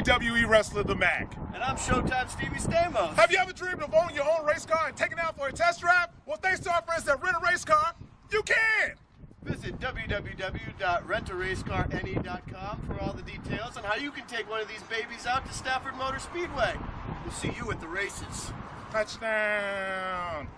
WWE wrestler, The Mac. And I'm Showtime Stevie Stamos. Have you ever dreamed of owning your own race car and taking it out for a test drive? Well, thanks to our friends that Rent a Race Car, you can! Visit www.rentaracecarne.com for all the details on how you can take one of these babies out to Stafford Motor Speedway. We'll see you at the races. Touchdown!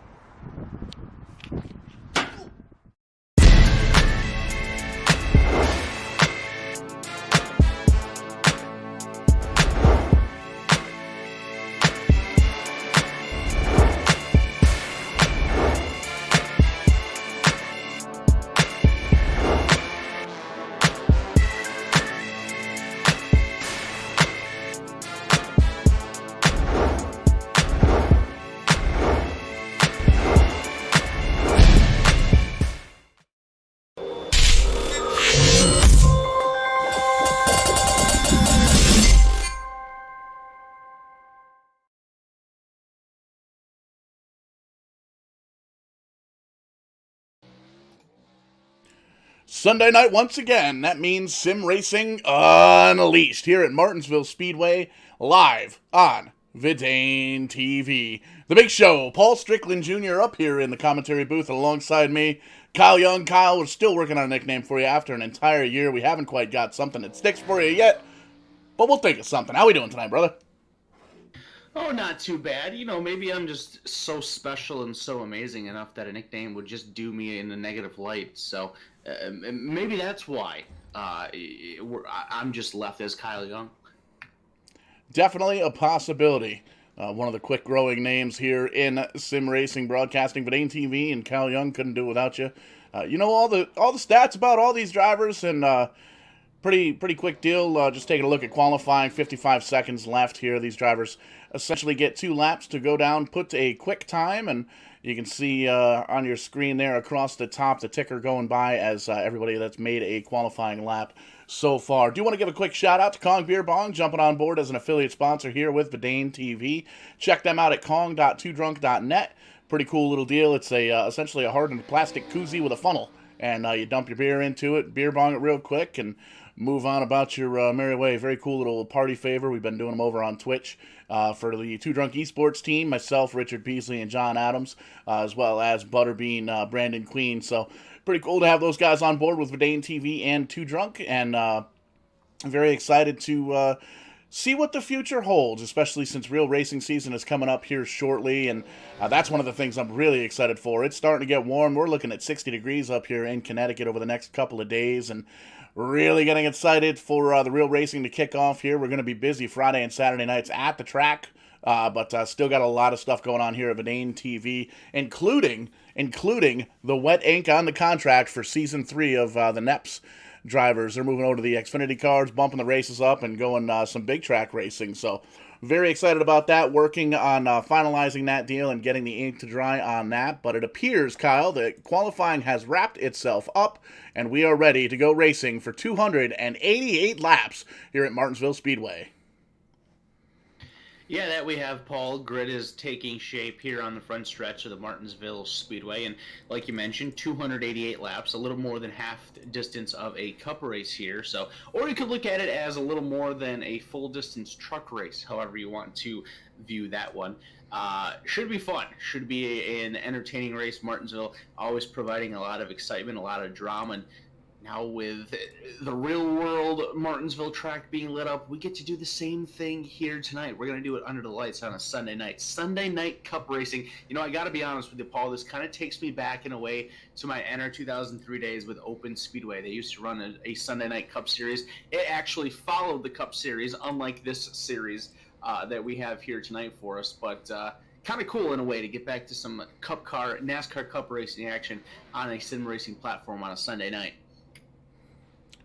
Sunday night once again. That means Sim Racing Unleashed here at Martinsville Speedway, live on Vidane TV. The big show, Paul Strickland Jr. up here in the commentary booth alongside me. Kyle Young. Kyle, we're still working on a nickname for you after an entire year. We haven't quite got something that sticks for you yet, but we'll think of something. How we doing tonight, brother? Oh, not too bad. You know, maybe I'm just so special and so amazing enough that a nickname would just do me in a negative light. So maybe that's why I'm just left as Kyle Young. Definitely a possibility. One of the quick-growing names here in sim racing broadcasting, Vidane TV, and Kyle Young couldn't do it without you. You know all the stats about all these drivers, and pretty quick deal. Just taking a look at qualifying. 55 seconds left here. These drivers essentially get 2 laps to go down, put a quick time, and you can see on your screen there across the top the ticker going by as everybody that's made a qualifying lap so far. Do want to give a quick shout out to Kong Beer Bong, jumping on board as an affiliate sponsor here with Vidane TV. Check them out at kong.twodrunk.net. Pretty cool little deal. It's essentially a hardened plastic koozie with a funnel, and you dump your beer into it, beer bong it real quick, and move on about your merry way. Very cool little party favor. We've been doing them over on Twitch for the Two Drunk Esports team, myself, Richard Beasley, and John Adams, as well as Butterbean, Brandon Queen. So pretty cool to have those guys on board with Vidane TV and Two Drunk, and very excited to see what the future holds, especially since real racing season is coming up here shortly, and that's one of the things I'm really excited for. It's starting to get warm. We're looking at 60 degrees up here in Connecticut over the next couple of days, and really getting excited for the real racing to kick off here. We're going to be busy Friday and Saturday nights at the track, but still got a lot of stuff going on here at Vidane TV, including the wet ink on the contract for Season 3 of the NEPS drivers. They're moving over to the Xfinity cars, bumping the races up, and going some big track racing. So very excited about that, working on finalizing that deal and getting the ink to dry on that. But it appears, Kyle, that qualifying has wrapped itself up, and we are ready to go racing for 288 laps here at Martinsville Speedway. Yeah, that we have, Paul. Grid is taking shape here on the front stretch of the Martinsville Speedway, and like you mentioned, 288 laps, a little more than half distance of a cup race here. So, or you could look at it as a little more than a full distance truck race, however you want to view that one. Should be fun. Should be an entertaining race. Martinsville always providing a lot of excitement, a lot of drama, and now with the real world Martinsville track being lit up, we get to do the same thing here tonight. We're going to do it under the lights on a Sunday night. Sunday night cup racing. You know, I got to be honest with you, Paul, this kind of takes me back in a way to my Enter 2003 days with Open Speedway. They used to run a Sunday night cup series. It actually followed the cup series, unlike this series that we have here tonight for us, but kind of cool in a way to get back to some NASCAR cup racing action on a sim racing platform on a Sunday night.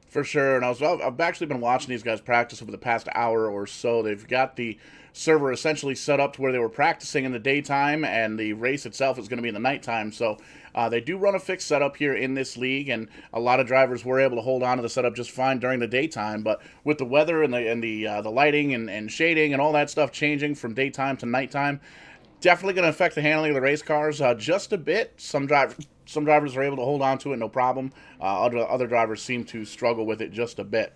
For sure, and I've actually been watching these guys practice over the past hour or so. They've got the server essentially set up to where they were practicing in the daytime, and the race itself is going to be in the nighttime. So they do run a fixed setup here in this league, and a lot of drivers were able to hold on to the setup just fine during the daytime. But with the weather and the lighting and shading and all that stuff changing from daytime to nighttime, definitely going to affect the handling of the race cars just a bit. Some drivers are able to hold on to it, no problem. Other drivers seem to struggle with it just a bit.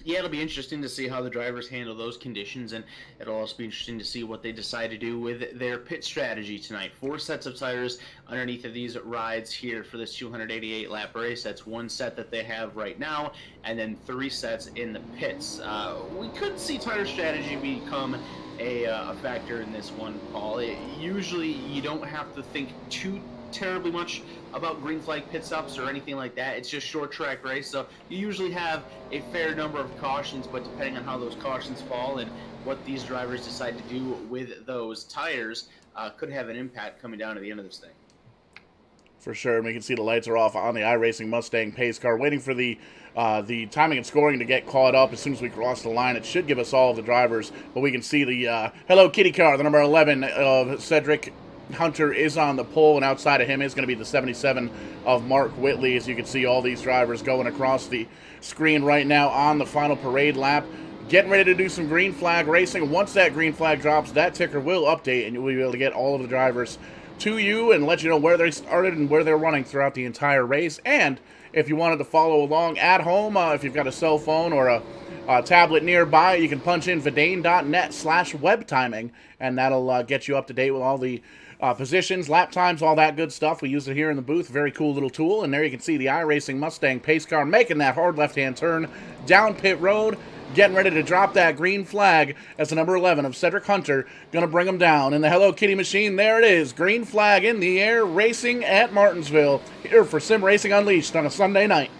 Yeah, it'll be interesting to see how the drivers handle those conditions, and it'll also be interesting to see what they decide to do with their pit strategy tonight. 4 sets of tires underneath of these rides here for this 288-lap race. That's 1 set that they have right now, and then 3 sets in the pits. We could see tire strategy become a factor in this one, Paul. Usually, you don't have to think too terribly much about green flag pit stops or anything like that. It's just short track race, so you usually have a fair number of cautions, but depending on how those cautions fall and what these drivers decide to do with those tires could have an impact coming down to the end of this thing. For sure, and we can see the lights are off on the iRacing Mustang pace car, waiting for the timing and scoring to get caught up. As soon as we cross the line, it should give us all of the drivers, but we can see the Hello Kitty car, the number 11 of Cedric Hunter is on the pole, and outside of him is going to be the 77 of Mark Whitley. As you can see, all these drivers going across the screen right now on the final parade lap, getting ready to do some green flag racing. Once that green flag drops, that ticker will update, and you'll be able to get all of the drivers to you and let you know where they started and where they're running throughout the entire race. And if you wanted to follow along at home, if you've got a cell phone or a tablet nearby, you can punch in vidane.net/webtiming, and that'll get you up to date with all the positions, lap times, all that good stuff. We use it here in the booth. Very cool little tool. And there you can see the iRacing Mustang pace car making that hard left-hand turn down pit road, getting ready to drop that green flag as the number 11 of Cedric Hunter going to bring him down. In the Hello Kitty machine, there it is. Green flag in the air, racing at Martinsville here for Sim Racing Unleashed on a Sunday night.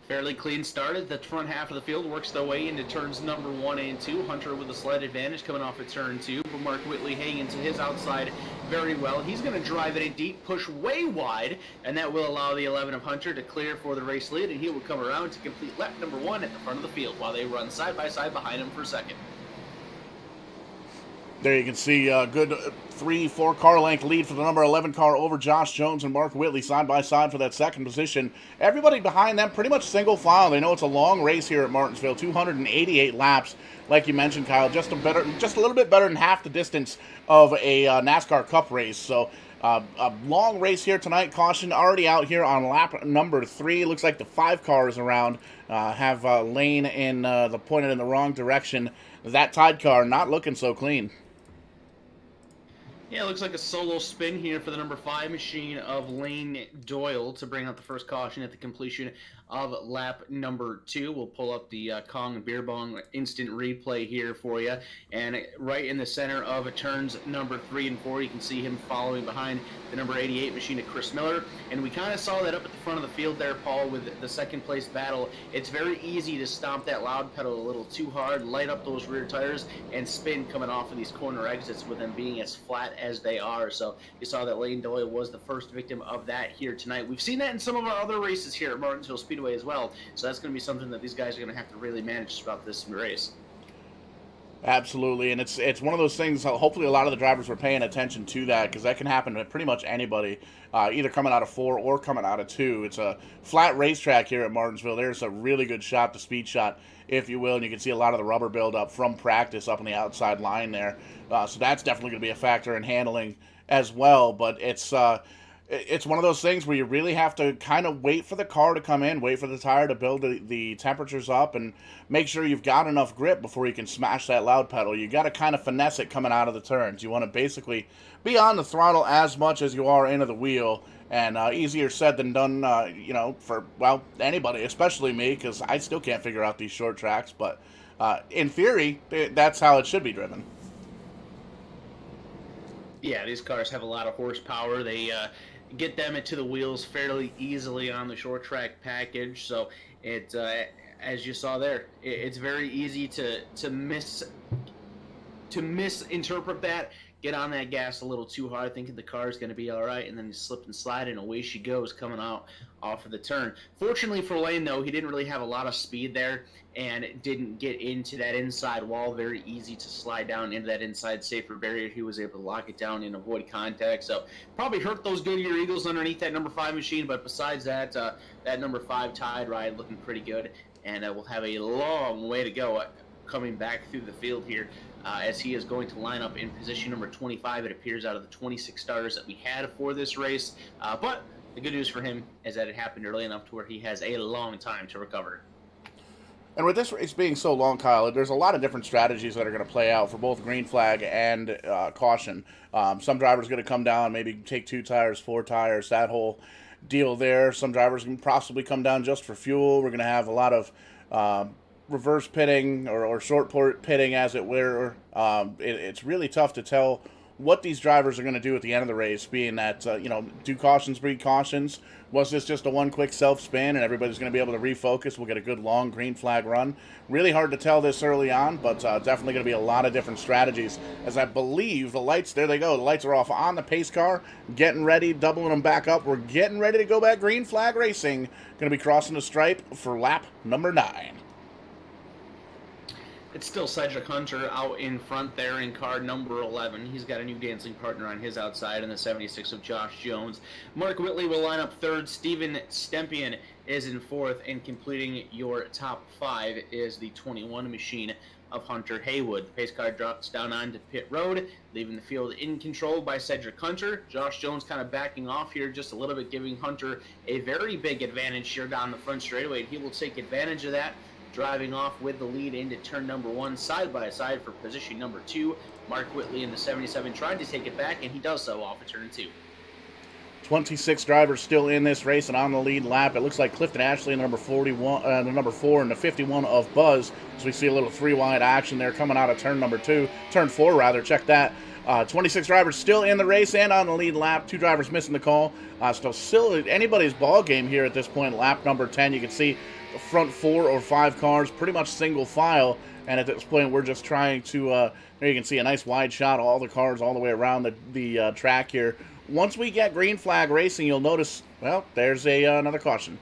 Fairly clean started. The front half of the field works their way into turns number 1 and 2. Hunter with a slight advantage coming off of turn 2, but Mark Whitley hanging to his outside very well. He's going to drive it in deep, push way wide, and that will allow the 11 of Hunter to clear for the race lead, and he will come around to complete lap number 1 at the front of the field while they run side by side behind him for second. There you can see a good 3-4 car length lead for the number 11 car over Josh Jones and Mark Whitley side by side for that second position. Everybody behind them pretty much single file. They know it's a long race here at Martinsville, 288 laps. Like you mentioned, Kyle, just a little bit better than half the distance of a NASCAR Cup race. So a long race here tonight. Caution already out here on lap number 3. Looks like the 5 cars around have lane in pointed in the wrong direction. That Tide car not looking so clean. Yeah, it looks like a solo spin here for the number 5 machine of Lane Doyle to bring out the first caution at the completion of lap number 2. We'll pull up the Kong Beer Bong instant replay here for you. And right in the center of turns number 3 and 4, you can see him following behind the number 88 machine of Chris Miller. And we kind of saw that up at the front of the field there, Paul, with the second place battle. It's very easy to stomp that loud pedal a little too hard, light up those rear tires, and spin coming off of these corner exits with them being as flat as they are. So you saw that Lane Doyle was the first victim of that here tonight. We've seen that in some of our other races here at Martinsville Speedway as well. So that's going to be something that these guys are going to have to really manage throughout this race. Absolutely, and it's one of those things, hopefully a lot of the drivers were paying attention to that, because that can happen to pretty much anybody, either coming out of 4 or coming out of 2. It's a flat racetrack here at Martinsville. There's a really good shot, the speed shot, if you will, and you can see a lot of the rubber buildup from practice up on the outside line there. So that's definitely going to be a factor in handling as well, but it's one of those things where you really have to kind of wait for the car to come in, wait for the tire to build the temperatures up, and make sure you've got enough grip before you can smash that loud pedal. You got to kind of finesse it coming out of the turns. You want to basically be on the throttle as much as you are into the wheel, and easier said than done, for, well, anybody, especially me, because I still can't figure out these short tracks, but in theory, that's how it should be driven. Yeah, these cars have a lot of horsepower. They get them into the wheels fairly easily on the short track package, so it as you saw there, it's very easy to misinterpret that, get on that gas a little too hard thinking the car is going to be all right, and then you slip and slide and away she goes coming out off of the turn. Fortunately for Lane, though, he didn't really have a lot of speed there and didn't get into that inside wall. Very easy to slide down into that inside safer barrier. He was able to lock it down and avoid contact, so probably hurt those Goodyear Eagles underneath that number 5 machine, but besides that, that number 5 Tide ride looking pretty good, and we'll have a long way to go coming back through the field here, as he is going to line up in position number 25, it appears, out of the 26 starters that we had for this race. But the good news for him is that it happened early enough to where he has a long time to recover. And with this race being so long, Kyle, there's a lot of different strategies that are going to play out for both green flag and caution. Some drivers are going to come down, maybe take 2 tires, 4 tires, that whole deal there. Some drivers can possibly come down just for fuel. We're going to have a lot of reverse pitting or short port pitting, as it were. It's really tough to tell what these drivers are going to do at the end of the race, being that, do cautions breed cautions? Was this just a one quick self-spin and everybody's going to be able to refocus? We'll get a good long green flag run. Really hard to tell this early on, but definitely going to be a lot of different strategies. As I believe the lights, there they go. The lights are off on the pace car, getting ready, doubling them back up. We're getting ready to go back green flag racing. Going to be crossing the stripe for lap number 9. It's still Cedric Hunter out in front there in car number 11. He's got a new dancing partner on his outside in the 76 of Josh Jones. Mark Whitley will line up third. Steven Stempian is in fourth. And completing your top 5 is the 21 machine of Hunter Haywood. The pace car drops down onto pit road, leaving the field in control by Cedric Hunter. Josh Jones kind of backing off here just a little bit, giving Hunter a very big advantage here down the front straightaway. He will take advantage of that, driving off with the lead into turn number 1, side by side for position number 2. Mark Whitley in the 77 trying to take it back, and he does so off of turn 2. 26 drivers still in this race and on the lead lap. It looks like Clifton Ashley in the number 41, the number 4, and the 51 of Buzz. As we see a little 3-wide action there coming out of turn 4 rather. Check that. 26 drivers still in the race and on the lead lap. 2 drivers missing the call. Still anybody's ball game here at this point. Lap number 10. You can see the front 4 or 5 cars pretty much single file. And at this point, we're just trying to. There you can see a nice wide shot of all the cars all the way around the track here. Once we get green flag racing, you'll notice, well, there's another caution.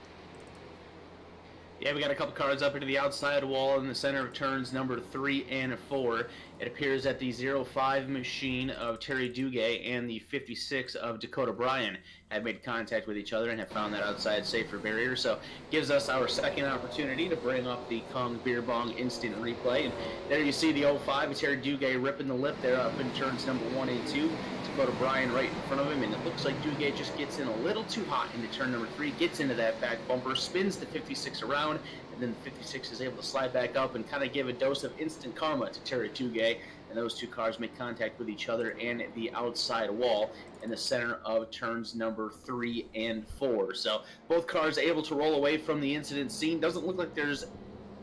Yeah, we got a couple cars up into the outside wall in the center of turns number 3 and 4. It appears that the 05 machine of Terry Duguay and the 56 of Dakota Bryan have made contact with each other and have found that outside safer barrier. So gives us our second opportunity to bring up the Kong Beer Bong instant replay. And there you see the 05 of Terry Duguay ripping the lip there up in turns number 1 and 2. Dakota Bryan right in front of him, and it looks like Duguay just gets in a little too hot into turn number 3, gets into that back bumper, spins the 56 around, and then the 56 is able to slide back up and kind of give a dose of instant karma to Terry Duguay. And those 2 cars make contact with each other and the outside wall in the center of turns number 3 and 4. So both cars able to roll away from the incident scene. Doesn't look like there's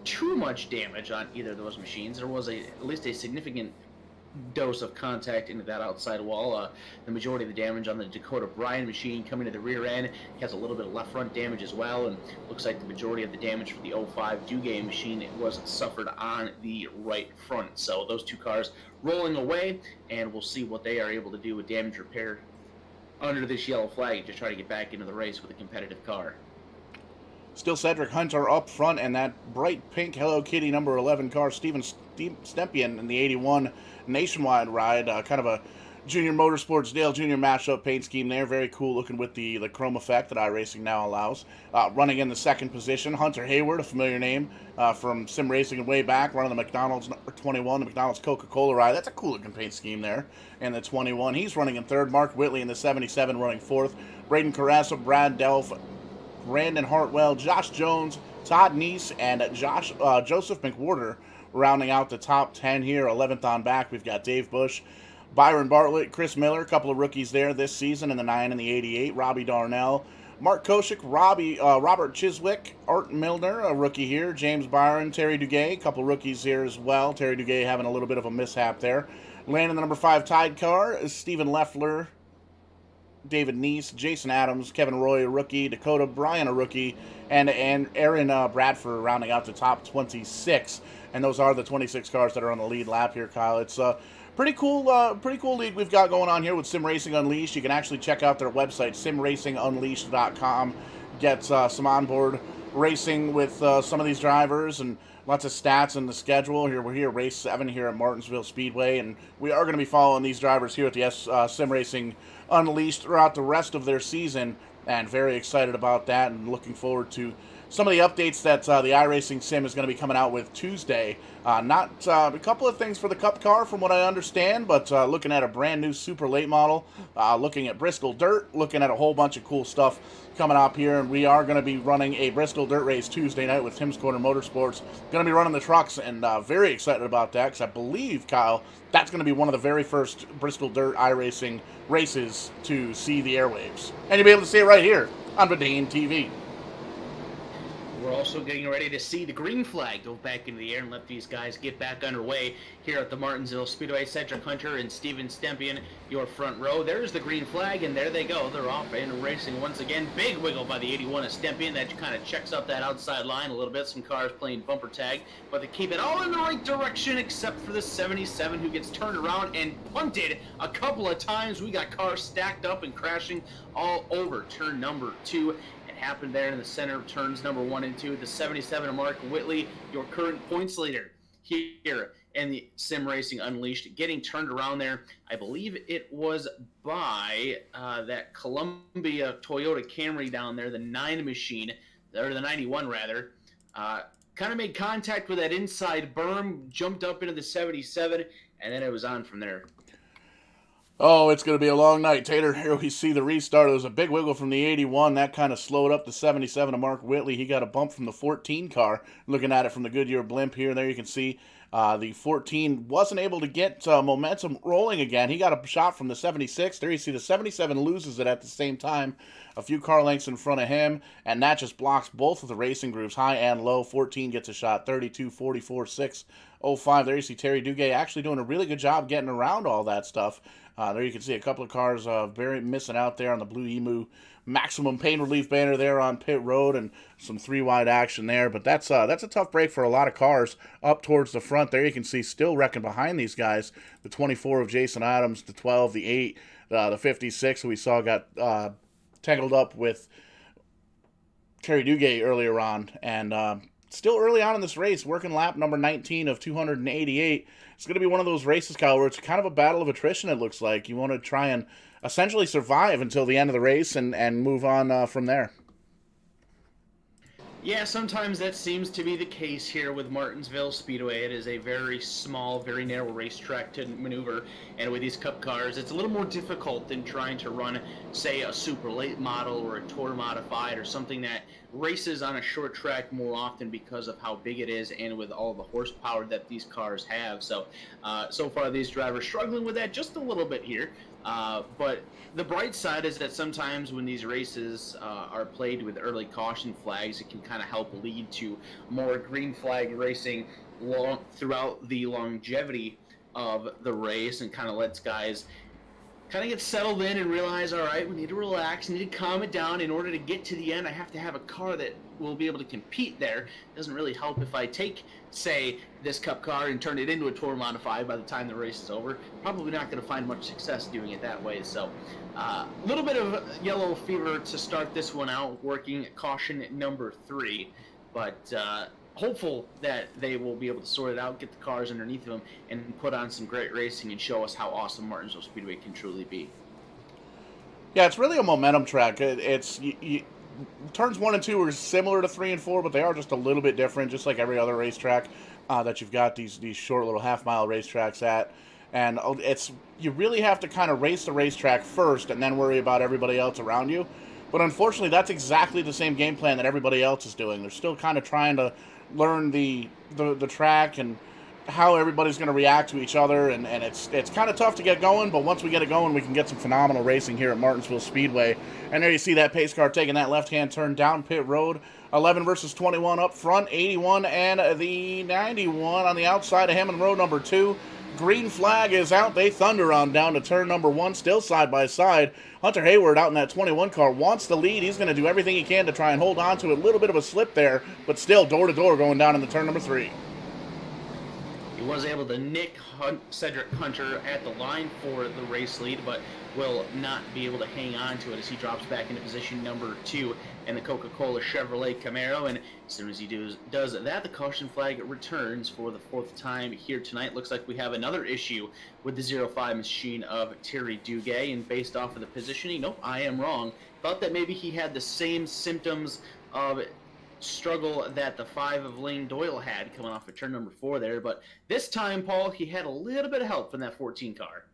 too much damage on either of those machines. There was at least a significant dose of contact into that outside wall. The majority of the damage on the Dakota Bryan machine coming to the rear end. He has a little bit of left front damage as well, and looks like the majority of the damage for the 05 Duguay machine was suffered on the right front. So those 2 cars rolling away, and we'll see what they are able to do with damage repair under this yellow flag to try to get back into the race with a competitive car. Still Cedric Hunter up front, and that bright pink Hello Kitty number 11 car, Steven Stempian in the 81 Nationwide ride. Kind of a Junior Motorsports Dale Jr. mashup paint scheme there. Very cool looking with the chrome effect that iRacing now allows. Running in the second position, Hunter Hayward, a familiar name from Sim Racing and way back, running the McDonald's number 21, the McDonald's Coca-Cola ride. That's a cool looking paint scheme there. And the 21, he's running in third. Mark Whitley in the 77 running fourth. Braden Carrasco, Brad Delph, Brandon Hartwell, Josh Jones, Todd Neese, and Joseph McWhorter rounding out the top 10 here. 11th on back, we've got Dave Bush, Byron Bartlett, Chris Miller, a couple of rookies there this season in the 9 and the 88, Robbie Darnell, Mark Koshik, Robert Chiswick, Art Milner, a rookie here, James Byron, Terry Duguay, a couple rookies here as well. Terry Duguay having a little bit of a mishap there. Landing the number 5 Tide car is Stephen Leffler, David Neese, Jason Adams, Kevin Roy, a rookie, Dakota Bryan, a rookie, and Aaron Bradford rounding out the top 26. And those are the 26 cars that are on the lead lap here, Kyle. It's a pretty cool league we've got going on here with Sim Racing Unleashed. You can actually check out their website, SimRacingUnleashed.com. Get some onboard racing with some of these drivers and lots of stats in the schedule. We're here, race 7 here at Martinsville Speedway, and we are going to be following these drivers here at the Sim Racing Unleashed throughout the rest of their season, and very excited about that and looking forward to some of the updates that the iRacing Sim is going to be coming out with Tuesday. Not a couple of things for the Cup car, from what I understand, but looking at a brand new super late model, looking at Bristol Dirt, looking at a whole bunch of cool stuff coming up here, and we are going to be running a Bristol Dirt race Tuesday night with Tim's Corner Motorsports. Going to be running the trucks, and very excited about that, because I believe, Kyle, that's going to be one of the very first Bristol Dirt iRacing races to see the airwaves. And you'll be able to see it right here on Verdane TV. We're also getting ready to see the green flag go back into the air and let these guys get back underway here at the Martinsville Speedway. Cedric Hunter and Steven Stempian, your front row. There's the green flag, and there they go. They're off and racing once again. Big wiggle by the 81 of Stempian. That kind of checks up that outside line a little bit. Some cars playing bumper tag, but they keep it all in the right direction except for the 77, who gets turned around and punted a couple of times. We got cars stacked up and crashing all over turn number 2. Happened there in the center of turns number 1 and 2. The 77 of Mark Whitley, your current points leader here in the Sim Racing Unleashed, getting turned around there. I believe it was by that Columbia Toyota Camry down there, the 9 machine, or the 91 rather. Kind of made contact with that inside berm, jumped up into the 77, and then it was on from there. Oh, it's going to be a long night, Tater. Here we see the restart. It was a big wiggle from the 81. That kind of slowed up the 77 of Mark Whitley. He got a bump from the 14 car. Looking at it from the Goodyear blimp here, there you can see the 14 wasn't able to get momentum rolling again. He got a shot from the 76. There you see the 77 loses it at the same time. A few car lengths in front of him, and that just blocks both of the racing groups, high and low. 14 gets a shot, 32, 44, 6, 05. There you see Terry Duguay actually doing a really good job getting around all that stuff. There you can see a couple of cars very missing out there on the Blue Emu maximum pain relief banner there on pit road, and some 3-wide action there. But that's a tough break for a lot of cars up towards the front. There you can see still wrecking behind these guys. The 24 of Jason Adams, the 12, the 8, the 56 who we saw got tangled up with Terry Duguay earlier on, and still early on in this race, working lap number 19 of 288. It's going to be one of those races, Kyle, where it's kind of a battle of attrition, it looks like. You want to try and essentially survive until the end of the race and move on from there. Yeah, sometimes that seems to be the case here with Martinsville Speedway. It is a very small, very narrow racetrack to maneuver, and with these Cup cars, it's a little more difficult than trying to run, say, a super late model or a Tour Modified or something that races on a short track more often because of how big it is and with all the horsepower that these cars have. So, so far these drivers struggling with that just a little bit here. But the bright side is that sometimes when these races are played with early caution flags, it can kind of help lead to more green flag racing throughout the longevity of the race, and kind of lets guys kind of get settled in and realize, all right, we need to relax, need to calm it down. In order to get to the end, I have to have a car that will be able to compete there. It doesn't really help if I take, say, this Cup car and turn it into a Tour Modified by the time the race is over. Probably not going to find much success doing it that way. So a little bit of yellow fever to start this one out, working caution number 3. But hopeful that they will be able to sort it out, get the cars underneath them, and put on some great racing and show us how awesome Martinsville Speedway can truly be. Yeah, it's really a momentum track. Turns 1 and 2 are similar to 3 and 4, but they are just a little bit different, just like every other racetrack that you've got these short little half-mile racetracks at. And you really have to kind of race the racetrack first and then worry about everybody else around you. But unfortunately, that's exactly the same game plan that everybody else is doing. They're still kind of trying to learn the track and how everybody's going to react to each other, and it's kind of tough to get going, but once we get it going, we can get some phenomenal racing here at Martinsville Speedway. And there you see that pace car taking that left-hand turn down pit road. 11 versus 21 up front, 81 and the 91 on the outside of him in row number 2. Green flag is out. They thunder on down to turn number 1, still side by side. Hunter Hayward out in that 21 car wants the lead. He's going to do everything he can to try and hold on to a little bit of a slip there, but still door-to-door going down into turn number 3. He was able to nick Cedric Hunter at the line for the race lead, but will not be able to hang on to it as he drops back into position number 2 in the Coca-Cola Chevrolet Camaro. And as soon as he does that, the caution flag returns for the 4th time here tonight. Looks like we have another issue with the 05 machine of Terry Duguay, and based off of the positioning, nope, I am wrong. Thought that maybe he had the same symptoms of struggle that the 5 of Lane Doyle had coming off of turn number 4 there. But this time, Paul, he had a little bit of help from that 14 car.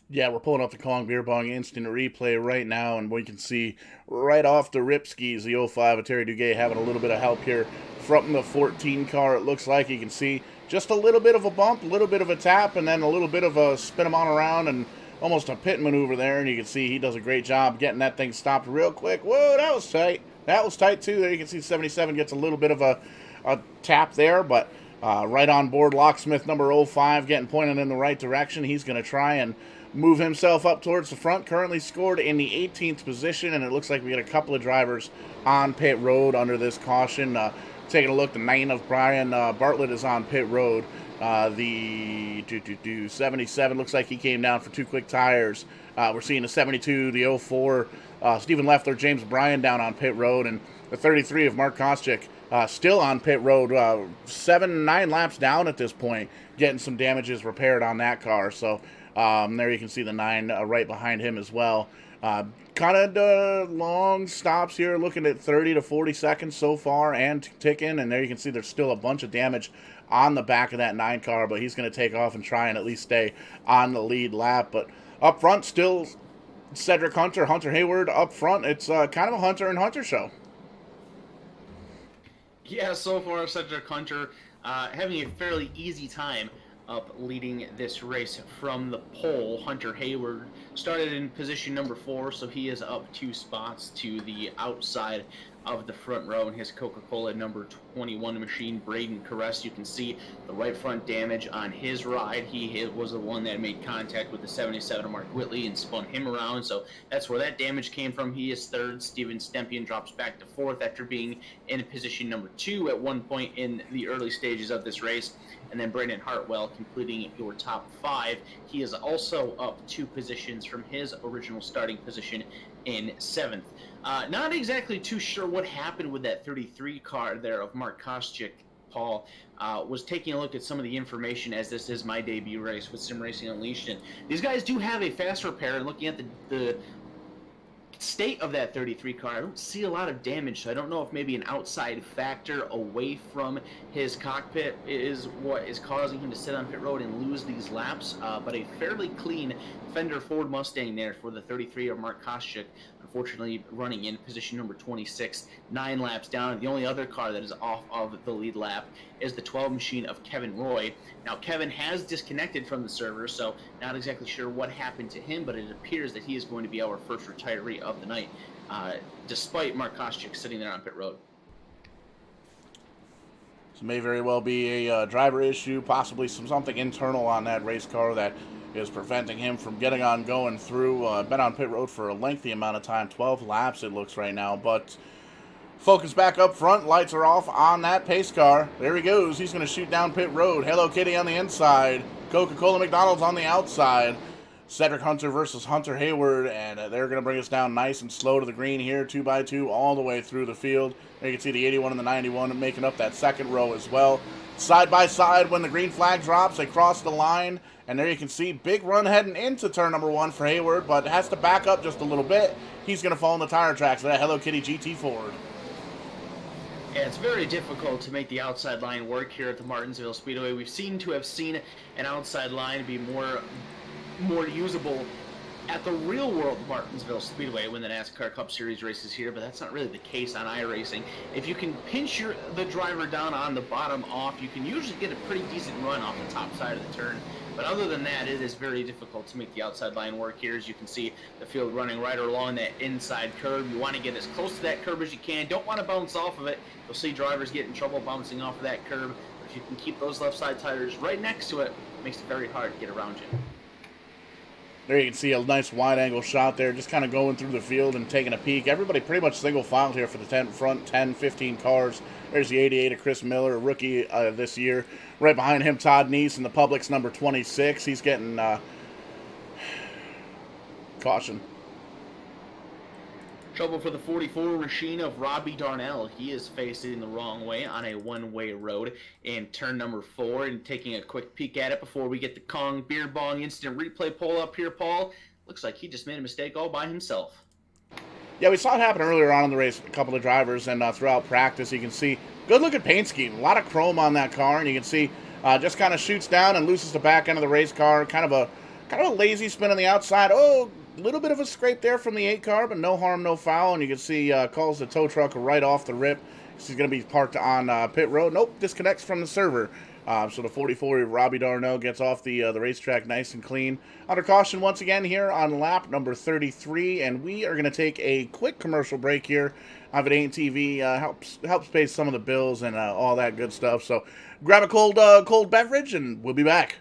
Yeah, we're pulling up the Kong Beer Bong instant replay right now, and we can see right off the rip skis the 05 of Terry Duguay having a little bit of help here from the 14 car. It looks like you can see just a little bit of a bump, a little bit of a tap, and then a little bit of a spin him on around and almost a pit maneuver there, and you can see he does a great job getting that thing stopped real quick. Whoa, that was tight. That was tight, too. There you can see 77 gets a little bit of a tap there, but right on board, locksmith number 05 getting pointed in the right direction. He's going to try and move himself up towards the front. Currently scored in the 18th position, and it looks like we got a couple of drivers on pit road under this caution. Taking a look, the 9 of Brian Bartlett is on pit road. The 77 looks like he came down for 2 quick tires. We're seeing the 72, the 04, Stephen Leffler, James Bryan down on pit road, and the 33 of Mark Koscheck still on pit road. 9 laps down at this point, getting some damages repaired on that car. So there you can see the 9 right behind him as well. Kind of long stops here, looking at 30 to 40 seconds so far and ticking. And there you can see there's still a bunch of damage on the back of that 9 car, but he's going to take off and try and at least stay on the lead lap. But up front, still Cedric Hunter, Hunter Hayward up front. It's kind of a Hunter and Hunter show. Yeah, so far Cedric Hunter having a fairly easy time up leading this race from the pole. Hunter Hayward started in position number 4, so he is up 2 spots to the outside of the front row in his Coca-Cola number 21 machine. Braden Caress, you can see the right front damage on his ride. He was the one that made contact with the 77 of Mark Whitley and spun him around, so that's where that damage came from. He is 3rd. Steven Stempian drops back to 4th after being in position number 2 at one point in the early stages of this race. And then Brandon Hartwell completing your top 5. He is also up 2 positions from his original starting position in 7th. Not exactly too sure what happened with that 33 car there of Mark Koscheck. Paul was taking a look at some of the information, as this is my debut race with Sim Racing Unleashed. And these guys do have a fast repair, and looking at the state of that 33 car, I don't see a lot of damage, so I don't know if maybe an outside factor away from his cockpit is what is causing him to sit on pit road and lose these laps, but a fairly clean Fender Ford Mustang there for the 33 of Mark Koscheck, unfortunately running in position number 26, 9 laps down. The only other car that is off of the lead lap is the 12 machine of Kevin Roy. Now, Kevin has disconnected from the server, so not exactly sure what happened to him, but it appears that he is going to be our first retiree of the night, despite Mark Koscheck sitting there on pit road. So may very well be a driver issue, possibly something internal on that race car that is preventing him from getting on going through. Been on pit road for a lengthy amount of time, 12 laps it looks right now, but focus back up front, lights are off on that pace car. There he goes, he's going to shoot down pit road. Hello Kitty on the inside, Coca-Cola McDonald's on the outside. Cedric Hunter versus Hunter Hayward, and they're going to bring us down nice and slow to the green here, 2x2 all the way through the field. There you can see the 81 and the 91 making up that second row as well. Side by side, when the green flag drops, they cross the line, and there you can see big run heading into turn number 1 for Hayward, but has to back up just a little bit. He's going to fall in the tire tracks of that Hello Kitty GT Ford. Yeah, it's very difficult to make the outside line work here at the Martinsville Speedway. We've seen an outside line be more usable at the real world Martinsville Speedway when the NASCAR Cup Series races here, but that's not really the case on iRacing. If you can pinch the driver down on the bottom off, you can usually get a pretty decent run off the top side of the turn. But other than that, it is very difficult to make the outside line work here. As you can see, the field running right along that inside curb. You want to get as close to that curb as you can. Don't want to bounce off of it. You'll see drivers get in trouble bouncing off of that curb. But if you can keep those left side tires right next to it, it makes it very hard to get around you. There you can see a nice wide-angle shot there, just kind of going through the field and taking a peek. Everybody pretty much single-filed here for the front 10, 15 cars. There's the 88 of Chris Miller, rookie this year. Right behind him, Todd Neese in the Publix number 26. He's getting caution. Trouble for the 44 machine of Robbie Darnell. He is facing the wrong way on a one-way road in turn number 4, and taking a quick peek at it before we get the Kong Beer Bong instant replay poll up here, Paul. Looks like he just made a mistake all by himself. Yeah, we saw it happen earlier on in the race. A couple of drivers, and throughout practice, you can see good-looking paint scheme. A lot of chrome on that car, and you can see just kind of shoots down and looses the back end of the race car. Kind of a lazy spin on the outside. Oh, a little bit of a scrape there from the 8 car, but no harm, no foul. And you can see calls the tow truck right off the rip. She's going to be parked on pit road. Nope, disconnects from the server. So the 44 Robbie Darno gets off the racetrack nice and clean. Under caution once again here on lap number 33, and we are going to take a quick commercial break here. If it ain't TV, helps pay some of the bills and all that good stuff. So grab a cold beverage, and we'll be back.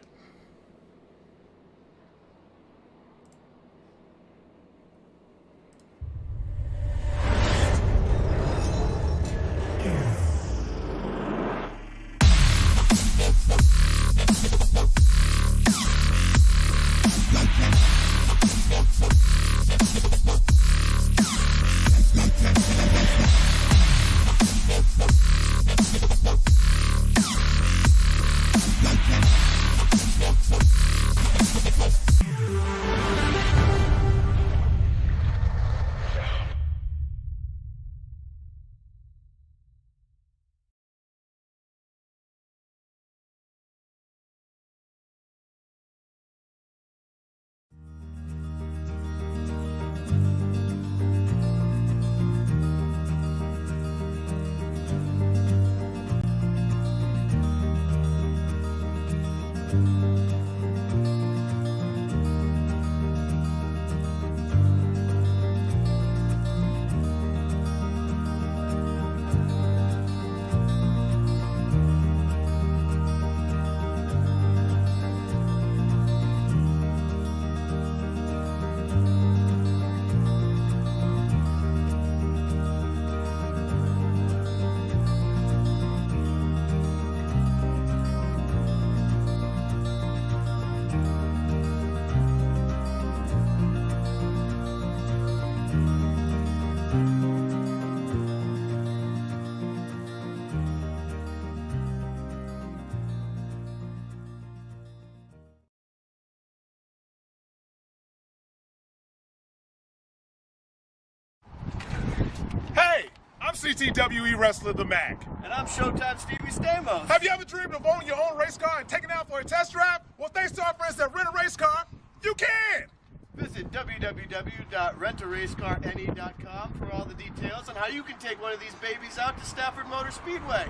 Hey, I'm CTWE Wrestler the Mac. And I'm Showtime Stevie Stamos. Have you ever dreamed of owning your own race car and taking it out for a test drive? Well, thanks to our friends at Rent a Race Car, you can! Visit www.rentaracecarne.com for all the details on how you can take one of these babies out to Stafford Motor Speedway.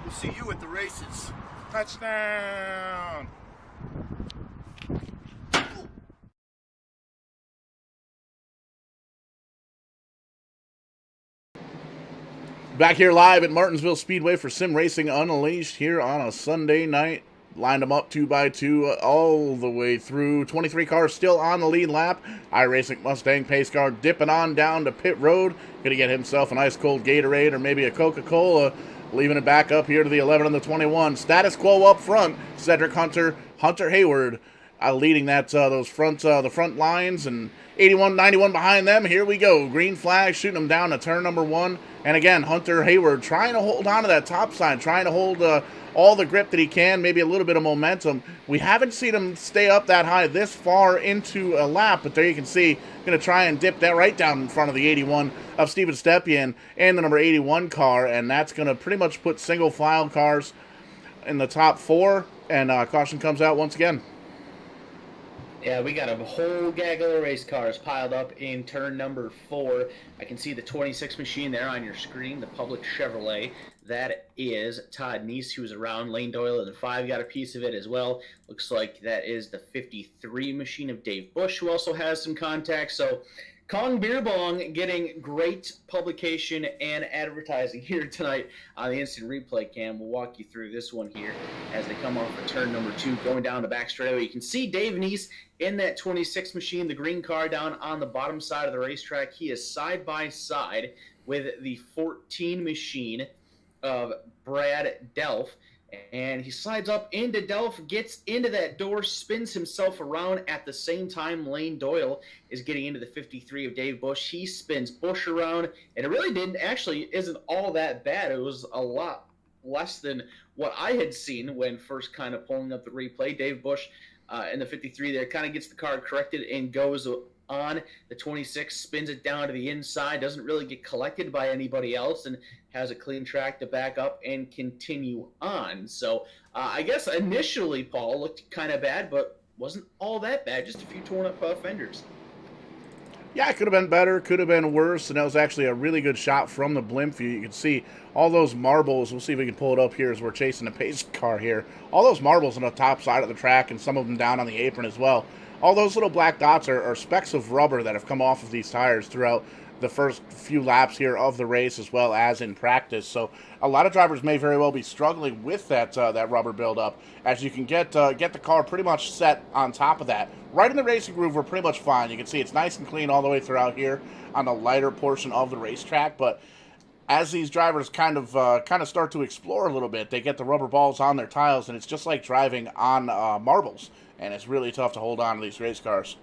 We'll see you at the races. Touchdown! Back here live at Martinsville Speedway for Sim Racing Unleashed here on a Sunday night. Lined them up 2x2 all the way through. 23 cars still on the lead lap. iRacing Mustang pace car dipping on down to pit road. Going to get himself an ice cold Gatorade or maybe a Coca-Cola. Leaving it back up here to the 11 and the 21. Status quo up front. Cedric Hunter, Hunter Hayward leading that the front lines, and 81, 91 behind them. Here we go. Green flag shooting them down to turn number 1. And again, Hunter Hayward trying to hold on to that top side, trying to hold all the grip that he can, maybe a little bit of momentum. We haven't seen him stay up that high this far into a lap, but there you can see, going to try and dip that right down in front of the 81 of Steven Stepien and the number 81 car, and that's going to pretty much put single file cars in the top 4, and caution comes out once again. Yeah, we got a whole gaggle of race cars piled up in turn number 4. I can see the 26 machine there on your screen, the Public Chevrolet. That is Todd Neese, who was around. Lane Doyle and the 5 got a piece of it as well. Looks like that is the 53 machine of Dave Bush, who also has some contacts. So Kong Beer Bong getting great publication and advertising here tonight on the Instant Replay Cam. We'll walk you through this one here as they come off of turn number 2, going down the back straightaway. You can see Dave Neese in that 26 machine, the green car down on the bottom side of the racetrack. He is side by side with the 14 machine of Brad Delph. And he slides up into Delph, gets into that door, spins himself around. At the same time, Lane Doyle is getting into the 53 of Dave Bush. He spins Bush around, and it really isn't all that bad. It was a lot less than what I had seen when first kind of pulling up the replay. Dave Bush in the 53 there kind of gets the car corrected and goes on. The 26 spins it down to the inside, doesn't really get collected by anybody else, and has a clean track to back up and continue on. So I guess initially, Paul, looked kind of bad, but wasn't all that bad. Just a few torn up fenders. Yeah, it could have been better, could have been worse, and that was actually a really good shot from the blimp view. You can see all those marbles. We'll see if we can pull it up here as we're chasing the pace car here. All those marbles on the top side of the track, and some of them down on the apron as well. All those little black dots are specks of rubber that have come off of these tires throughout the first few laps here of the race, as well as in practice. So a lot of drivers may very well be struggling with that rubber buildup, as you can get the car pretty much set on top of that. Right in the racing groove, we're pretty much fine. You can see it's nice and clean all the way throughout here on the lighter portion of the racetrack. But as these drivers kind of start to explore a little bit, they get the rubber balls on their tiles, and it's just like driving on marbles, and it's really tough to hold on to these race cars.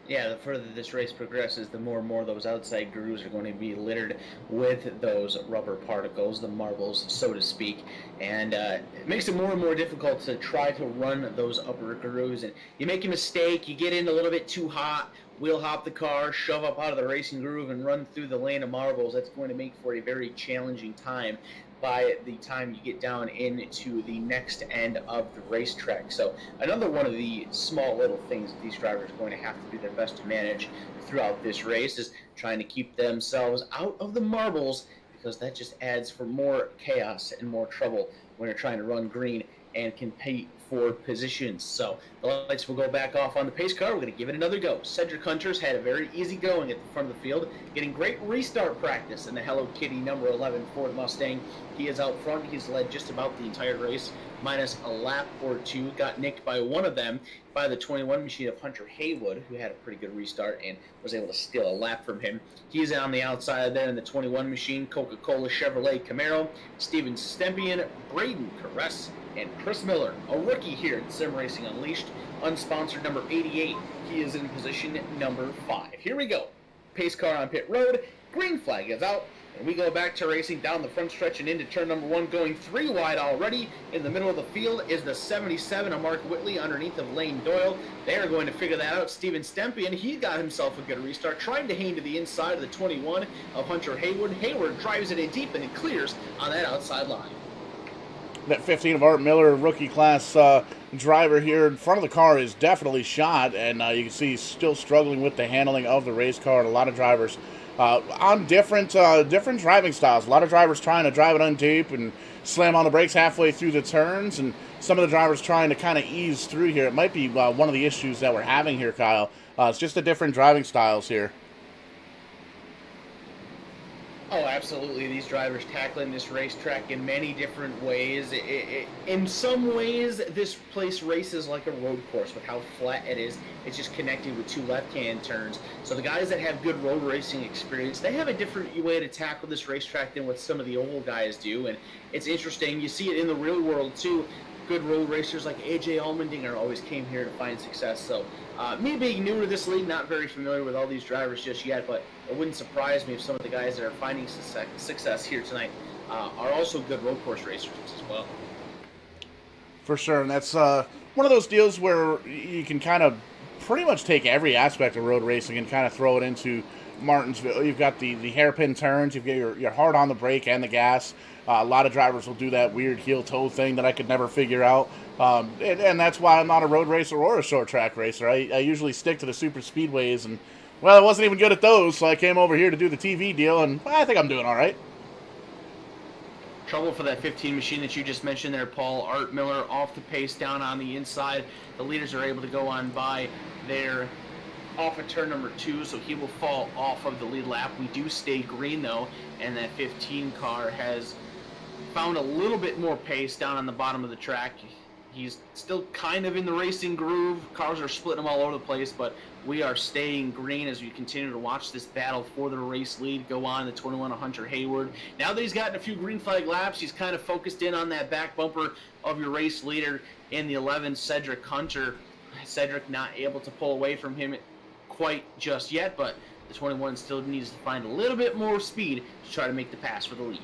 Yeah, the further this race progresses, the more and more those outside grooves are going to be littered with those rubber particles, the marbles, so to speak. And it makes it more and more difficult to try to run those upper grooves. And you make a mistake, you get in a little bit too hot, wheel hop the car, shove up out of the racing groove, and run through the lane of marbles. That's going to make for a very challenging time by the time you get down into the next end of the racetrack. So another one of the small little things that these drivers are going to have to do their best to manage throughout this race is trying to keep themselves out of the marbles, because that just adds for more chaos and more trouble when you're trying to run green and compete for positions. So the lights will go back off on the pace car. We're going to give it another go. Cedric Hunter's had a very easy going at the front of the field, getting great restart practice in the Hello Kitty number 11 Ford Mustang. He is out front. He's led just about the entire race, minus a lap or two. Got nicked by one of them by the 21 machine of Hunter Haywood, who had a pretty good restart and was able to steal a lap from him. He's on the outside there in the 21 machine, Coca-Cola Chevrolet Camaro, Steven Stempian, Braden Caress, and Chris Miller, a rookie here at Sim Racing Unleashed, unsponsored number 88. He is in position number 5. Here we go. Pace car on pit road. Green flag is out. And we go back to racing down the front stretch and into turn number 1, going 3 wide already. In the middle of the field is the 77 of Mark Whitley underneath of Lane Doyle. They are going to figure that out. Steven Stempian, he got himself a good restart, trying to hang to the inside of the 21 of Hunter Haywood. Haywood drives it in deep, and it clears on that outside line. That 15 of Art Miller, rookie class driver here in front of the car, is definitely shot, and you can see he's still struggling with the handling of the race car. And a lot of drivers on different driving styles. A lot of drivers trying to drive it on deep and slam on the brakes halfway through the turns, and some of the drivers trying to kind of ease through here. It might be one of the issues that we're having here, Kyle. It's just the different driving styles here. Oh, absolutely. These drivers tackling this racetrack in many different ways. In some ways, this place races like a road course with how flat it is. It's just connected with 2 left-hand turns. So the guys that have good road racing experience, they have a different way to tackle this racetrack than what some of the old guys do. And it's interesting. You see it in the real world, too. Good road racers like A.J. Allmendinger always came here to find success. So me being new to this league, not very familiar with all these drivers just yet, but it wouldn't surprise me if some of the guys that are finding success here tonight are also good road course racers as well. For sure, and that's one of those deals where you can kind of pretty much take every aspect of road racing and kind of throw it into Martinsville. You've got the hairpin turns, you've got your hard on the brake and the gas. A lot of drivers will do that weird heel-toe thing that I could never figure out. And that's why I'm not a road racer or a short track racer. I usually stick to the super speedways, and, well, I wasn't even good at those, so I came over here to do the TV deal, and I think I'm doing all right. Trouble for that 15 machine that you just mentioned there, Paul. Art Miller off the pace down on the inside. The leaders are able to go on by there off of turn number 2, so he will fall off of the lead lap. We do stay green, though, and that 15 car has found a little bit more pace down on the bottom of the track. He's still kind of in the racing groove. Cars are splitting him all over the place, but we are staying green as we continue to watch this battle for the race lead go on. The 21 of Hunter Haywood. Now that he's gotten a few green flag laps, he's kind of focused in on that back bumper of your race leader in the 11, Cedric Hunter. Cedric not able to pull away from him quite just yet, but the 21 still needs to find a little bit more speed to try to make the pass for the lead.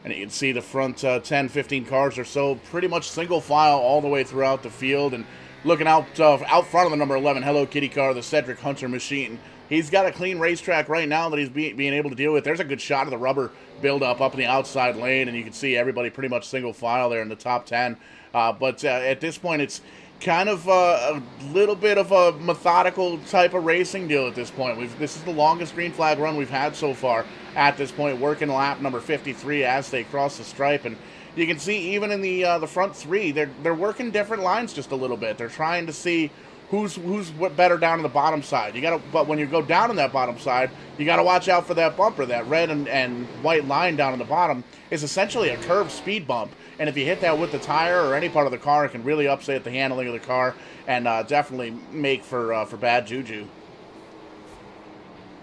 And you can see the front 10, 15 cars or so pretty much single file all the way throughout the field. And looking out front of the number 11 Hello Kitty car, the Cedric Hunter machine. He's got a clean racetrack right now that he's being able to deal with. There's a good shot of the rubber buildup up in the outside lane, and you can see everybody pretty much single file there in the top 10. But at this point, it's kind of a little bit of a methodical type of racing deal at this point. This is the longest green flag run we've had so far at this point, working lap number 53 as they cross the stripe. And you can see even in the front three, they're working different lines just a little bit. They're trying to see who's better down on the bottom side. But when you go down on that bottom side, you got to watch out for that bumper. That red and white line down on the bottom is essentially a curved speed bump, and if you hit that with the tire or any part of the car, it can really upset the handling of the car and definitely make for bad juju.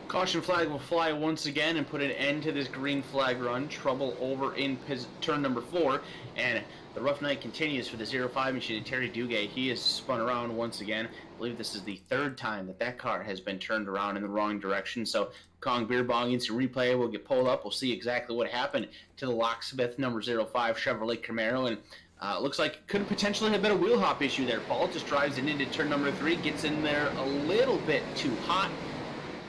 Caution flag will fly once again and put an end to this green flag run. Trouble over in turn number 4, and the rough night continues for the 05 machine, Terry Duguay. He is spun around once again. I believe this is the 3rd time that car has been turned around in the wrong direction. So Kong Beer Bong instant replay will get pulled up. We'll see exactly what happened to the Locksmith number 05 Chevrolet Camaro, and looks like it could potentially have been a wheel hop issue there. Paul just drives it into turn number 3, gets in there a little bit too hot,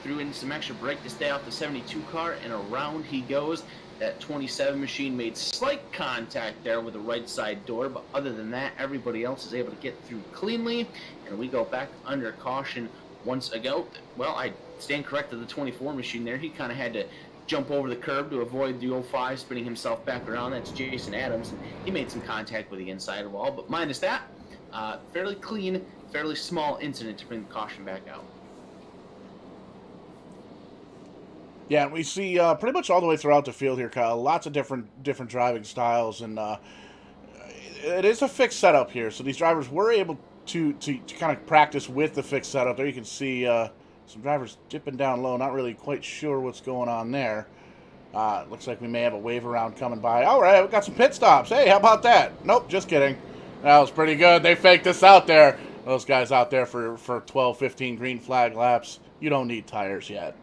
threw in some extra brake to stay off the 72 car, and around he goes. That 27 machine made slight contact there with the right side door, but other than that, everybody else is able to get through cleanly, and we go back under caution once ago. Well, I stand corrected, the 24 machine there, he kind of had to jump over the curb to avoid the 05 spinning himself back around. That's Jason Adams, and he made some contact with the inside wall, but minus that, fairly clean, fairly small incident to bring the caution back out. Yeah, we see pretty much all the way throughout the field here, Kyle. Lots of different driving styles, and it is a fixed setup here. So these drivers were able to kind of practice with the fixed setup. There you can see some drivers dipping down low, not really quite sure what's going on there. Looks like we may have a wave around coming by. All right, we got some pit stops. Hey, how about that? Nope, just kidding. That was pretty good. They faked us out there. Those guys out there for 12, 15 green flag laps. You don't need tires yet.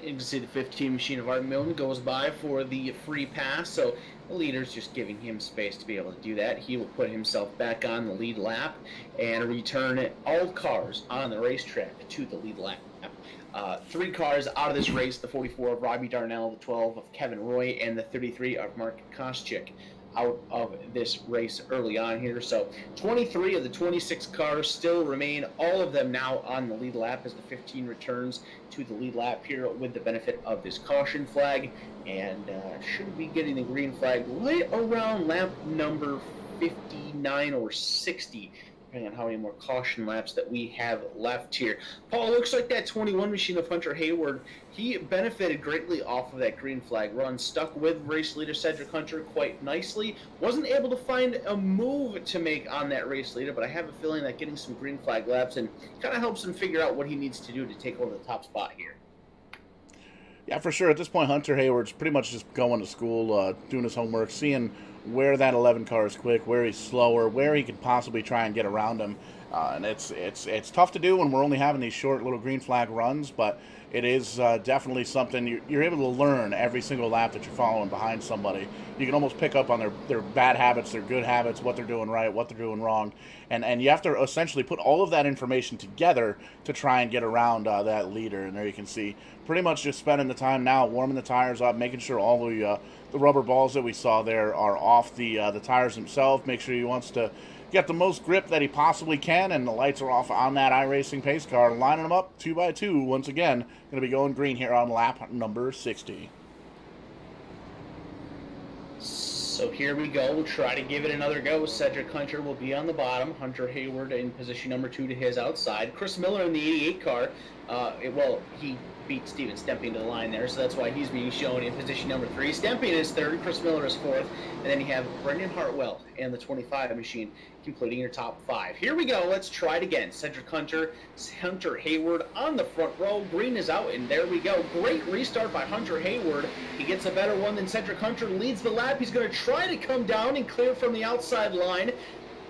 You can see the 15 machine of Art Milne goes by for the free pass, so the leader's just giving him space to be able to do that. He will put himself back on the lead lap and return all cars on the racetrack to the lead lap. 3 cars out of this race, the 44 of Robbie Darnell, the 12 of Kevin Roy, and the 33 of Mark Koscheck out of this race early on here. So 23 of the 26 cars still remain, all of them now on the lead lap as the 15 returns to the lead lap here with the benefit of this caution flag, and should be getting the green flag right around lap number 59 or 60, depending on how many more caution laps that we have left here. Paul, looks like that 21 machine of Hunter Hayward, he benefited greatly off of that green flag run, stuck with race leader Cedric Hunter quite nicely, wasn't able to find a move to make on that race leader, but I have a feeling that getting some green flag laps and kind of helps him figure out what he needs to do to take over the top spot here. Yeah, for sure. At this point, Hunter Hayward's pretty much just going to school, doing his homework, seeing where that 11 car is quick, where he's slower, where he could possibly try and get around him. And it's tough to do when we're only having these short little green flag runs, but it is definitely something you're able to learn every single lap that you're following behind somebody. You can almost pick up on their bad habits, their good habits, what they're doing right, what they're doing wrong, and you have to essentially put all of that information together to try and get around that leader. And there you can see pretty much just spending the time now warming the tires up, making sure all the rubber balls that we saw there are off the tires themselves. Make sure he wants to get the most grip that he possibly can, and the lights are off on that iRacing pace car, lining them up 2 by 2 once again. Going to be going green here on lap number 60. So here we go. We'll try to give it another go. Cedric Hunter will be on the bottom. Hunter Hayward in position number 2 to his outside. Chris Miller in the 88 car. He beat Steven Stemping to the line there, so that's why he's being shown in position number 3. Stemping is 3rd, Chris Miller is 4th, and then you have Brendan Hartwell and the 25 machine completing your top 5. Here we go. Let's try it again. Cedric Hunter, Hunter Hayward on the front row. Green is out, and there we go. Great restart by Hunter Hayward. He gets a better one than Cedric Hunter, leads the lap. He's going to try to come down and clear from the outside line.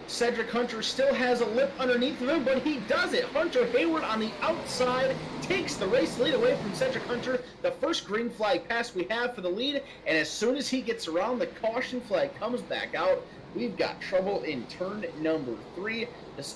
Cedric Hunter still has a lip underneath of him, but he does it. Hunter Hayward on the outside takes the race lead away from Cedric Hunter. The first green flag pass we have for the lead, and as soon as he gets around, the caution flag comes back out. We've got trouble in turn number 3.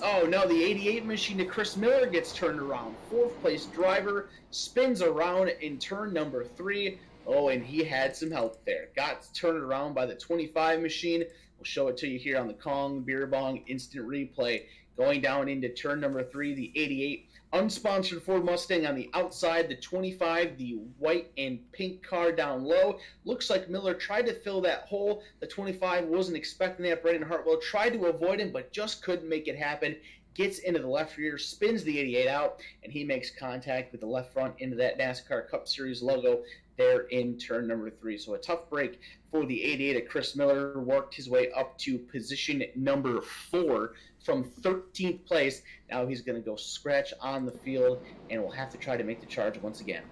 Oh no, the 88 machine to Chris Miller gets turned around. 4th place driver spins around in turn number 3. Oh, and he had some help there. Got turned around by the 25 machine. We'll show it to you here on the Kong Beer Bong instant replay. Going down into turn number 3, the 88 unsponsored Ford Mustang on the outside, the 25, the white and pink car down low. Looks like Miller tried to fill that hole. The 25 wasn't expecting that. Brendan Hartwell tried to avoid him, but just couldn't make it happen. Gets into the left rear, spins the 88 out, and he makes contact with the left front into that NASCAR Cup Series logo there in turn number 3. So a tough break for the 88 of Chris Miller. Worked his way up to position number 4 from 13th place. Now he's going to go scratch on the field and will have to try to make the charge once again.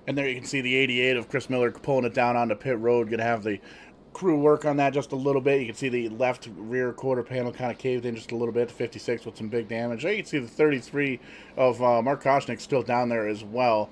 And there you can see the 88 of Chris Miller pulling it down onto pit road. Going to have the crew work on that just a little bit. You can see the left rear quarter panel kind of caved in just a little bit. The 56 with some big damage. There you can see the 33 of Mark Koshnick still down there as well.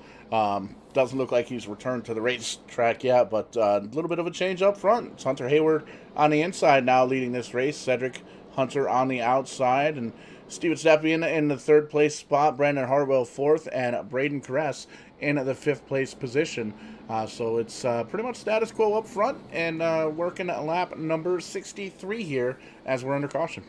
Doesn't look like he's returned to the racetrack yet, but a little bit of a change up front. It's Hunter Hayward on the inside now leading this race. Cedric Hunter on the outside, and Steven Stepien in the 3rd place spot. Brandon Hartwell 4th, and Braden Caress in the 5th place position. So it's pretty much status quo up front, and working lap number 63 here as we're under caution.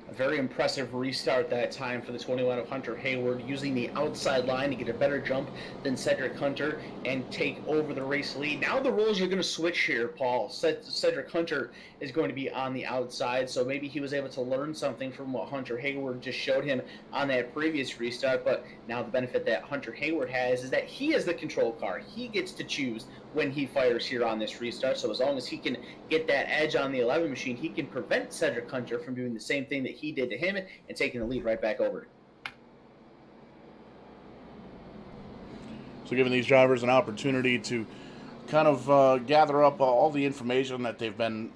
A very impressive restart that time for the 21 of Hunter Hayward, using the outside line to get a better jump than Cedric Hunter and take over the race lead. Now the roles are going to switch here, Paul. Cedric Hunter is going to be on the outside, so maybe he was able to learn something from what Hunter Hayward just showed him on that previous restart. But now the benefit that Hunter Hayward has is that he is the control car. He gets to choose when he fires here on this restart. So as long as he can get that edge on the 11 machine, he can prevent Cedric Hunter from doing the same thing that he did to him and taking the lead right back over. So giving these drivers an opportunity to kind of gather up all the information that they've been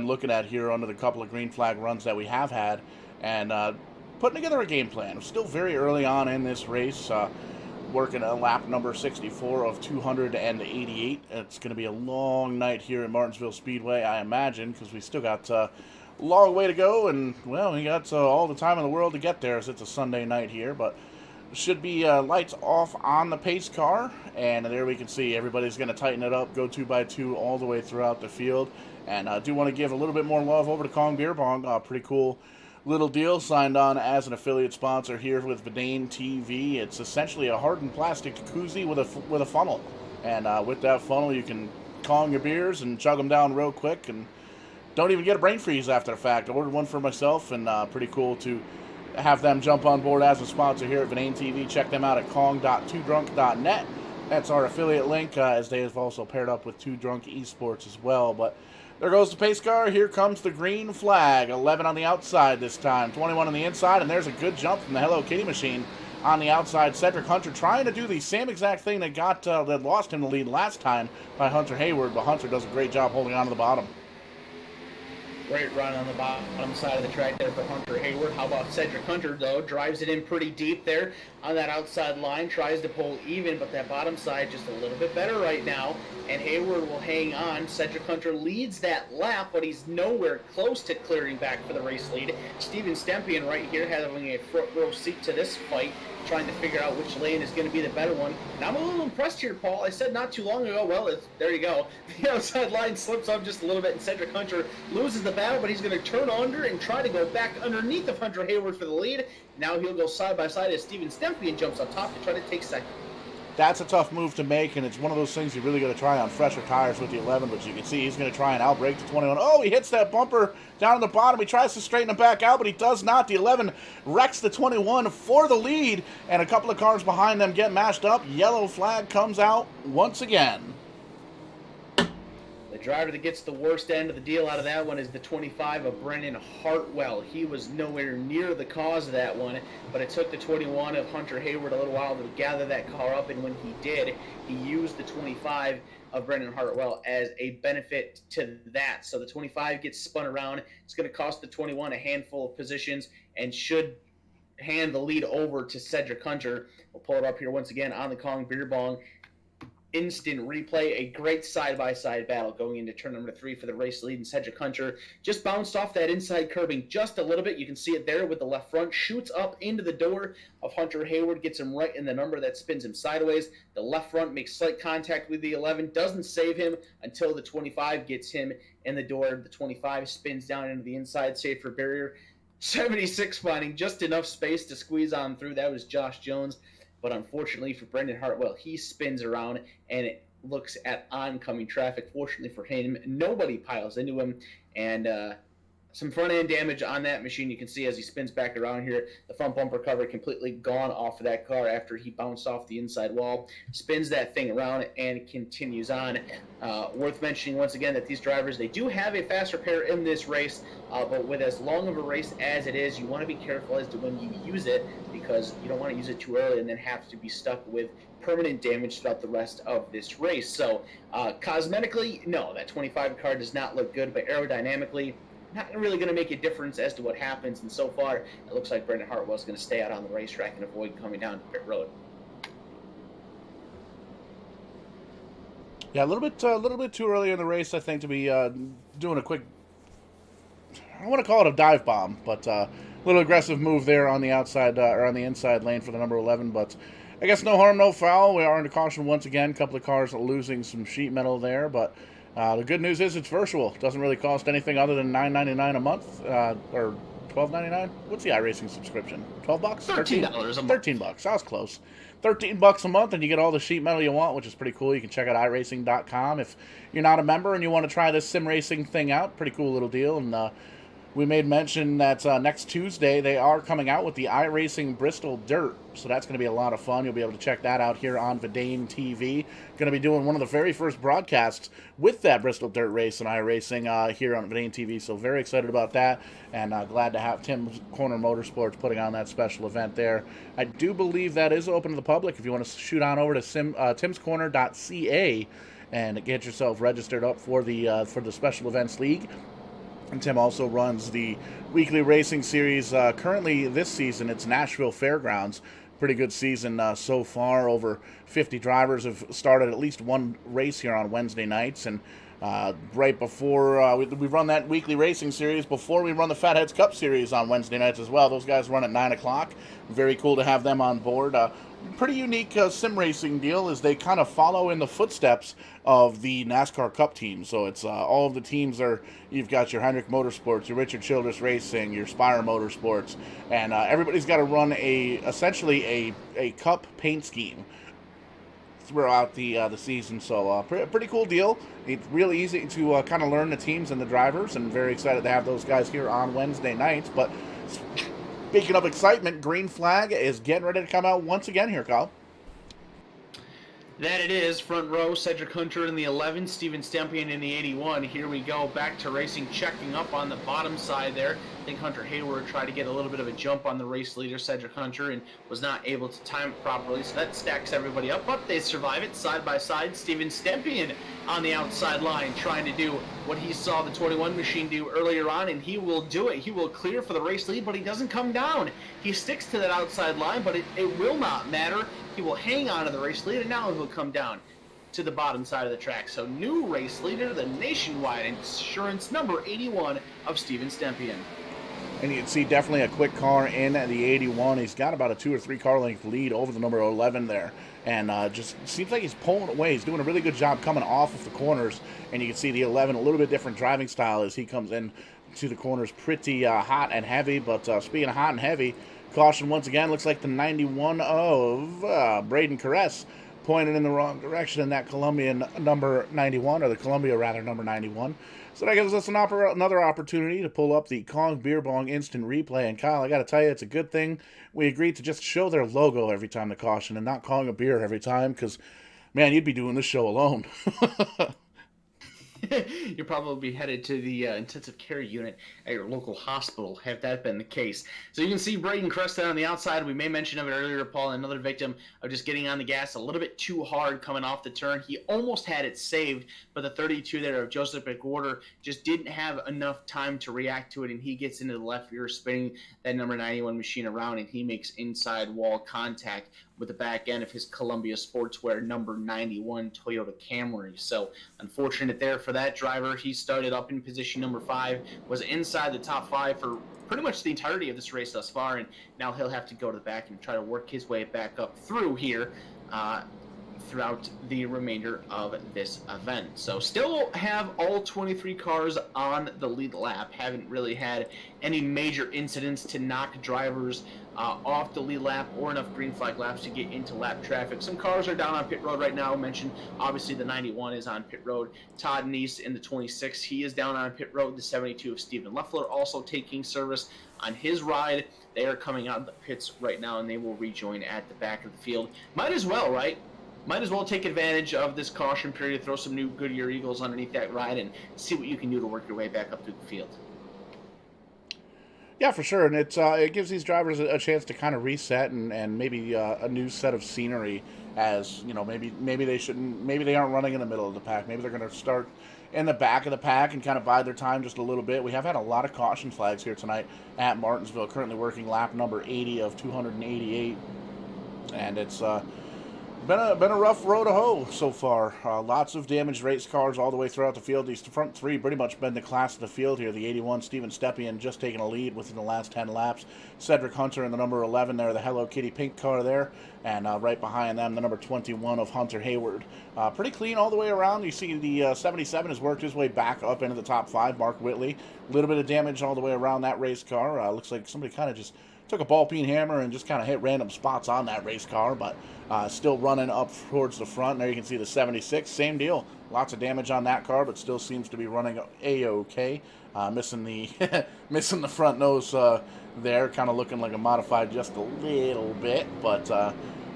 looking at here under the couple of green flag runs that we have had, and putting together a game plan. We're still very early on in this race. Working a lap number 64 of 288. It's going to be a long night here at Martinsville Speedway, I imagine, because we still got a long way to go, and, well, we got all the time in the world to get there, as it's a Sunday night here, but should be lights off on the pace car, and there we can see everybody's going to tighten it up, go 2x2 all the way throughout the field, and I do want to give a little bit more love over to Kong Beer Bong. Pretty cool little deal, signed on as an affiliate sponsor here with Vidane TV. It's essentially a hardened plastic koozie with a funnel, and with that funnel you can Kong your beers and chug them down real quick and don't even get a brain freeze after the fact. I ordered one for myself, and pretty cool to have them jump on board as a sponsor here at Vidane TV. Check them out at kong.twodrunk.net. That's our affiliate link, as they have also paired up with Two Drunk Esports as well. But there goes the pace car. Here comes the green flag. 11 on the outside this time, 21 on the inside, and there's a good jump from the Hello Kitty machine on the outside. Cedric Hunter trying to do the same exact thing that that lost him the lead last time by Hunter Hayward, but Hunter does a great job holding on to the bottom. Great run on the bottom side of the track there for Hunter Hayward. How about Cedric Hunter, though? Drives it in pretty deep there on that outside line. Tries to pull even, but that bottom side just a little bit better right now. And Hayward will hang on. Cedric Hunter leads that lap, but he's nowhere close to clearing back for the race lead. Steven Stepien right here having a front row seat to this fight, trying to figure out which lane is going to be the better one. And I'm a little impressed here, Paul. I said not too long ago, well, there you go. The outside line slips up just a little bit, and Cedric Hunter loses the battle, but he's going to turn under and try to go back underneath of Hunter Hayward for the lead. Now he'll go side by side as Steven Stepien jumps up top to try to take second. That's a tough move to make, and it's one of those things you really got to try on fresher tires with the 11, but you can see he's going to try and outbrake the 21. Oh, he hits that bumper down at the bottom. He tries to straighten it back out, but he does not. The 11 wrecks the 21 for the lead, and a couple of cars behind them get mashed up. Yellow flag comes out once again. The driver that gets the worst end of the deal out of that one is the 25 of Brendan Hartwell. He was nowhere near the cause of that one, but it took the 21 of Hunter Hayward a little while to gather that car up, and when he did, he used the 25 of Brendan Hartwell as a benefit to that. So the 25 gets spun around. It's going to cost the 21 a handful of positions and should hand the lead over to Cedric Hunter. We'll pull it up here once again on the Kong Beer Bong instant replay. A great side-by-side battle going into turn number 3 for the race lead, and Cedric Hunter just bounced off that inside curbing just a little bit. You can see it there with the left front, shoots up into the door of Hunter Hayward, gets him right in the number that spins him sideways. The left front makes slight contact with the 11, doesn't save him until the 25 gets him in the door. The 25 spins down into the inside, safe for barrier. 76 finding just enough space to squeeze on through. That was Josh Jones. But unfortunately for Brendan Hartwell, he spins around and it looks at oncoming traffic. Fortunately for him, nobody piles into him. And some front end damage on that machine. You can see as he spins back around here, the front bumper cover completely gone off of that car after he bounced off the inside wall. Spins that thing around and continues on. Worth mentioning once again that these drivers, they do have a faster pair in this race, but with as long of a race as it is, you want to be careful as to when you use it, because you don't want to use it too early and then have to be stuck with permanent damage throughout the rest of this race. So cosmetically, no, that 25 car does not look good, but aerodynamically, not really going to make a difference as to what happens. And so far, it looks like Brendan Hartwell is going to stay out on the racetrack and avoid coming down to pit road. Yeah, a little bit too early in the race, I think, to be doing a quick, I don't want to call it a dive bomb, but a little aggressive move there on the outside or on the inside lane for the number 11. But I guess no harm, no foul. We are into caution once again. A couple of cars losing some sheet metal there, but the good news is it's virtual. It doesn't really cost anything other than $9.99 a month or $12.99. What's the iRacing subscription? $12? $13 a month. $13. I was close. $13 a month, and you get all the sheet metal you want, which is pretty cool. You can check out iRacing.com if you're not a member and you want to try this sim racing thing out. Pretty cool little deal. And we made mention that next Tuesday they are coming out with the iRacing Bristol Dirt. So that's going to be a lot of fun. You'll be able to check that out here on Vidane TV. Going to be doing one of the very first broadcasts with that Bristol Dirt race and iRacing here on Vidane TV. So very excited about that, and glad to have Tim's Corner Motorsports putting on that special event there. I do believe that is open to the public. If you want to shoot on over to timscorner.ca and get yourself registered up for the Special Events League. And Tim also runs the weekly racing series. Currently, this season, it's Nashville Fairgrounds. Pretty good season so far. Over 50 drivers have started at least one race here on Wednesday nights. And right before we run that weekly racing series, before we run the Fatheads Cup series on Wednesday nights as well. Those guys run at 9 o'clock. Very cool to have them on board. Pretty unique sim racing deal is they kind of follow in the footsteps of the NASCAR Cup team. So it's all of the teams are, you've got your Hendrick Motorsports, your Richard Childress Racing, your Spire Motorsports, and everybody's got to run essentially a Cup paint scheme throughout the season. So pretty cool deal. It's really easy to kind of learn the teams and the drivers, and very excited to have those guys here on Wednesday nights. But speaking of excitement, Green Flag is getting ready to come out once again here, Kyle. That it is. Front row, Cedric Hunter in the 11, Steven Stempian in the 81. Here we go, back to racing, checking up on the bottom side there. I think Hunter Hayward tried to get a little bit of a jump on the race leader, Cedric Hunter, and was not able to time it properly, so that stacks everybody up, but they survive it side by side. Steven Stempian on the outside line, trying to do what he saw the 21 machine do earlier on, and he will do it. He will clear for the race lead, but he doesn't come down. He sticks to that outside line, but it will not matter. He will hang on to the race leader, and now he'll come down to the bottom side of the track. So new race leader, the Nationwide Insurance number 81 of Steven Stempian. And you can see definitely a quick car in the 81. He's got about a 2 or 3 car length lead over the number 11 there. And just seems like he's pulling away. He's doing a really good job coming off of the corners. And you can see the 11, a little bit different driving style as he comes in to the corners. Pretty hot and heavy. But speaking of hot and heavy, caution once again. Looks like the 91 of Braden Caress pointed in the wrong direction in that Colombian number 91, or the Columbia rather number 91. So that gives us another opportunity to pull up the Kong Beer Bong instant replay. And Kyle, I got to tell you, it's a good thing we agreed to just show their logo every time the caution and not calling a beer every time, because, man, you'd be doing this show alone. You'll probably be headed to the intensive care unit at your local hospital, have that been the case. So you can see Braden Cresta on the outside. We may mention of it earlier, Paul, another victim of just getting on the gas a little bit too hard coming off the turn. He almost had it saved, but the 32 there of Joseph McWhorter just didn't have enough time to react to it, and he gets into the left rear, spinning that number 91 machine around, and he makes inside wall contact with the back end of his Columbia Sportswear number 91 Toyota Camry. So unfortunate there for that driver. He started up in position number 5, was inside the top 5 for pretty much the entirety of this race thus far, and now he'll have to go to the back and try to work his way back up through here throughout the remainder of this event. So still have all 23 cars on the lead lap. Haven't really had any major incidents to knock drivers off the lead lap or enough green flag laps to get into lap traffic. Some cars are down on pit road right now. I mentioned obviously the 91 is on pit road. Todd Neese in the 26, he is down on pit road. The 72 of Stephen Leffler also taking service on his ride. They are coming out of the pits right now, and they will rejoin at the back of the field. Might as well, right? Might as well take advantage of this caution period, throw some new Goodyear Eagles underneath that ride, and see what you can do to work your way back up through the field. Yeah, for sure, and it gives these drivers a chance to kind of reset and maybe a new set of scenery. As you know, maybe they aren't running in the middle of the pack. Maybe they're going to start in the back of the pack and kind of bide their time just a little bit. We have had a lot of caution flags here tonight at Martinsville. Currently working lap number 80 of 288, and it's been a rough road to hoe so far. Lots of damaged race cars all the way throughout the field. These front 3 pretty much been the class of the field here. The 81 Steven Stepien just taking a lead within the last 10 laps. Cedric Hunter in the number 11 there, the Hello Kitty pink car there. And right behind them, the number 21 of Hunter Hayward. Pretty clean all the way around. You see the 77 has worked his way back up into the top 5. Mark Whitley. A little bit of damage all the way around that race car. Looks like somebody kind of just took a ball peen hammer and just kind of hit random spots on that race car, but still running up towards the front. There you can see the 76, same deal. Lots of damage on that car, but still seems to be running A-OK. Missing the missing the front nose there, kind of looking like a modified just a little bit, but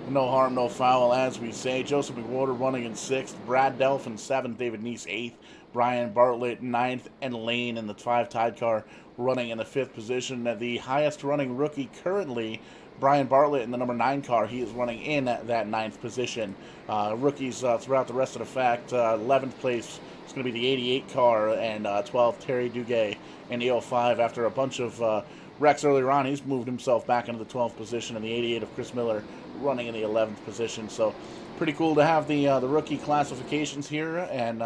no harm, no foul, as we say. Joseph McWhorter running in 6th, Brad Delph in 7th, David Neese 8th, Brian Bartlett 9th, and Lane in the 5 tied car running in the 5th position. The highest running rookie currently, Brian Bartlett in the number 9 car. He is running in that 9th position. Rookies throughout the rest of the fact, 11th place is going to be the 88 car, and 12th, Terry Duguay in the 05. After a bunch of wrecks earlier on, he's moved himself back into the 12th position, and the 88 of Chris Miller running in the 11th position. So pretty cool to have the rookie classifications here, and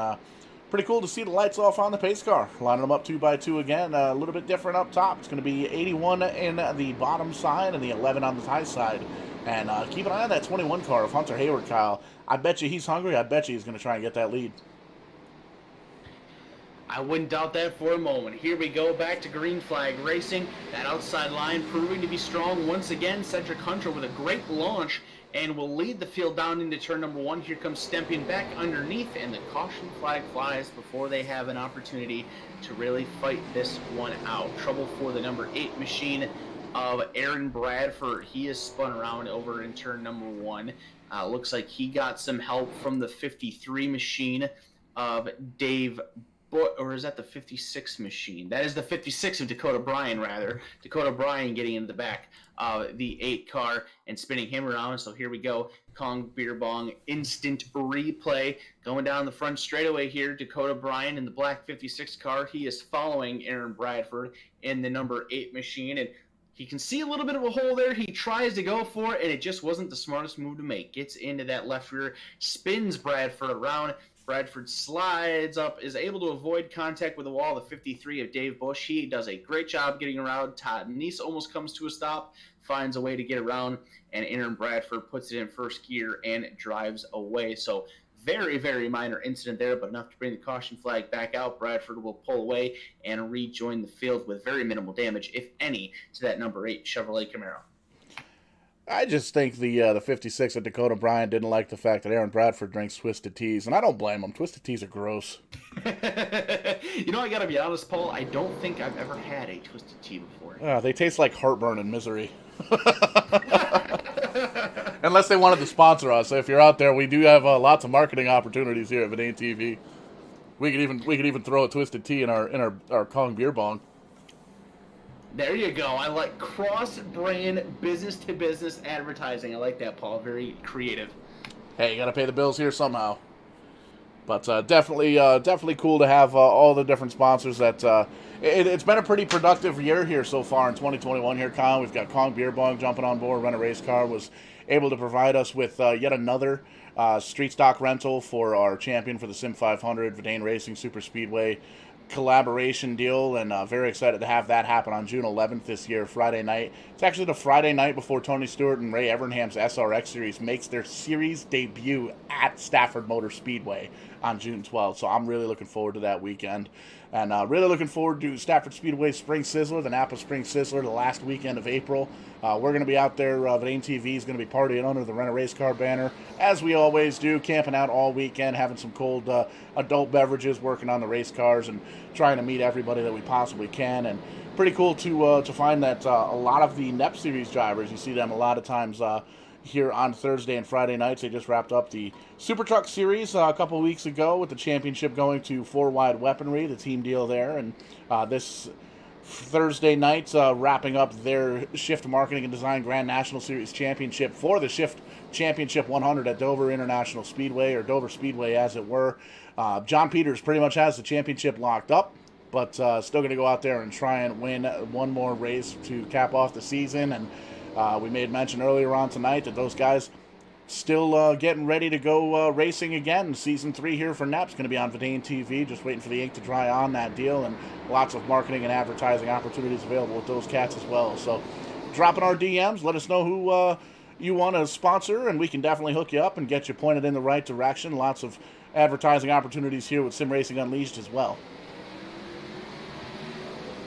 pretty cool to see the lights off on the pace car. Lining them up 2 by 2 again. A little bit different up top. It's going to be 81 in the bottom side and the 11 on the high side. And keep an eye on that 21 car of Hunter Hayward, Kyle. I bet you he's hungry. I bet you he's going to try and get that lead. I wouldn't doubt that for a moment. Here we go back to green flag racing. That outside line proving to be strong once again. Cedric Hunter with a great launch and will lead the field down into turn number 1. Here comes Stempien back underneath, and the caution flag flies before they have an opportunity to really fight this one out. Trouble for the number 8 machine of Aaron Bradford. He is spun around over in turn number 1. Looks like he got some help from the 53 machine of Dave, or is that the 56 machine? That is the 56 of Dakota Bryan, rather. Dakota Bryan getting into the back of the 8 car and spinning him around. So here we go. Kong Beer Bong instant replay. Going down the front straightaway here. Dakota Bryan in the black 56 car. He is following Aaron Bradford in the number 8 machine. And he can see a little bit of a hole there. He tries to go for it, and it just wasn't the smartest move to make. Gets into that left rear, spins Bradford around. Bradford slides up, is able to avoid contact with the wall. The 53 of Dave Bush, he does a great job getting around. Todd Neese almost comes to a stop, finds a way to get around, and Aaron Bradford puts it in first gear and drives away. So very, very minor incident there, but enough to bring the caution flag back out. Bradford will pull away and rejoin the field with very minimal damage, if any, to that number 8 Chevrolet Camaro. I just think the 56 of Dakota Bryan didn't like the fact that Aaron Bradford drinks Twisted Teas, and I don't blame him. Twisted Teas are gross. You know, I gotta be honest, Paul, I don't think I've ever had a Twisted Tea before. They taste like heartburn and misery. Unless they wanted to sponsor us. If you're out there, we do have lots of marketing opportunities here at Vidane TV. You know, I gotta be honest, Paul, I don't think I've ever had a Twisted Tea before. Unless they wanted to sponsor us. If you're out there, we do have lots of marketing opportunities here at Vidane TV. Unless they wanted to sponsor us. If you're out there, we do have lots of marketing opportunities here at Vidane TV. We could even throw a twisted tea in our Kong beer bong. There you go. I like cross-brand, business-to-business advertising. I like that, Paul. Very creative. Hey, you got to pay the bills here somehow. But definitely cool to have all the different sponsors. It's been a pretty productive year here so far in 2021 here, Kyle. We've got Kong Beer Bong jumping on board. Rent a Race Car was able to provide us with yet another street stock rental for our champion for the Sim 500, Verdane Racing Super Speedway collaboration deal, and very excited to have that happen on June 11th this year, Friday night. It's actually the Friday night before Tony Stewart and Ray Evernham's SRX Series makes their series debut at Stafford Motor Speedway on June 12th, so I'm really looking forward to that weekend. And really looking forward to Stafford Speedway Spring Sizzler, the Napa Spring Sizzler, the last weekend of April. We're going to be out there. Verdane TV is going to be partying under the Rent a Race Car banner, as we always do, camping out all weekend, having some cold adult beverages, working on the race cars, and trying to meet everybody that we possibly can. And pretty cool to find that a lot of the NEP Series drivers, you see them a lot of times here on Thursday and Friday nights. They just wrapped up the Super Truck Series a couple of weeks ago with the championship going to Four Wide Weaponry, the team deal there. And this Thursday night, wrapping up their Shift Marketing and Design Grand National Series Championship for the Shift Championship 100 at Dover International Speedway, or Dover Speedway as it were. John Peters pretty much has the championship locked up, but still going to go out there and try and win one more race to cap off the season. And we made mention earlier on tonight that those guys still getting ready to go racing again. Season 3 here for NEP's going to be on Verdane TV, just waiting for the ink to dry on that deal, and lots of marketing and advertising opportunities available with those cats as well. So drop in our DMs, let us know who you want to sponsor, and we can definitely hook you up and get you pointed in the right direction. Lots of advertising opportunities here with Sim Racing Unleashed as well.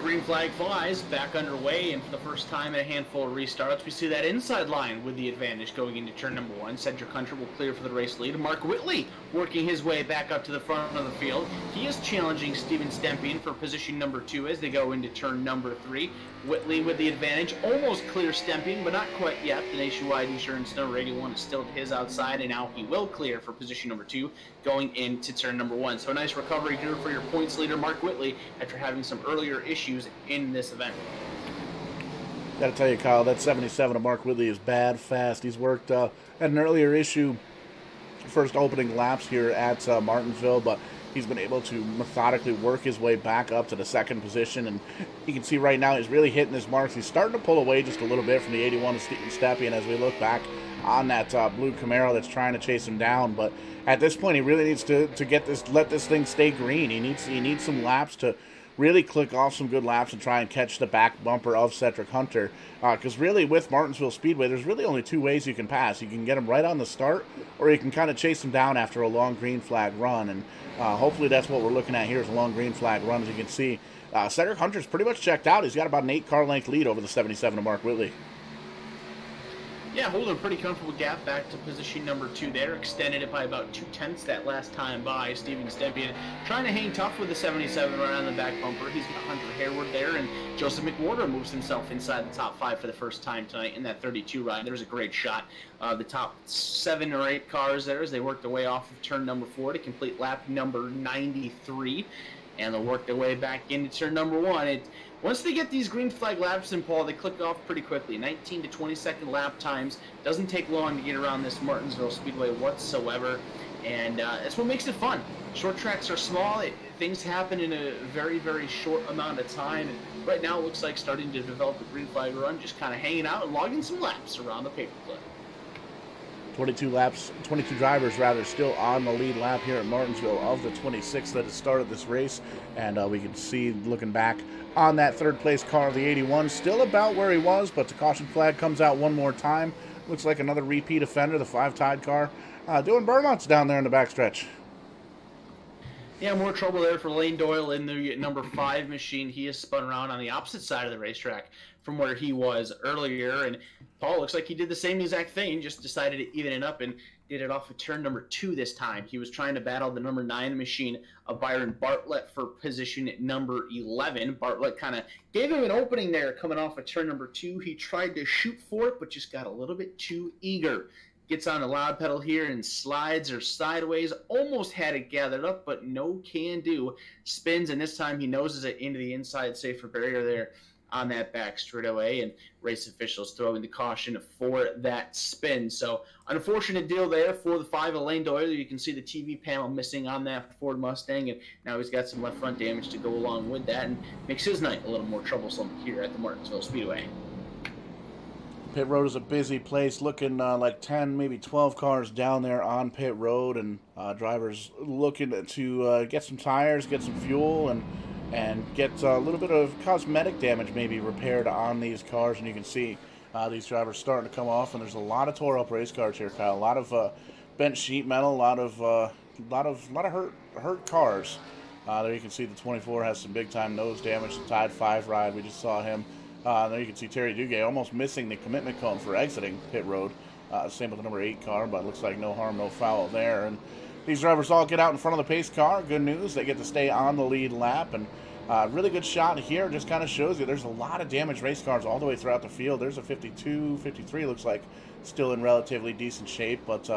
Green flag flies, back underway, and for the first time in a handful of restarts, we see that inside line with the advantage going into turn number 1. Cedric Hunter will clear for the race lead. Mark Whitley working his way back up to the front of the field. He is challenging Steven Stempian for position number 2 as they go into turn number 3. Whitley with the advantage, almost clear Stempian, but not quite yet. The Nationwide Insurance No Radio 1 is still to his outside, and now he will clear for position number 2 going into turn number 1. So a nice recovery here for your points leader, Mark Whitley, after having some earlier issues in this event. Gotta tell you, Kyle, that 77 of Mark Whitley is bad fast. He's worked had an earlier issue first opening laps here at Martinsville, but he's been able to methodically work his way back up to the second position, and you can see right now he's really hitting his marks. He's starting to pull away just a little bit from the 81 of Steven Stepien as we look back on that blue Camaro that's trying to chase him down. But at this point, he really needs to let this thing stay green. He needs some laps to really click off some good laps and try and catch the back bumper of Cedric Hunter. Because really, with Martinsville Speedway, there's really only two ways you can pass. You can get him right on the start, or you can kind of chase him down after a long green flag run. And hopefully that's what we're looking at here is a long green flag run. As you can see, Cedric Hunter's pretty much checked out. He's got about an 8-car length lead over the 77 of Mark Whitley. Yeah, holding a pretty comfortable gap back to position number 2 there. Extended it by about 2/10 that last time by. Steven Stepien trying to hang tough with the 77 right on the back bumper. He's got Hunter Harewood there, and Joseph McWhorter moves himself inside the top 5 for the first time tonight in that 32 ride. There's a great shot. The top 7 or 8 cars there as they work their way off of turn number 4 to complete lap number 93. And they'll work their way back into turn number 1. Once they get these green flag laps in, Paul, they click off pretty quickly. 19 to 20-second lap times. Doesn't take long to get around this Martinsville Speedway whatsoever. And that's what makes it fun. Short tracks are small. Things happen in a very, very short amount of time. And right now it looks like starting to develop a green flag run, just kind of hanging out and logging some laps around the paperclip. 22 drivers still on the lead lap here at Martinsville of the 26 that has started this race. And we can see, looking back on that third place car of the 81, still about where he was, but the caution flag comes out one more time. Looks like another repeat offender, the 5-Tide car, doing burnouts down there in the backstretch. Yeah, more trouble there for Lane Doyle in the number 5 machine. He is spun around on the opposite side of the racetrack from where he was earlier. And Paul looks like he did the same exact thing, just decided to even it up and did it off of turn number 2 this time. He was trying to battle the number 9 machine of Byron Bartlett for position number 11. Bartlett kind of gave him an opening there coming off of turn number 2. He tried to shoot for it, but just got a little bit too eager. gets on the loud pedal here and slides her sideways. Almost had it gathered up, but no can do. Spins, and this time he noses it into the inside safer barrier there on that back straightaway, and race officials throwing the caution for that spin. So unfortunate deal there for the 5 Elaine Doyle. You can see the TV panel missing on that Ford Mustang, and now he's got some left front damage to go along with that, and makes his night a little more troublesome here at the Martinsville Speedway. Pit road is a busy place, looking like 10, maybe 12 cars down there on pit road, and drivers looking to get some tires, get some fuel, and get a little bit of cosmetic damage maybe repaired on these cars. And you can see these drivers starting to come off, and there's a lot of tore up race cars here, Kyle. A lot of bent sheet metal, a lot of hurt cars. There you can see the 24 has some big time nose damage. The Tide 5 ride, we just saw him. There you can see Terry Duguay almost missing the commitment cone for exiting pit road. Same with the number 8 car, but it looks like no harm, no foul there. And these drivers all get out in front of the pace car. Good news, they get to stay on the lead lap. And really good shot here. Just kind of shows you there's a lot of damaged race cars all the way throughout the field. There's a 52, 53, looks like still in relatively decent shape. But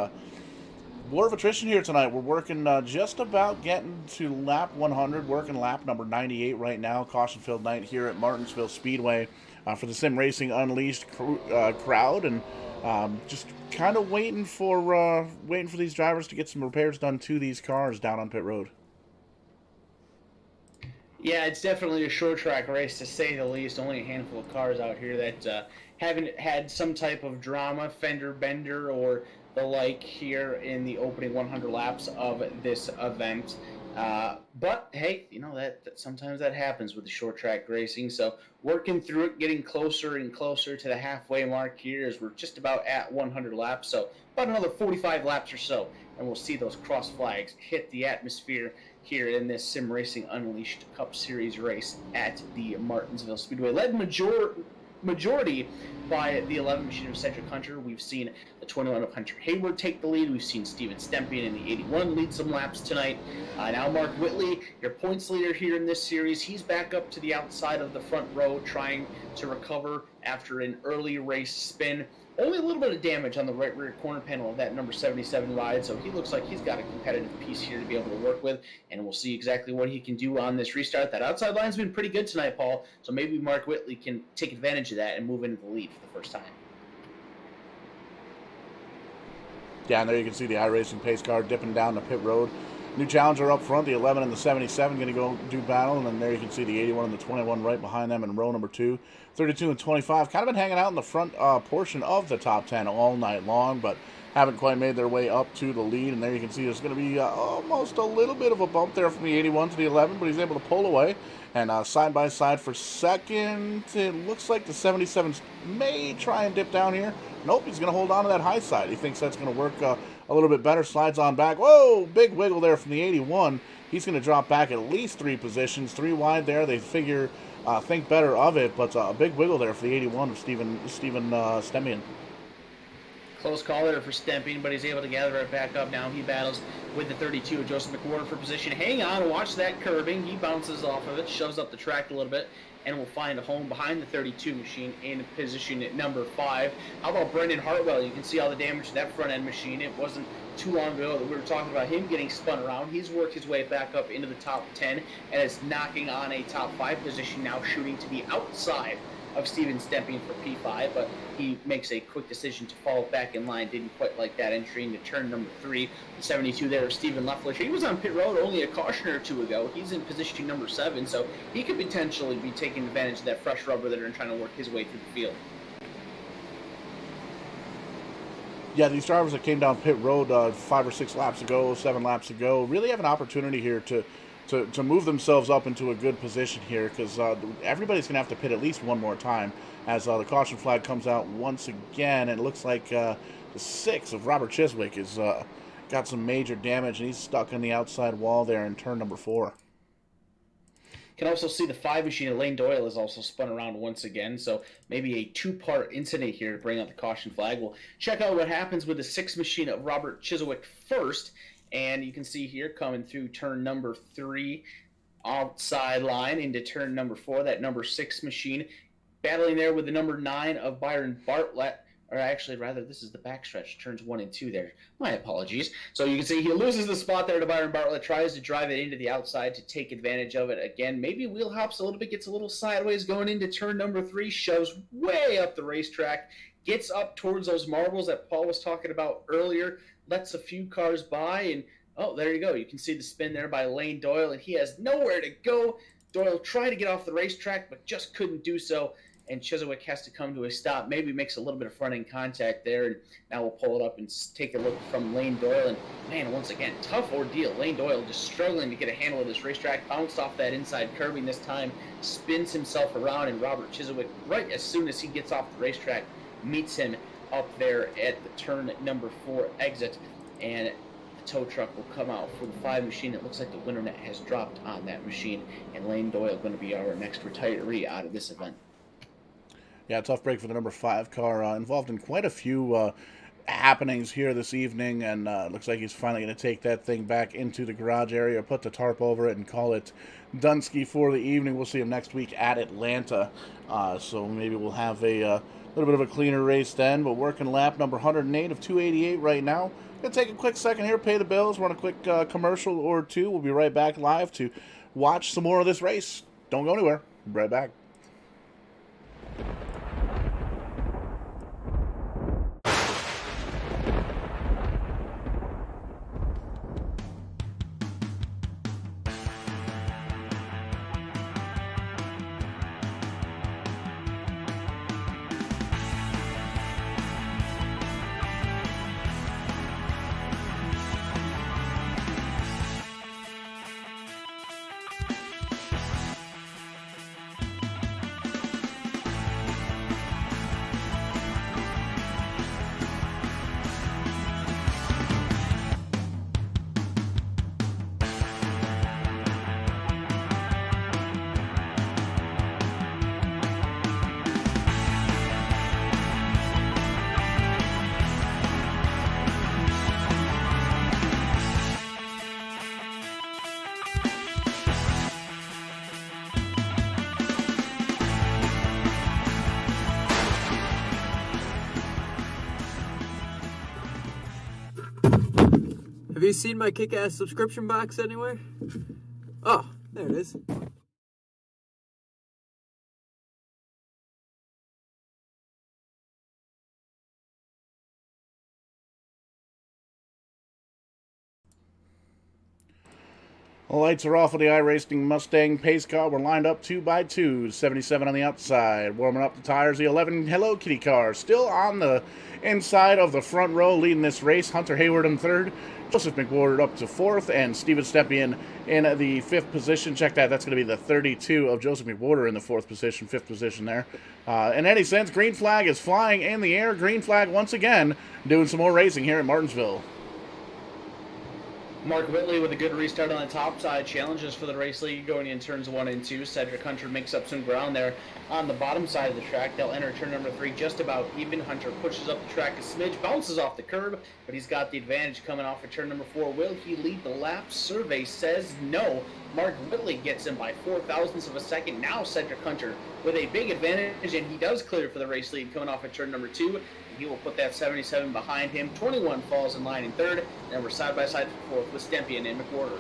war of attrition here tonight. We're working just about getting to lap 100, working lap number 98 right now. Caution-filled night here at Martinsville Speedway for the Sim Racing Unleashed crowd, and just kind of waiting for these drivers to get some repairs done to these cars down on pit road. Yeah, it's definitely a short track race to say the least. Only a handful of cars out here that haven't had some type of drama, fender bender, or the like here in the opening 100 laps of this event. But hey, you know that sometimes that happens with the short track racing. So working through it, getting closer and closer to the halfway mark here, as we're just about at 100 laps. So about another 45 laps or so, and we'll see those cross flags hit the atmosphere here in this Sim Racing Unleashed Cup Series race at the Martinsville Speedway. Led majority by the 11 machine of Cedric Hunter. We've seen the 21 of Hunter Hayward take the lead. We've seen Steven Stempien in the 81 lead some laps tonight. Now Mark Whitley, your points leader here in this series, he's back up to the outside of the front row trying to recover after an early race spin. Only a little bit of damage on the right rear corner panel of that number 77 ride, so he looks like he's got a competitive piece here to be able to work with, and we'll see exactly what he can do on this restart. That outside line's been pretty good tonight, Paul, so maybe Mark Whitley can take advantage of that and move into the lead for the first time. Yeah, and there you can see the iRacing pace car dipping down the pit road. New challenger up front, the 11 and the 77 going to go do battle, and then there you can see the 81 and the 21 right behind them in row number 2. 32 and 25 kind of been hanging out in the front portion of the top 10 all night long, but haven't quite made their way up to the lead. And there you can see there's going to be almost a little bit of a bump there from the 81 to the 11, but he's able to pull away. And side by side for second, it looks like the 77 may try and dip down here. Nope, he's going to hold on to that high side. He thinks that's going to work a little bit better. Slides on back. Whoa, big wiggle there from the 81. He's going to drop back at least 3 positions, 3 wide there. They figure, think better of it, but a big wiggle there for the 81 of Steven Stempien. Close call there for Stempien, but he's able to gather it back up. Now he battles with the 32 of Joseph McWhorter for position. Hang on, watch that curbing. He bounces off of it, shoves up the track a little bit, and will find a home behind the 32 machine in position at number 5. How about Brendan Hartwell? You can see all the damage to that front end machine. It wasn't too long ago that we were talking about him getting spun around. He's worked his way back up into the top 10 and is knocking on a top 5 position now, shooting to the outside of Steven Stempien for P5, but he makes a quick decision to fall back in line. Didn't quite like that entry into turn number 3. The 72 there of Stephen Leffler. He was on pit road only a caution or 2 ago. He's in position number 7, so he could potentially be taking advantage of that fresh rubber that are trying to work his way through the field. Yeah, these drivers that came down pit road 5 or 6 laps ago, 7 laps ago, really have an opportunity here to move themselves up into a good position here, because everybody's going to have to pit at least one more time as the caution flag comes out once again. And it looks like the 6 of Robert Chiswick has got some major damage, and he's stuck on the outside wall there in turn number 4. Can also see the 5 machine of Lane Doyle is also spun around once again, so maybe a 2-part incident here to bring out the caution flag. We'll check out what happens with the 6 machine of Robert Chiswick first. And you can see here coming through turn number 3, outside line into turn number 4, that number 6 machine. Battling there with the number 9 of Byron Bartlett or actually, rather, this is the backstretch, turns 1 and 2 there. My apologies. So you can see he loses the spot there to Byron Bartlett, tries to drive it into the outside to take advantage of it again. Maybe wheel hops a little bit, gets a little sideways going into turn number 3, shoves way up the racetrack, gets up towards those marbles that Paul was talking about earlier, lets a few cars by, and oh, there you go. You can see the spin there by Lane Doyle, and he has nowhere to go. Doyle tried to get off the racetrack, but just couldn't do so, and Chiswick has to come to a stop. Maybe makes a little bit of front-end contact there, and now we'll pull it up and take a look from Lane Doyle. And, man, once again, tough ordeal. Lane Doyle just struggling to get a handle of this racetrack, bounced off that inside curbing this time, spins himself around, and Robert Chiswick, right as soon as he gets off the racetrack, meets him up there at the turn number 4 exit, and the tow truck will come out for the 5 machine. It looks like the winter net has dropped on that machine, and Lane Doyle going to be our next retiree out of this event. Yeah, tough break for the number 5 car. Involved in quite a few happenings here this evening, and looks like he's finally going to take that thing back into the garage area, put the tarp over it, and call it Dunsky for the evening. We'll see him next week at Atlanta, so maybe we'll have a little bit of a cleaner race then. But working lap number 108 of 288 right now. Going to take a quick second here, pay the bills, run a quick commercial or two. We'll be right back live to watch some more of this race. Don't go anywhere. Be right back. Have you seen my kick-ass subscription box anywhere? Oh, there it is. The lights are off of the iRacing Mustang pace car. We're lined up 2 by 2. 77 on the outside. Warming up the tires. The 11 Hello Kitty car still on the inside of the front row leading this race. Hunter Hayward in 3rd. Joseph McWhorter up to 4th. And Steven Stepien in the 5th position. Check that. That's going to be the 32 of Joseph McWhorter in the 4th position. 5th position there. In any sense, green flag is flying in the air. Green flag once again doing some more racing here at Martinsville. Mark Whitley with a good restart on the top side. Challenges for the race lead going in turns 1 and 2. Cedric Hunter makes up some ground there on the bottom side of the track. They'll enter turn number 3 just about even. Hunter pushes up the track a smidge, bounces off the curb, but he's got the advantage coming off of turn number 4. Will he lead the lap? Survey says no. Mark Whitley gets him by 4 thousandths of a second. Now Cedric Hunter with a big advantage, and he does clear for the race lead coming off of turn number 2. He will put that 77 behind him. 21 falls in line in 3rd, and we're side by side for 4th with Stempien and McWhorter.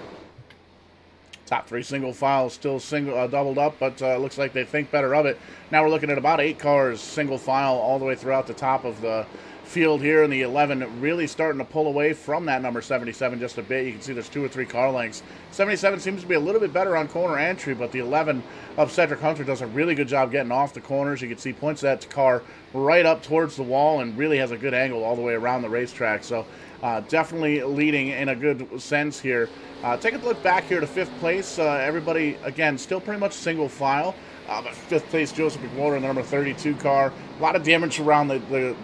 Top 3 single files still doubled up, but looks like they think better of it. Now we're looking at about 8 cars single file all the way throughout the top of the field here, and the 11 really starting to pull away from that number 77 just a bit. You can see there's 2 or 3 car lengths. 77 seems to be a little bit better on corner entry, but the 11 of Cedric Hunter does a really good job getting off the corners. You can see points that car right up towards the wall and really has a good angle all the way around the racetrack. So definitely leading in a good sense here. Take a look back here to 5th place. Everybody, again, still pretty much single file. But 5th place, Joseph McWhorter in the number 32 car. A lot of damage around the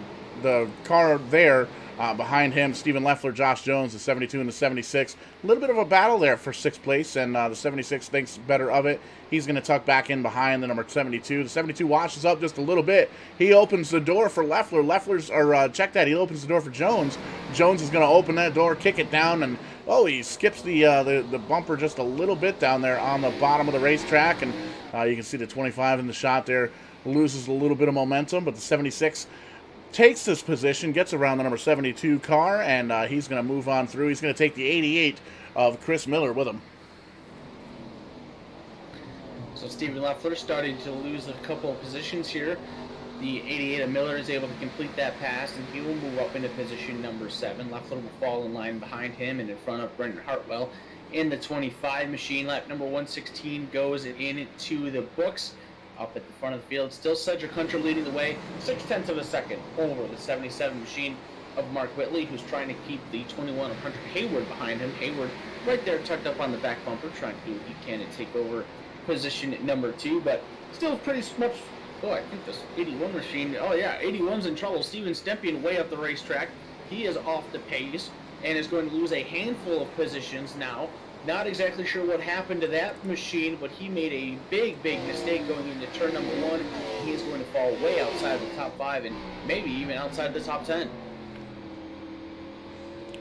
car there. Behind him, Stephen Leffler, Josh Jones, the 72 and the 76. A little bit of a battle there for 6th place, and the 76 thinks better of it. He's going to tuck back in behind the number 72. The 72 washes up just a little bit. He opens the door for Leffler. Check that. He opens the door for Jones. Jones is going to open that door, kick it down, and he skips the bumper just a little bit down there on the bottom of the racetrack, and you can see the 25 in the shot there loses a little bit of momentum, but the 76 takes this position, gets around the number 72 car, and he's going to move on through. He's going to take the 88 of Chris Miller with him. So Stephen Leffler starting to lose a couple of positions here. The 88 of Miller is able to complete that pass, and he will move up into position number 7. Leffler will fall in line behind him and in front of Brendan Hartwell in the 25 machine. Lap number 116 goes into the books up at the front of the field. Still Cedric Hunter leading the way, 0.6 of a second over the 77 machine of Mark Whitley, who's trying to keep the 21 of Hunter Hayward behind him. Hayward right there tucked up on the back bumper, trying to do what he can to take over position number 2, but still pretty much. Oh, I think this 81 machine, oh yeah, 81's in trouble. Steven Stempien way up the racetrack. He is off the pace and is going to lose a handful of positions now. Not exactly sure what happened to that machine, but he made a big mistake going into turn number 1. He is going to fall way outside the top 5 and maybe even outside the top 10.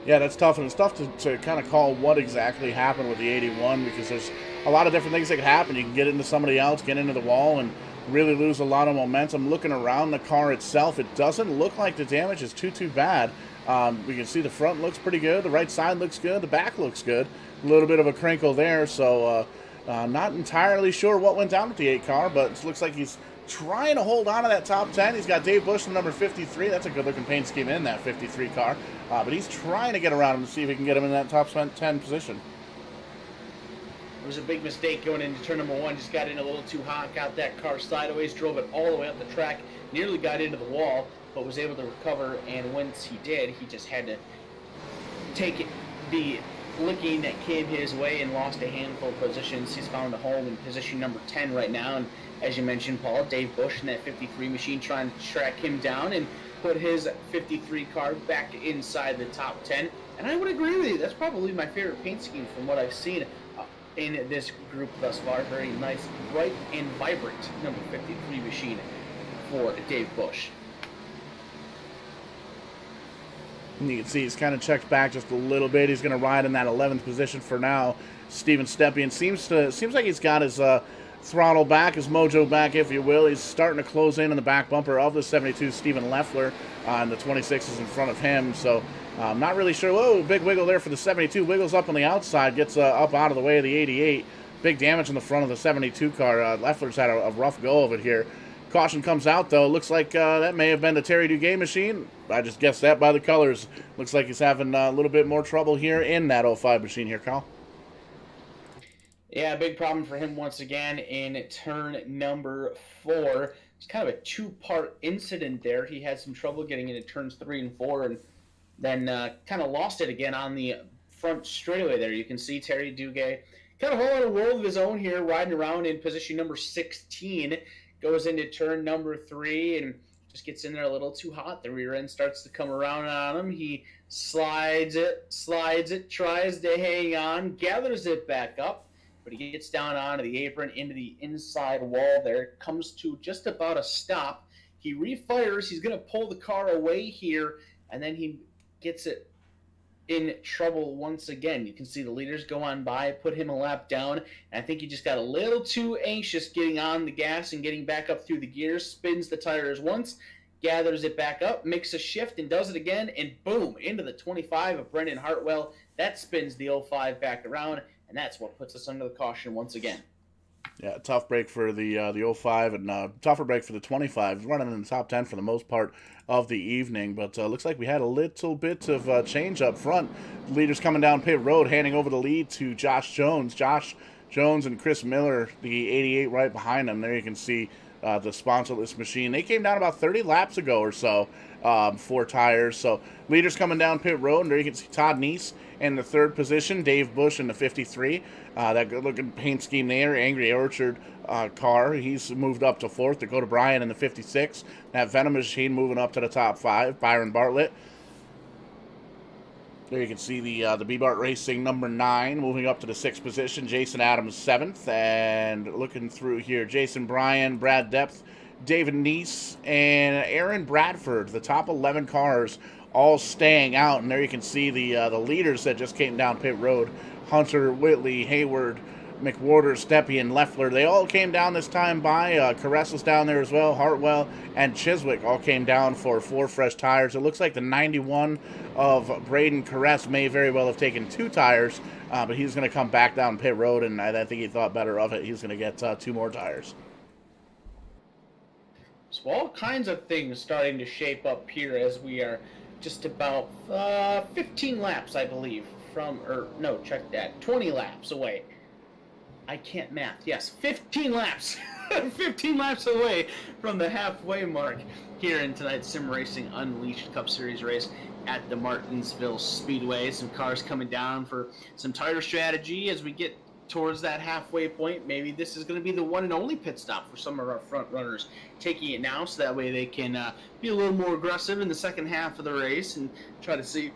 Yeah, that's tough, and it's tough to kind of call what exactly happened with the 81 because there's a lot of different things that could happen. You can get into somebody else, get into the wall, and really lose a lot of momentum. Looking around the car itself, it doesn't look like the damage is too bad. We can see the front looks pretty good, the right side looks good, the back looks good. A little bit of a crinkle there, so not entirely sure what went down with the 8 car, but it looks like he's trying to hold on to that top 10. He's got Dave Bush in number 53. That's a good-looking paint scheme in that 53 car, but he's trying to get around him to see if he can get him in that top 10 position. It was a big mistake going into turn number 1. Just got in a little too hot, got that car sideways, drove it all the way up the track, nearly got into the wall, but was able to recover. And once he did, he just had to take the licking that came his way and lost a handful of positions. He's found a home in position number 10 right now. And as you mentioned, Paul, Dave Bush in that 53 machine trying to track him down and put his 53 car back inside the top 10. And I would agree with you. That's probably my favorite paint scheme from what I've seen in this group thus far. Very nice, bright, and vibrant number 53 machine for Dave Bush. You can see he's kind of checked back just a little bit. He's going to ride in that 11th position for now. Steven Stempien seems like he's got his throttle back, his mojo back, if you will. He's starting to close in on the back bumper of the 72 Stephen Leffler, and the 26 is in front of him. So I'm not really sure. Whoa, big wiggle there for the 72. Wiggles up on the outside, gets up out of the way of the 88. Big damage in the front of the 72 car. Leffler's had a rough go of it here. Caution comes out, though. Looks like that may have been the Terry Duguay machine. I just guessed that by the colors. Looks like he's having a little bit more trouble here in that 05 machine here, Kyle. Yeah, big problem for him once again in turn number 4. It's kind of a 2-part incident there. He had some trouble getting into turns 3 and 4, and then kind of lost it again on the front straightaway there. You can see Terry Duguay kind of holding a world of his own here, riding around in position number 16. Goes into turn number 3 and just gets in there a little too hot. The rear end starts to come around on him. He slides it, tries to hang on, gathers it back up, but he gets down onto the apron, into the inside wall there, comes to just about a stop. He refires. He's going to pull the car away here, and then he gets it in trouble once again. You can see the leaders go on by, put him a lap down, and I think he just got a little too anxious getting on the gas and getting back up through the gears, spins the tires once, gathers it back up, makes a shift and does it again, and boom, into the 25 of Brendan Hartwell. That spins the 05 back around, and that's what puts us under the caution once again. Yeah, tough break for the 05 and tougher break for the 25. Running in the top 10 for the most part of the evening, but looks like we had a little bit of change up front. Leaders coming down pit road, handing over the lead to Josh Jones. Josh Jones and Chris Miller, the 88 right behind them. There you can see the sponsorless machine. They came down about 30 laps ago or so, 4 tires. So leaders coming down pit road, and there you can see Todd Neese in the 3rd position, Dave Bush in the 53. That good-looking paint scheme there, Angry Orchard car. He's moved up to 4th. Dakota Bryan in the 56. That Venom machine moving up to the top 5. Byron Bartlett. There you can see the B-Bart Racing number 9 moving up to the 6th position. Jason Adams 7th. And looking through here, Jason Bryan, Brad Depth, David Neese, and Aaron Bradford. The top 11 cars all staying out. And there you can see the leaders that just came down pit road. Hunter, Whitley, Hayward, McWhorter, Steppe, and Leffler. They all came down this time by. Caress was down there as well. Hartwell and Chiswick all came down for 4 fresh tires. It looks like the 91 of Braden Caress may very well have taken 2 tires, but he's going to come back down pit road, and I think he thought better of it. He's going to get 2 more tires. So all kinds of things starting to shape up here as we are just about 15 laps, I believe, check that, 20 laps away. I can't math. Yes, 15 laps. 15 laps away from the halfway mark here in tonight's Sim Racing Unleashed Cup Series race at the Martinsville Speedway. Some cars coming down for some tire strategy as we get towards that halfway point. Maybe this is going to be the one and only pit stop for some of our front runners, taking it now so that way they can be a little more aggressive in the second half of the race and try to see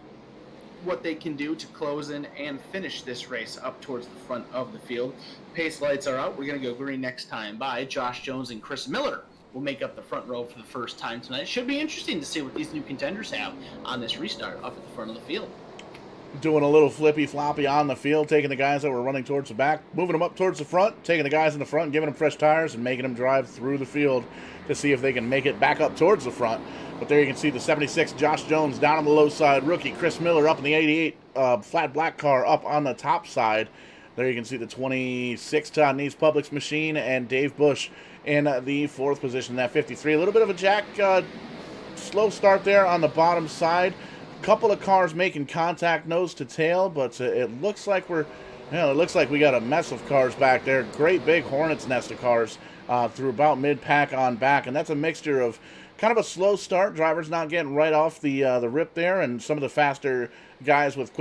what they can do to close in and finish this race up towards the front of the field. Pace lights are out. We're going to go green next time by. Josh Jones and Chris Miller will make up the front row for the first time tonight. It should be interesting to see what these new contenders have on this restart up at the front of the field. Doing a little flippy floppy on the field, taking the guys that were running towards the back, moving them up towards the front, taking the guys in the front, giving them fresh tires, and making them drive through the field to see if they can make it back up towards the front. But there you can see the 76 Josh Jones down on the low side, rookie Chris Miller up in the 88 flat black car up on the top side. There you can see the 26 Todd Neese Publix machine and Dave Bush in the 4th position, that 53. A little bit of a jack slow start there on the bottom side. Couple of cars making contact nose to tail, but it looks like we got a mess of cars back there. Great big hornet's nest of cars through about mid-pack on back, and that's a mixture of kind of a slow start, drivers not getting right off the rip there, and some of the faster guys with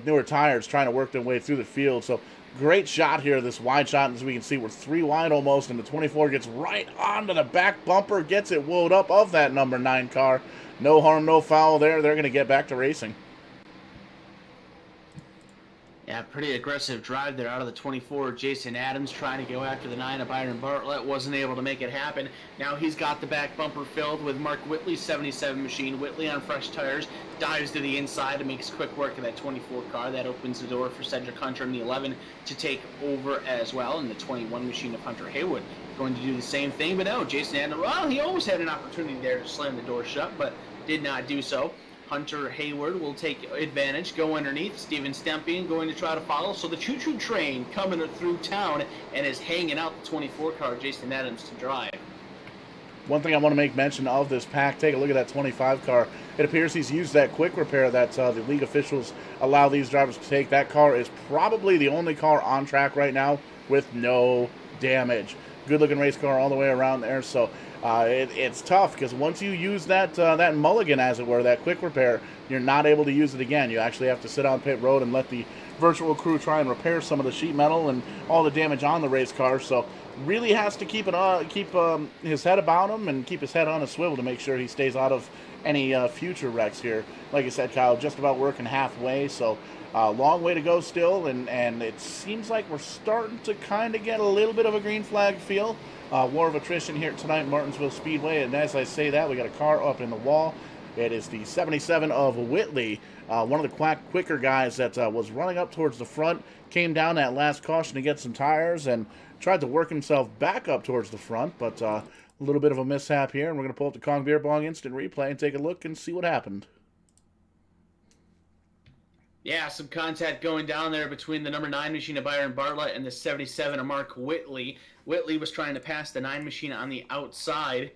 newer tires trying to work their way through the field. So great shot here, this wide shot, as we can see we're 3 wide almost, and the 24 gets right onto the back bumper, gets it woed up of that number 9 car. No harm, no foul there. They're going to get back to racing. Yeah, pretty aggressive drive there out of the 24. Jason Adams trying to go after the 9 of Byron Bartlett. Wasn't able to make it happen. Now he's got the back bumper filled with Mark Whitley's 77 machine. Whitley on fresh tires. Dives to the inside and makes quick work of that 24 car. That opens the door for Cedric Hunter in the 11 to take over as well. And the 21 machine of Hunter Haywood going to do the same thing. But no, Jason Adams, well, he almost had an opportunity there to slam the door shut, but did not do so. Hunter Hayward will take advantage, go underneath. Steven Stempian going to try to follow. So the choo-choo train coming through town and is hanging out the 24 car, Jason Adams, to drive. One thing I want to make mention of this pack, take a look at that 25 car. It appears he's used that quick repair that the league officials allow these drivers to take. That car is probably the only car on track right now with no damage. Good-looking race car all the way around there. So it's tough because once you use that mulligan, as it were, that quick repair, you're not able to use it again. You actually have to sit on pit road and let the virtual crew try and repair some of the sheet metal and all the damage on the race car. So really has to keep his head about him and keep his head on a swivel to make sure he stays out of any future wrecks here. Like I said, Kyle, just about working halfway, so long way to go still, and it seems like we're starting to kind of get a little bit of a green flag feel. War of attrition here tonight in Martinsville Speedway, and as I say that, we got a car up in the wall. It is the 77 of Whitley, one of the quicker guys that was running up towards the front, came down that last caution to get some tires and tried to work himself back up towards the front, but a little bit of a mishap here, and we're going to pull up the Kong Beer Bong instant replay and take a look and see what happened. Yeah, some contact going down there between the number 9 machine of Byron Bartlett and the 77 of Mark Whitley. Whitley was trying to pass the 9 machine on the outside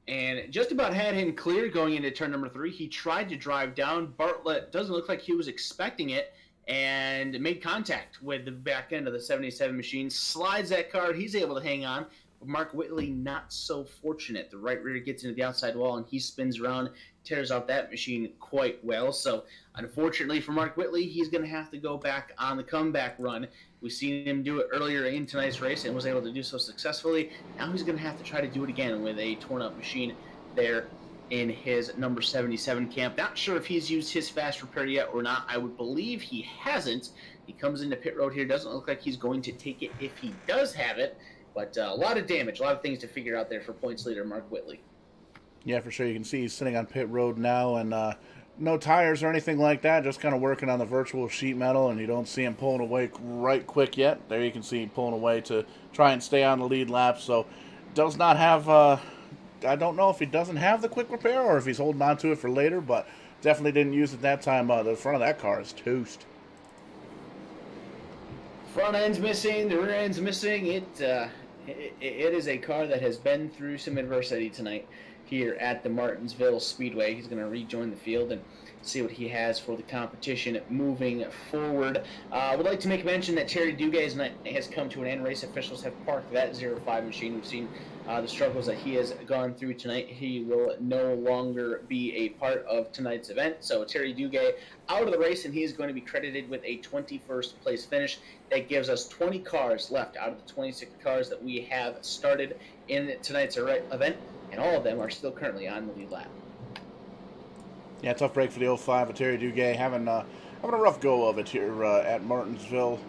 and just about had him clear going into turn number 3. He tried to drive down. Bartlett doesn't look like he was expecting it and made contact with the back end of the 77 machine. Slides that car. He's able to hang on. But Mark Whitley not so fortunate. The right rear gets into the outside wall and he spins around, tears out that machine quite well. So unfortunately for Mark Whitley, he's going to have to go back on the comeback run. We've seen him do it earlier in tonight's race and was able to do so successfully. Now he's going to have to try to do it again with a torn-up machine there in his number 77 camp. Not sure if he's used his fast repair yet or not. I would believe he hasn't. He comes into pit road here. Doesn't look like he's going to take it if he does have it. But a lot of damage, a lot of things to figure out there for points leader Mark Whitley. Yeah, for sure. You can see he's sitting on pit road now, and no tires or anything like that, just kind of working on the virtual sheet metal, and you don't see him pulling away right quick yet. There you can see him pulling away to try and stay on the lead lap, so does not have, I don't know if he doesn't have the quick repair or if he's holding on to it for later, but definitely didn't use it that time. The front of that car is toast. Front end's missing, the rear end's missing. It is a car that has been through some adversity tonight here at the Martinsville Speedway. He's going to rejoin the field and see what he has for the competition moving forward. I would like to make mention that Terry Duguay's night has come to an end. Race officials have parked that 05 machine. We've seen the struggles that he has gone through tonight. He will no longer be a part of tonight's event. So Terry Dugay out of the race, and he is going to be credited with a 21st place finish. That gives us 20 cars left out of the 26 cars that we have started in tonight's event, and all of them are still currently on the lead lap. Yeah, tough break for the 05 with Terry Dugay, having a rough go of it here at Martinsville.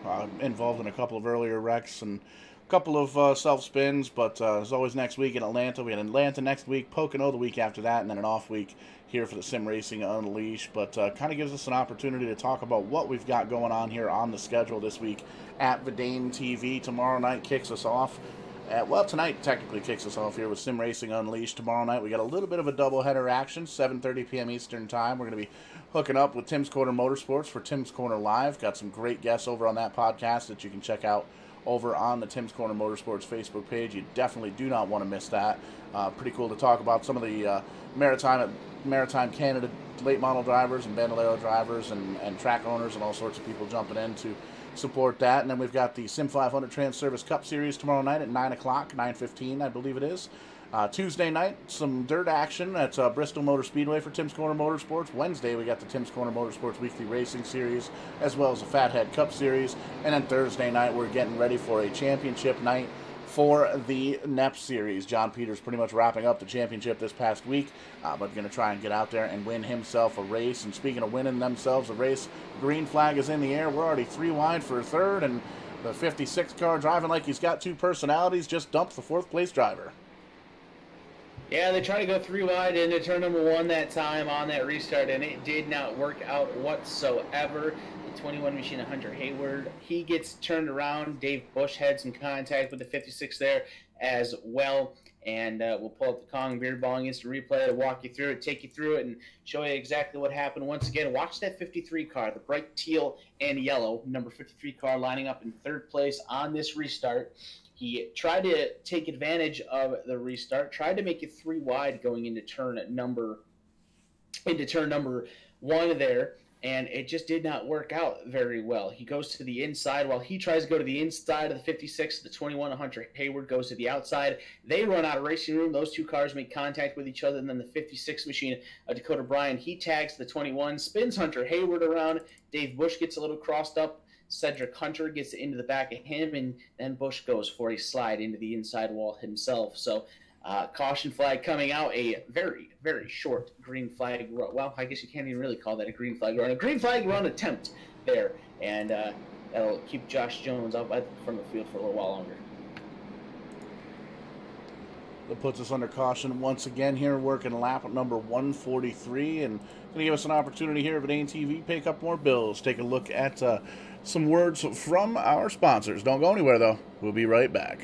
Involved in a couple of earlier wrecks and a couple of self-spins, but as always next week in Atlanta. We had Atlanta next week, Pocono the week after that, and then an off week here for the Sim Racing Unleashed. But kind of gives us an opportunity to talk about what we've got going on here on the schedule this week at Vidane TV. Tomorrow night kicks us off. Tonight technically kicks us off here with Sim Racing Unleashed. Tomorrow night we got a little bit of a doubleheader action, 7:30 p.m. Eastern Time. We're going to be hooking up with Tim's Corner Motorsports for Tim's Corner Live. Got some great guests over on that podcast that you can check out over on the Tim's Corner Motorsports Facebook page. You definitely do not want to miss that. Pretty cool to talk about some of the Maritime Canada late model drivers and Bandolero drivers and track owners and all sorts of people jumping in to support that. And then we've got the Sim 500 Trans Service Cup Series tomorrow night at 9 o'clock, 9:15 I believe it is. Tuesday night, some dirt action at Bristol Motor Speedway for Tim's Corner Motorsports. Wednesday, we got the Tim's Corner Motorsports Weekly Racing Series, as well as the Fathead Cup Series. And then Thursday night, we're getting ready for a championship night for the NEP Series. John Peters pretty much wrapping up the championship this past week, but going to try and get out there and win himself a race. And speaking of winning themselves a race, green flag is in the air. We're already 3 wide for a third, and the 56 car driving like he's got 2 personalities just dumped the 4th place driver. Yeah, they tried to go 3 wide into turn number 1 that time on that restart, and it did not work out whatsoever. The 21 machine, Hunter Hayward, he gets turned around. Dave Bush had some contact with the 56 there as well. And we'll pull up the Kong Beard Ball against the replay to walk you through it, take you through it, and show you exactly what happened. Once again, watch that 53 car, the bright teal and yellow, number 53 car lining up in 3rd place on this restart. He tried to take advantage of the restart, tried to make it 3 wide going into turn number 1 there, and it just did not work out very well. He goes to the inside. While he tries to go to the inside of the 56, the 21, Hunter Hayward, goes to the outside. They run out of racing room. Those 2 cars make contact with each other, and then the 56 machine, Dakota Bryan, he tags the 21, spins Hunter Hayward around. Dave Bush gets a little crossed up. Cedric Hunter gets into the back of him, and then Bush goes for a slide into the inside wall himself. So caution flag coming out, a very, very short green flag run. Well, I guess you can't even really call that a green flag run. A green flag run attempt there, and that'll keep Josh Jones out from the field for a little while longer. That puts us under caution once again here, working lap number 143, and going to give us an opportunity here at Vidane TV, pick up more bills, take a look at some words from our sponsors. Don't go anywhere, though. We'll be right back.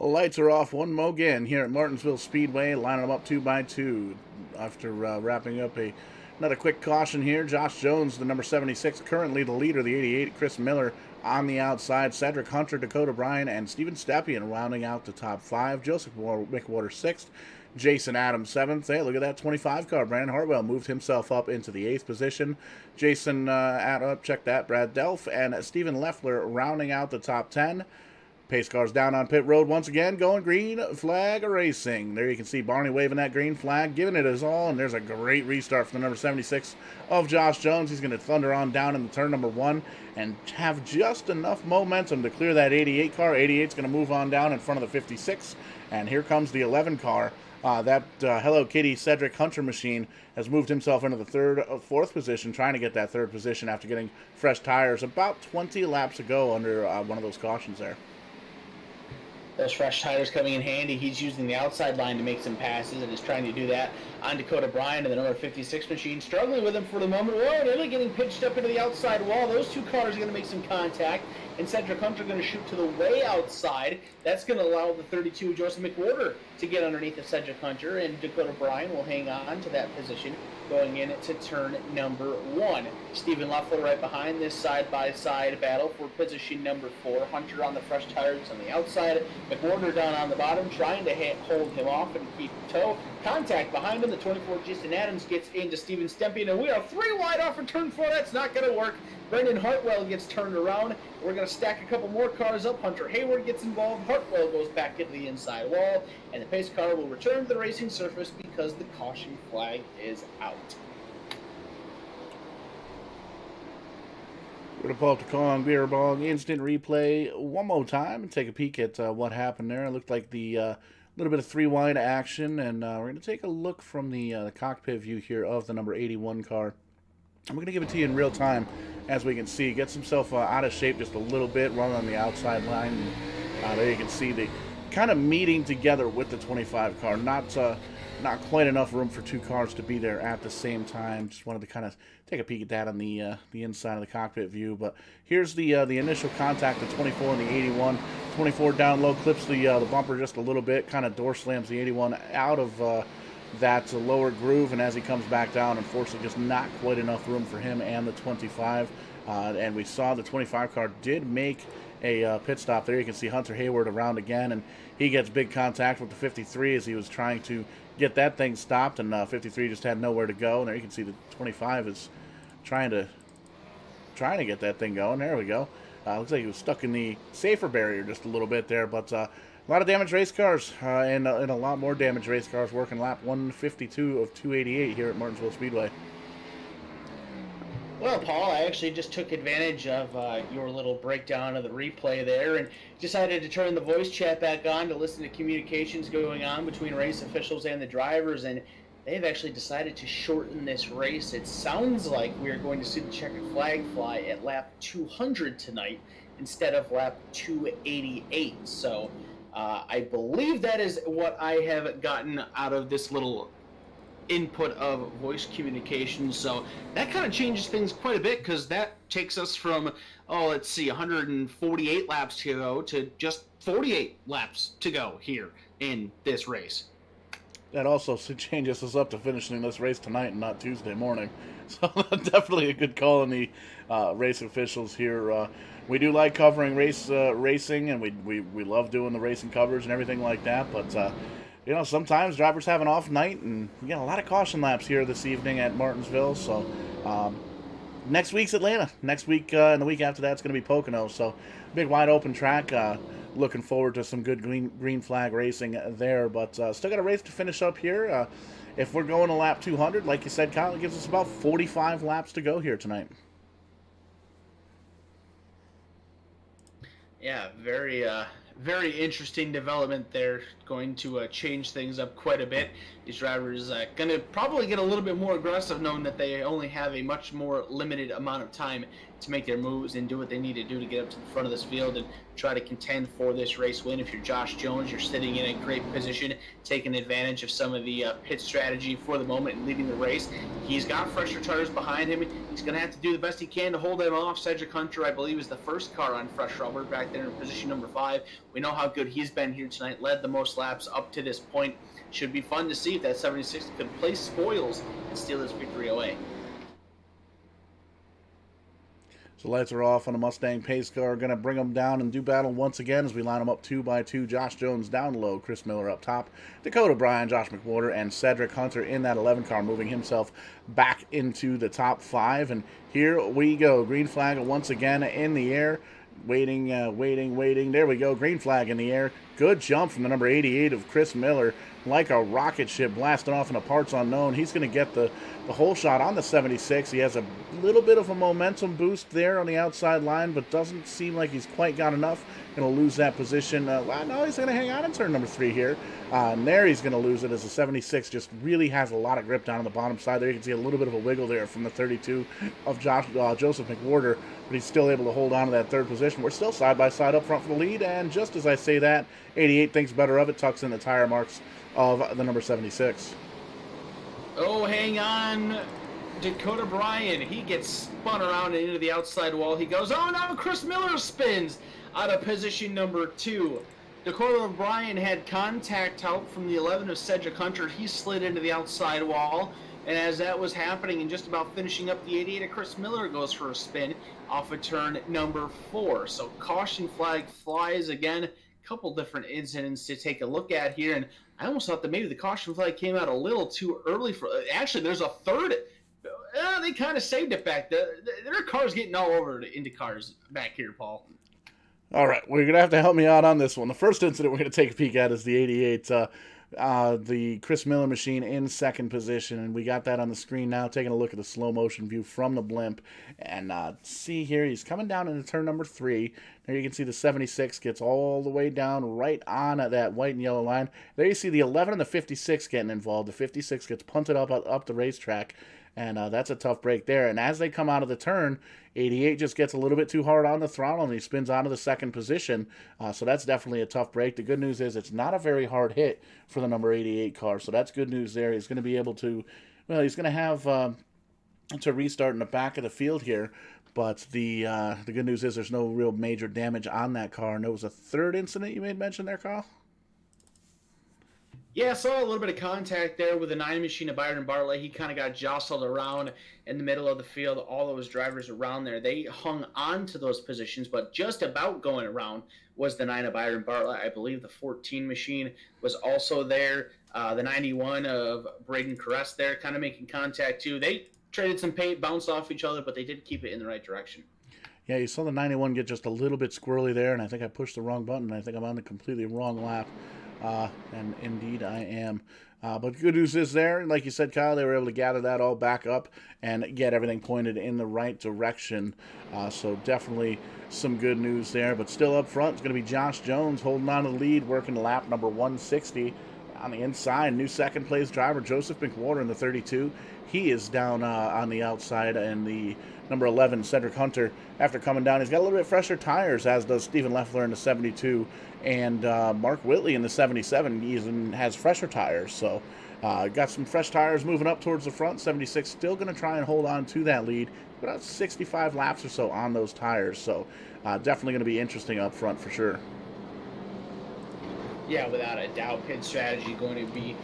Lights are off one more again here at Martinsville Speedway, lining them up 2 by 2 after wrapping up another quick caution here. Josh Jones, the number 76, currently the leader, the 88. Chris Miller on the outside. Cedric Hunter, Dakota Bryan, and Steven Stepien rounding out the top 5. Joseph McWhorter 6th. Jason Adams 7th. Hey, look at that 25 car. Brandon Hartwell moved himself up into the 8th position. Jason check that. Brad Delph and Stephen Leffler rounding out the top 10. Pace cars down on pit road once again, going green flag racing. There you can see Barney waving that green flag, giving it his all, and there's a great restart from the number 76 of Josh Jones. He's going to thunder on down in the turn number 1 and have just enough momentum to clear that 88 car. 88's going to move on down in front of the 56, and here comes the 11 car. That Hello Kitty Cedric Hunter machine has moved himself into the fourth position, trying to get that 3rd position after getting fresh tires about 20 laps ago under one of those cautions there. Those fresh tires coming in handy. He's using the outside line to make some passes and is trying to do that on Dakota Bryan and the number 56 machine. Struggling with him for the moment. Whoa, nearly getting pitched up into the outside wall. Those two cars are going to make some contact, and Cedric Hunter going to shoot to the way outside. That's going to allow the 32 Joseph McWhorter to get underneath of Cedric Hunter, and Dakota Bryan will hang on to that position going into turn number 1. Stephen Leffler right behind this side-by-side battle for position number 4. Hunter on the fresh tires on the outside. McWhorter down on the bottom, trying to hold him off and keep toe. Contact behind him. The 24 Jason Adams gets into Steven Stepien, and we are 3 wide off for turn 4. That's not going to work. Brendan Hartwell gets turned around. We're going to stack a couple more cars up. Hunter Hayward gets involved. Hartwell goes back into the inside wall, and the pace car will return to the racing surface because the caution flag is out. We're going to pull up the Kong Beer Bong instant replay one more time and take a peek at what happened there. It looked like the little bit of 3-wide action, and we're going to take a look from the cockpit view here of the number 81 car. I'm going to give it to you in real time, as we can see. Gets himself out of shape just a little bit, running on the outside line. And, there you can see the kind of meeting together with the 25 car. Not quite enough room for 2 cars to be there at the same time. Just wanted to kind of take a peek at that on the inside of the cockpit view. But here's the initial contact, the 24 and the 81. 24 down low, clips the bumper just a little bit, kind of door slams the 81 out of that lower groove, and as he comes back down, unfortunately just not quite enough room for him and the 25. And we saw the 25 car did make a pit stop there. You can see Hunter Hayward around again, and he gets big contact with the 53 as he was trying to get that thing stopped, and 53 just had nowhere to go. And there you can see the 25 is trying to get that thing going. There we go. Looks like he was stuck in the safer barrier just a little bit there, but a lot of damaged race cars and a lot more damaged race cars working lap 152 of 288 here at Martinsville Speedway. Well, Paul, I actually just took advantage of your little breakdown of the replay there and decided to turn the voice chat back on to listen to communications going on between race officials and the drivers, and they've actually decided to shorten this race. It sounds like we are going to see the checkered flag fly at lap 200 tonight instead of lap 288. So I believe that is what I have gotten out of this little input of voice communication. So that kind of changes things quite a bit, because that takes us from, 148 laps to go to just 48 laps to go here in this race. That also changes us up to finishing this race tonight and not Tuesday morning. So definitely a good call on the race officials here. We do like covering racing, and we love doing the racing coverage and everything like that. But sometimes drivers have an off night, and we got a lot of caution laps here this evening at Martinsville. So next week's Atlanta. Next week and the week after that's going to be Pocono. So big wide open track. Looking forward to some good green flag racing there, but still got a race to finish up here. If we're going to lap 200, like you said, Kyle, it gives us about 45 laps to go here tonight. Yeah, very interesting development there. Going to change things up quite a bit. These drivers going to probably get a little bit more aggressive, knowing that they only have a much more limited amount of time to make their moves and do what they need to do to get up to the front of this field and try to contend for this race win. If you're Josh Jones, you're sitting in a great position, taking advantage of some of the pit strategy for the moment and leading the race. He's got fresher tires behind him. He's going to have to do the best he can to hold them off. Cedric Hunter, I believe, is the first car on fresh rubber back there in position number 5, We know how good he's been here tonight, led the most laps up to this point. Should be fun to see if that 76 could play spoils and steal this victory away. So lights are off on the Mustang pace car. Going to bring them down and do battle once again as we line them up 2 by 2. Josh Jones down low, Chris Miller up top, Dakota Bryan, Josh McWhorter, and Cedric Hunter in that 11 car, moving himself back into the top 5. And here we go. Green flag once again in the air. Waiting. There we go. Green flag in the air. Good jump from the number 88 of Chris Miller. Like a rocket ship blasting off in a parts unknown. He's going to get the whole shot on the 76. He has a little bit of a momentum boost there on the outside line, but doesn't seem like he's quite got enough. Going to lose that position. No, he's going to hang on in turn number 3 here. And there he's going to lose it as the 76 just really has a lot of grip down on the bottom side there. You can see a little bit of a wiggle there from the 32 of Joseph McWhorter, but he's still able to hold on to that 3rd position. We're still side by side up front for the lead, and just as I say that, 88 thinks better of it, tucks in the tire marks of the number 76. Oh, hang on. Dakota Bryan, he gets spun around and into the outside wall. He goes, oh no, Chris Miller spins out of position number 2. Dakota Bryan had contact help from the 11 of Cedric Hunter. He slid into the outside wall, and as that was happening and just about finishing up, the 88 of Chris Miller goes for a spin off of turn number 4. So caution flag flies again. Couple different incidents to take a look at here, and I almost thought that maybe the caution flag came out a little too early for. Actually, there's a third. They kind of saved it back. Their car's getting all over into cars back here, Paul. All right, we're going to have to help me out on this one. The first incident we're going to take a peek at is the 88, the Chris Miller machine in 2nd position, and we got that on the screen now, taking a look at the slow motion view from the blimp, and see here, he's coming down into turn number 3. There you can see the 76 gets all the way down right on that white and yellow line. There you see the 11 and the 56 getting involved. The 56 gets punted up the racetrack, and that's a tough break there. And as they come out of the turn, 88 just gets a little bit too hard on the throttle, and he spins out of the 2nd position. So that's definitely a tough break. The good news is it's not a very hard hit for the number 88 car, so that's good news there. He's going to be able to, well, he's going to have to restart in the back of the field here. But the good news is there's no real major damage on that car. And there was a 3rd incident you made mention there, Kyle? Yeah, I saw a little bit of contact there with the 9 machine of Byron Bartlett. He kind of got jostled around in the middle of the field. All those drivers around there, they hung on to those positions, but just about going around was the 9 of Byron Bartlett. I believe the 14 machine was also there. The 91 of Braden Caress there kind of making contact too. They traded some paint, bounced off each other, but they did keep it in the right direction. Yeah, you saw the 91 get just a little bit squirrely there, and I think I pushed the wrong button. I think I'm on the completely wrong lap. And indeed I am. But good news is there, like you said, Kyle, they were able to gather that all back up and get everything pointed in the right direction. So definitely some good news there. But still up front, it's going to be Josh Jones holding on to the lead, working lap number 160. On the inside, new 2nd place driver, Joseph McWhorter in the 32. He is down on the outside, and the number 11, Cedric Hunter, after coming down, he's got a little bit fresher tires, as does Stephen Leffler in the 72, and Mark Whitley in the 77 even has fresher tires. So got some fresh tires moving up towards the front. 76 still going to try and hold on to that lead. About 65 laps or so on those tires. So definitely going to be interesting up front for sure. Yeah, without a doubt, pit strategy going to be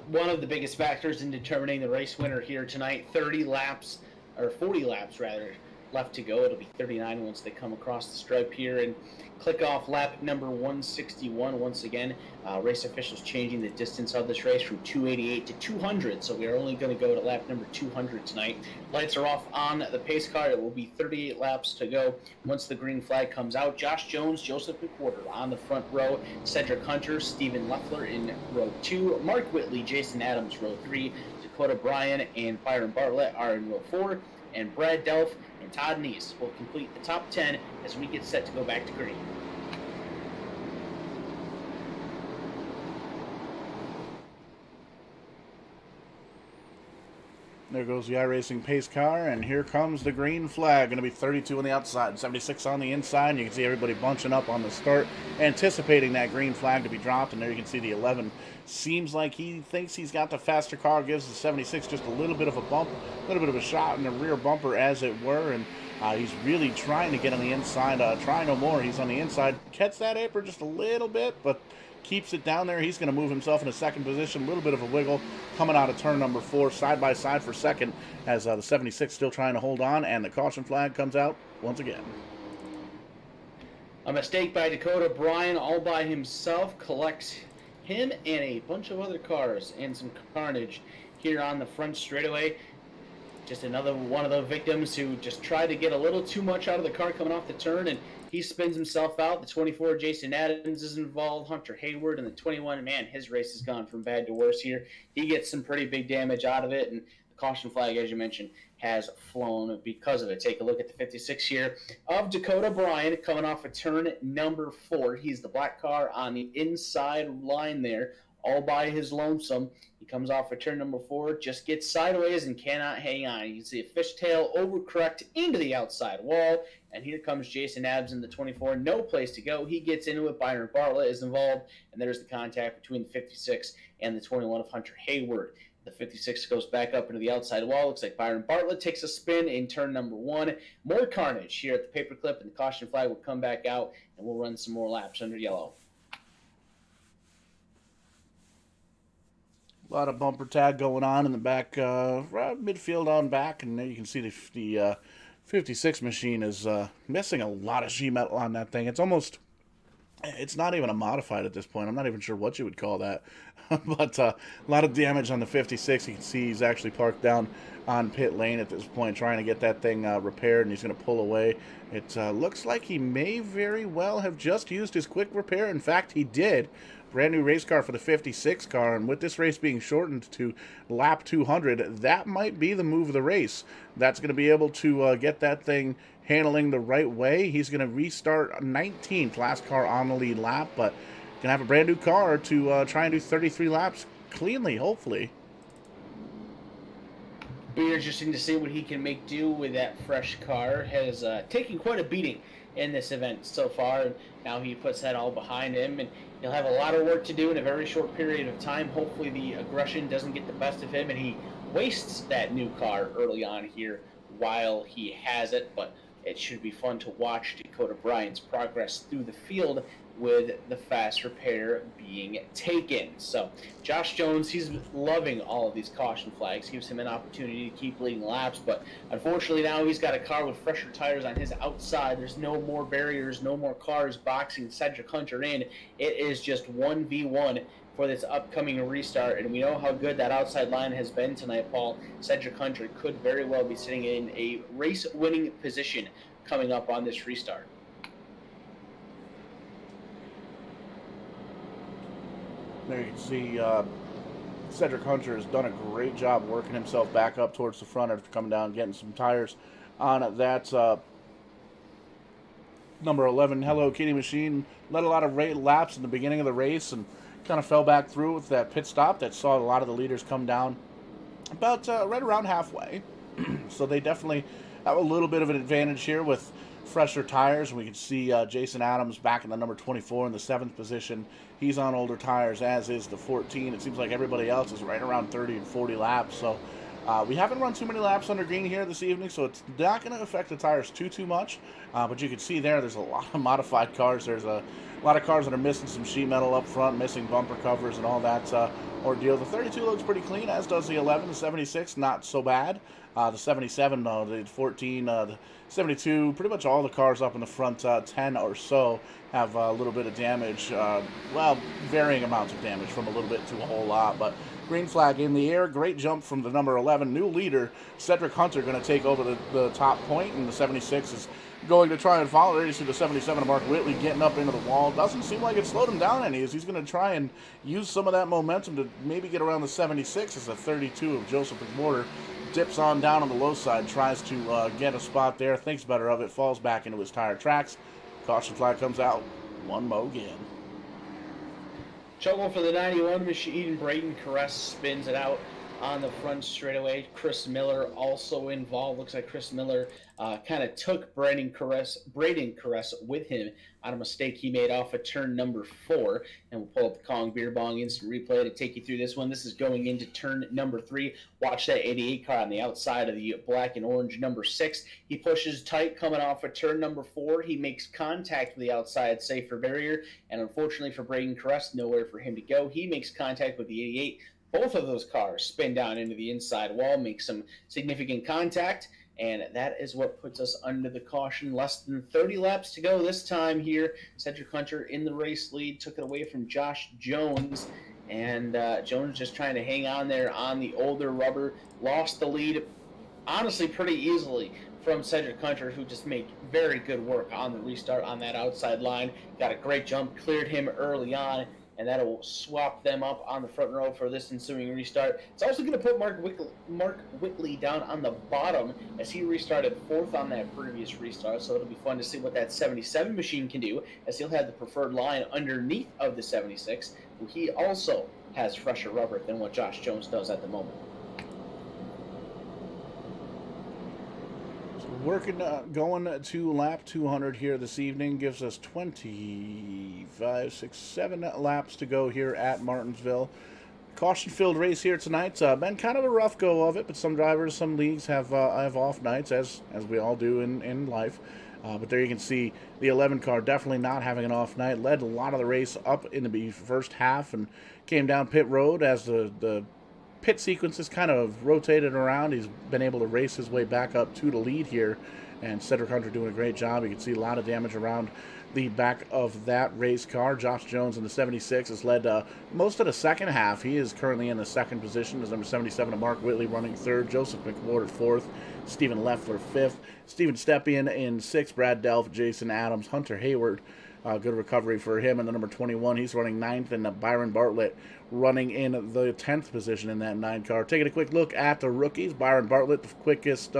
one of the biggest factors in determining the race winner here tonight. 40 laps rather, left to go. It'll be 39 once they come across the stripe here and click off lap number 161 once again. Race officials changing the distance of this race from 288 to 200, so we are only going to go to lap number 200 tonight. Lights are off on the pace car. It will be 38 laps to go once the green flag comes out. Josh Jones, Joseph McWhorter on the front row, Cedric Hunter, Stephen Leffler in row 2, Mark Whitley, Jason Adams row 3, Dakota Bryan and Byron Bartlett are in row 4, and Brad Delph and Todd Neese will complete the top 10 as we get set to go back to green. There goes the iRacing pace car, and here comes the green flag. Going to be 32 on the outside, 76 on the inside. And you can see everybody bunching up on the start, anticipating that green flag to be dropped. And there you can see the 11. Seems like he thinks he's got the faster car, gives the 76 just a little bit of a bump, a little bit of a shot in the rear bumper, as it were. And he's really trying to get on the inside. Try no more. He's on the inside. Catch that apron just a little bit, but keeps it down there. He's going to move himself in a second position. A little bit of a wiggle coming out of turn number 4, side by side for second, as the 76 still trying to hold on, and the caution flag comes out once again. A mistake by Dakota Bryan all by himself, collects him and a bunch of other cars, and some carnage here on the front straightaway. Just another one of the victims who just tried to get a little too much out of the car coming off the turn, and he spins himself out. The 24, Jason Adams, is involved. Hunter Hayward, and the 21, man, his race has gone from bad to worse here. He gets some pretty big damage out of it, and the caution flag, as you mentioned, has flown because of it. Take a look at the 56 here of Dakota Bryan coming off of turn number 4. He's the black car on the inside line there, all by his lonesome. He comes off of turn number 4, just gets sideways and cannot hang on. You can see a fishtail overcorrect into the outside wall, and here comes Jason Adams in the 24. No place to go. He gets into it. Byron Bartlett is involved, and there's the contact between the 56 and the 21 of Hunter Hayward. The 56 goes back up into the outside wall. Looks like Byron Bartlett takes a spin in turn number 1. More carnage here at the paperclip, and the caution flag will come back out, and we'll run some more laps under yellow. A lot of bumper tag going on in the back, right midfield on back, and there you can see the 56 machine is missing a lot of sheet metal on that thing. It's not even a modified at this point. I'm not even sure what you would call that. But a lot of damage on the 56. You can see he's actually parked down on pit lane at this point, trying to get that thing repaired, and he's going to pull away. It looks like he may very well have just used his quick repair. In fact, he did. Brand new race car for the 56 car, and with this race being shortened to lap 200, that might be the move of the race. That's going to be able to get that thing handling the right way. He's going to restart 19th, last car on the lead lap, but going to have a brand new car to try and do 33 laps cleanly, hopefully. Be interesting to see what he can make do with that fresh car. Has taken quite a beating in this event so far, and now he puts that all behind him, and he'll have a lot of work to do in a very short period of time. Hopefully the aggression doesn't get the best of him, and he wastes that new car early on here while he has it, but it should be fun to watch Dakota Bryan's progress through the field with the fast repair being taken. So Josh Jones, he's loving all of these caution flags. Gives him an opportunity to keep leading laps, but unfortunately now he's got a car with fresher tires on his outside. There's no more barriers, no more cars boxing Cedric Hunter in. It is just 1v1 for this upcoming restart, and we know how good that outside line has been tonight, Paul. Cedric Hunter could very well be sitting in a race-winning position coming up on this restart. There you can see Cedric Hunter has done a great job working himself back up towards the front after coming down and getting some tires on that number 11 Hello Kitty machine. Led a lot of laps in the beginning of the race and kind of fell back through with that pit stop that saw a lot of the leaders come down about right around halfway. So they definitely have a little bit of an advantage here with fresher tires. We can see Jason Adams back in the number 24 in the 7th position. He's on older tires, as is the 14. It seems like everybody else is right around 30 and 40 laps. So we haven't run too many laps under green here this evening, so it's not going to affect the tires too much. But you can see there's a lot of modified cars. There's a lot of cars that are missing some sheet metal up front, missing bumper covers and all that ordeal. The 32 looks pretty clean, as does the 11. The 76, not so bad. The 77, the 14, the 72, pretty much all the cars up in the front 10 or so have a little bit of damage. Well, varying amounts of damage, from a little bit to a whole lot. But green flag in the air. Great jump from the number 11. New leader, Cedric Hunter, going to take over the top point, and the 76 is going to try and follow. There you see the 77 of Mark Whitley getting up into the wall. Doesn't seem like it slowed him down any, as he's going to try and use some of that momentum to maybe get around the 76 as the 32 of Joseph McWhorter dips on down on the low side, tries to get a spot there, thinks better of it, falls back into his tire tracks. Caution flag comes out. One mo again. Trouble for the 91 machine. Braden Caress spins it out on the front straightaway. Chris Miller also involved. Looks like Chris Miller kind of took Braden Caress with him on a mistake he made off of turn number 4. And we'll pull up the Kong Beer Bong instant replay to take you through this one. This is going into turn number 3. Watch that 88 car on the outside of the black and orange number 6. He pushes tight coming off of turn number 4. He makes contact with the outside safer barrier. And unfortunately for Braden Caress, nowhere for him to go. He makes contact with the 88. Both of those cars spin down into the inside wall, make some significant contact, and that is what puts us under the caution. Less than 30 laps to go this time here. Cedric Hunter in the race lead, took it away from Josh Jones, and Jones just trying to hang on there on the older rubber. Lost the lead, honestly, pretty easily from Cedric Hunter, who just made very good work on the restart on that outside line. Got a great jump, cleared him early on, and that will swap them up on the front row for this ensuing restart. It's also going to put Mark Whitley down on the bottom as he restarted 4th on that previous restart, so it'll be fun to see what that 77 machine can do, as he'll have the preferred line underneath of the 76, who he also has fresher rubber than what Josh Jones does at the moment. Working, going to lap 200 here this evening gives us 25, 6, 7 laps to go here at Martinsville. Caution-filled race here tonight. Been kind of a rough go of it, but some drivers, some leagues have off nights, as we all do in life. But there you can see the 11 car definitely not having an off night. Led a lot of the race up in the first half and came down pit road as the pit sequences kind of rotated around. He's been able to race his way back up to the lead here, and Cedric Hunter doing a great job. You can see a lot of damage around the back of that race car. Josh Jones in the 76 has led most of the second half. He is currently in the 2nd position as number 77 of Mark Whitley running 3rd, Joseph McWhorter 4th, Stephen Leffler 5th, Steven Stepien in 6th, Brad Delph, Jason Adams, Hunter Hayward. Good recovery for him in the number 21. He's running 9th, and Byron Bartlett running in the 10th position in that 9 car. Taking a quick look at the rookies. Byron Bartlett, the quickest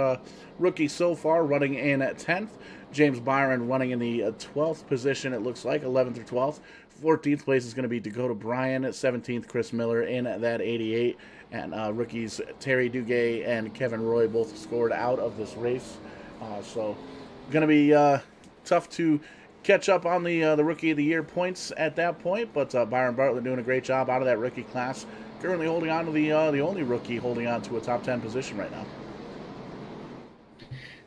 rookie so far, running in at 10th. James Byron running in the 12th position, it looks like, 11th or 12th. 14th place is going to be Dakota Bryan. At 17th, Chris Miller in that 88. And rookies Terry Duguay and Kevin Roy both scored out of this race. So going to be tough to catch up on the Rookie of the Year points at that point, but Byron Bartlett doing a great job out of that rookie class. Currently holding on to the only rookie holding on to a top 10 position right now.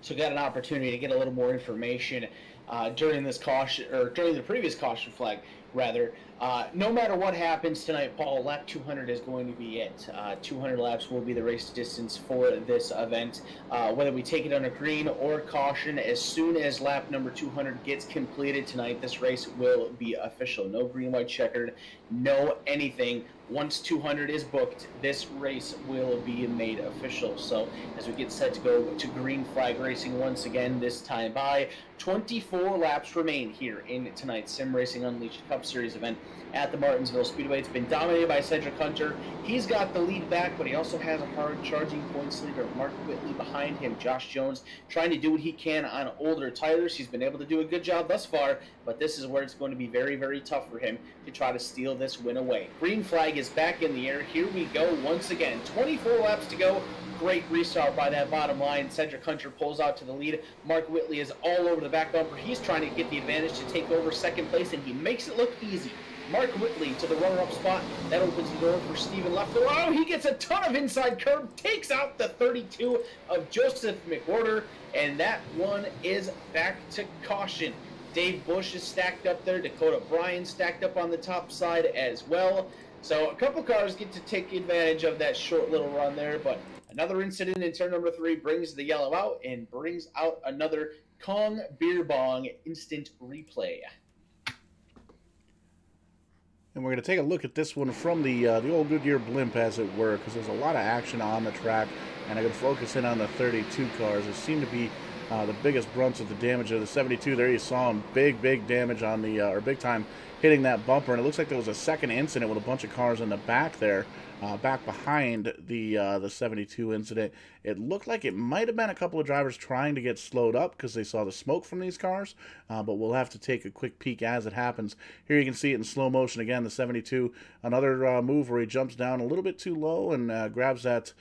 So got an opportunity to get a little more information during this caution, or during the previous caution flag, rather. No matter what happens tonight, Paul, lap 200 is going to be it. 200 laps will be the race distance for this event. Whether we take it under green or caution, as soon as lap number 200 gets completed tonight, this race will be official. No green, white, checkered, no anything. Once 200 is booked, this race will be made official. So as we get set to go to green flag racing once again, this time by 24 laps remain here in tonight's Sim Racing Unleashed Cup Series event at the Martinsville Speedway. It's been dominated by Cedric Hunter. He's got the lead back, but he also has a hard charging points leader, Mark Whitley, behind him. Josh Jones trying to do what he can on older tires. He's been able to do a good job thus far, but this is where it's going to be very, very tough for him to try to steal this win away. Green flag is back in the air. Here we go once again. 24 laps to go. Great restart by that bottom line. Cedric Hunter pulls out to the lead. Mark Whitley is all over the back bumper. He's trying to get the advantage to take over second place, and he makes it look easy. Mark Whitley to the runner-up spot. That opens the door for Stephen Leffler. Oh, he gets a ton of inside curve. Takes out the 32 of Joseph McWhorter, and that one is back to caution. Dave Bush is stacked up there. Dakota Bryan stacked up on the top side as well. So a couple cars get to take advantage of that short little run there, but another incident in turn number 3 brings the yellow out and brings out another Kong Beer Bong instant replay. And we're going to take a look at this one from the old Goodyear blimp, as it were, because there's a lot of action on the track. And I'm going to focus in on the 32 cars. There seem to be the biggest brunts of the damage of the 72. There you saw him, big damage on the, or big time hitting that bumper, and it looks like there was a second incident with a bunch of cars in the back there, back behind the 72 incident. It looked like it might have been a couple of drivers trying to get slowed up because they saw the smoke from these cars, but we'll have to take a quick peek as it happens. Here you can see it in slow motion again, the 72, another move where he jumps down a little bit too low and grabs that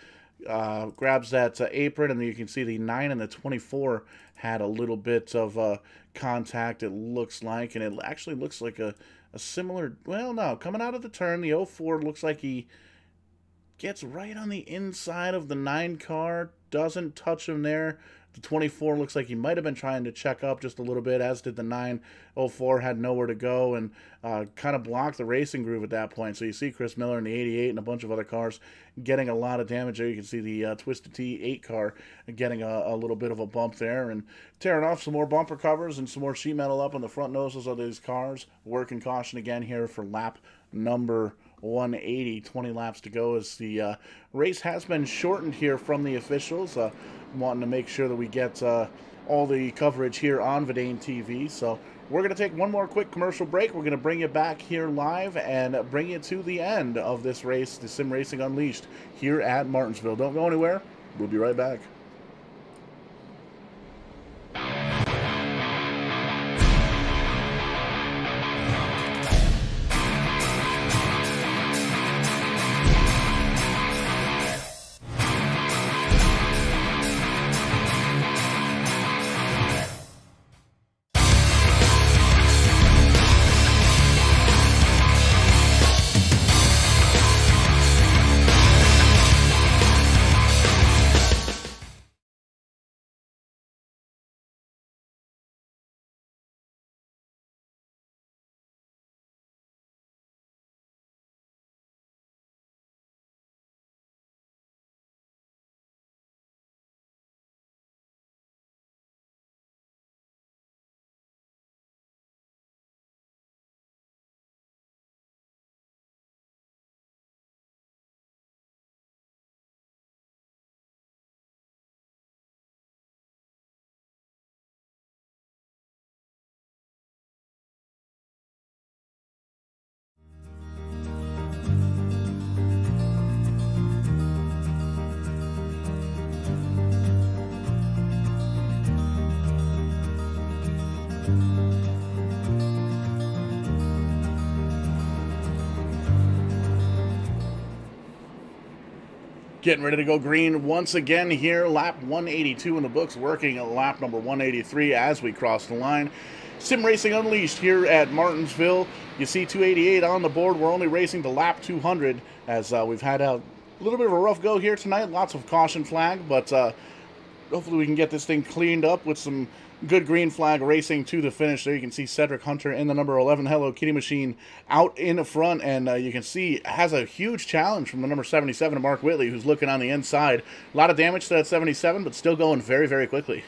apron, and then you can see the 9 and the 24 had a little bit of contact, it looks like, and it actually looks like a similar, well, no, coming out of the turn, the 04 looks like he gets right on the inside of the 9 car, doesn't touch him there. The 24 looks like he might have been trying to check up just a little bit, as did the 904, had nowhere to go, and kind of blocked the racing groove at that point. So you see Chris Miller in the 88 and a bunch of other cars getting a lot of damage there. You can see the Twisted T 8 car getting a little bit of a bump there, and tearing off some more bumper covers and some more sheet metal up on the front noses of these cars. Working caution again here for lap number 180, 20 laps to go, as the race has been shortened here from the officials, wanting to make sure that we get all the coverage here on Verdane TV. So we're going to take one more quick commercial break. We're going to bring you back here live and bring you to the end of this race, the Sim Racing Unleashed, here at Martinsville. Don't go anywhere. We'll be right back. Getting ready to go green once again here. Lap 182 in the books, working at lap number 183 as we cross the line. Sim Racing Unleashed here at Martinsville. You see 288 on the board. We're only racing to lap 200 as we've had a little bit of a rough go here tonight. Lots of caution flag, but hopefully we can get this thing cleaned up with some good green flag racing to the finish. There you can see Cedric Hunter in the number 11 Hello Kitty machine out in front, and you can see has a huge challenge from the number 77 Mark Whitley, who's looking on the inside. A lot of damage to that 77, but still going very quickly.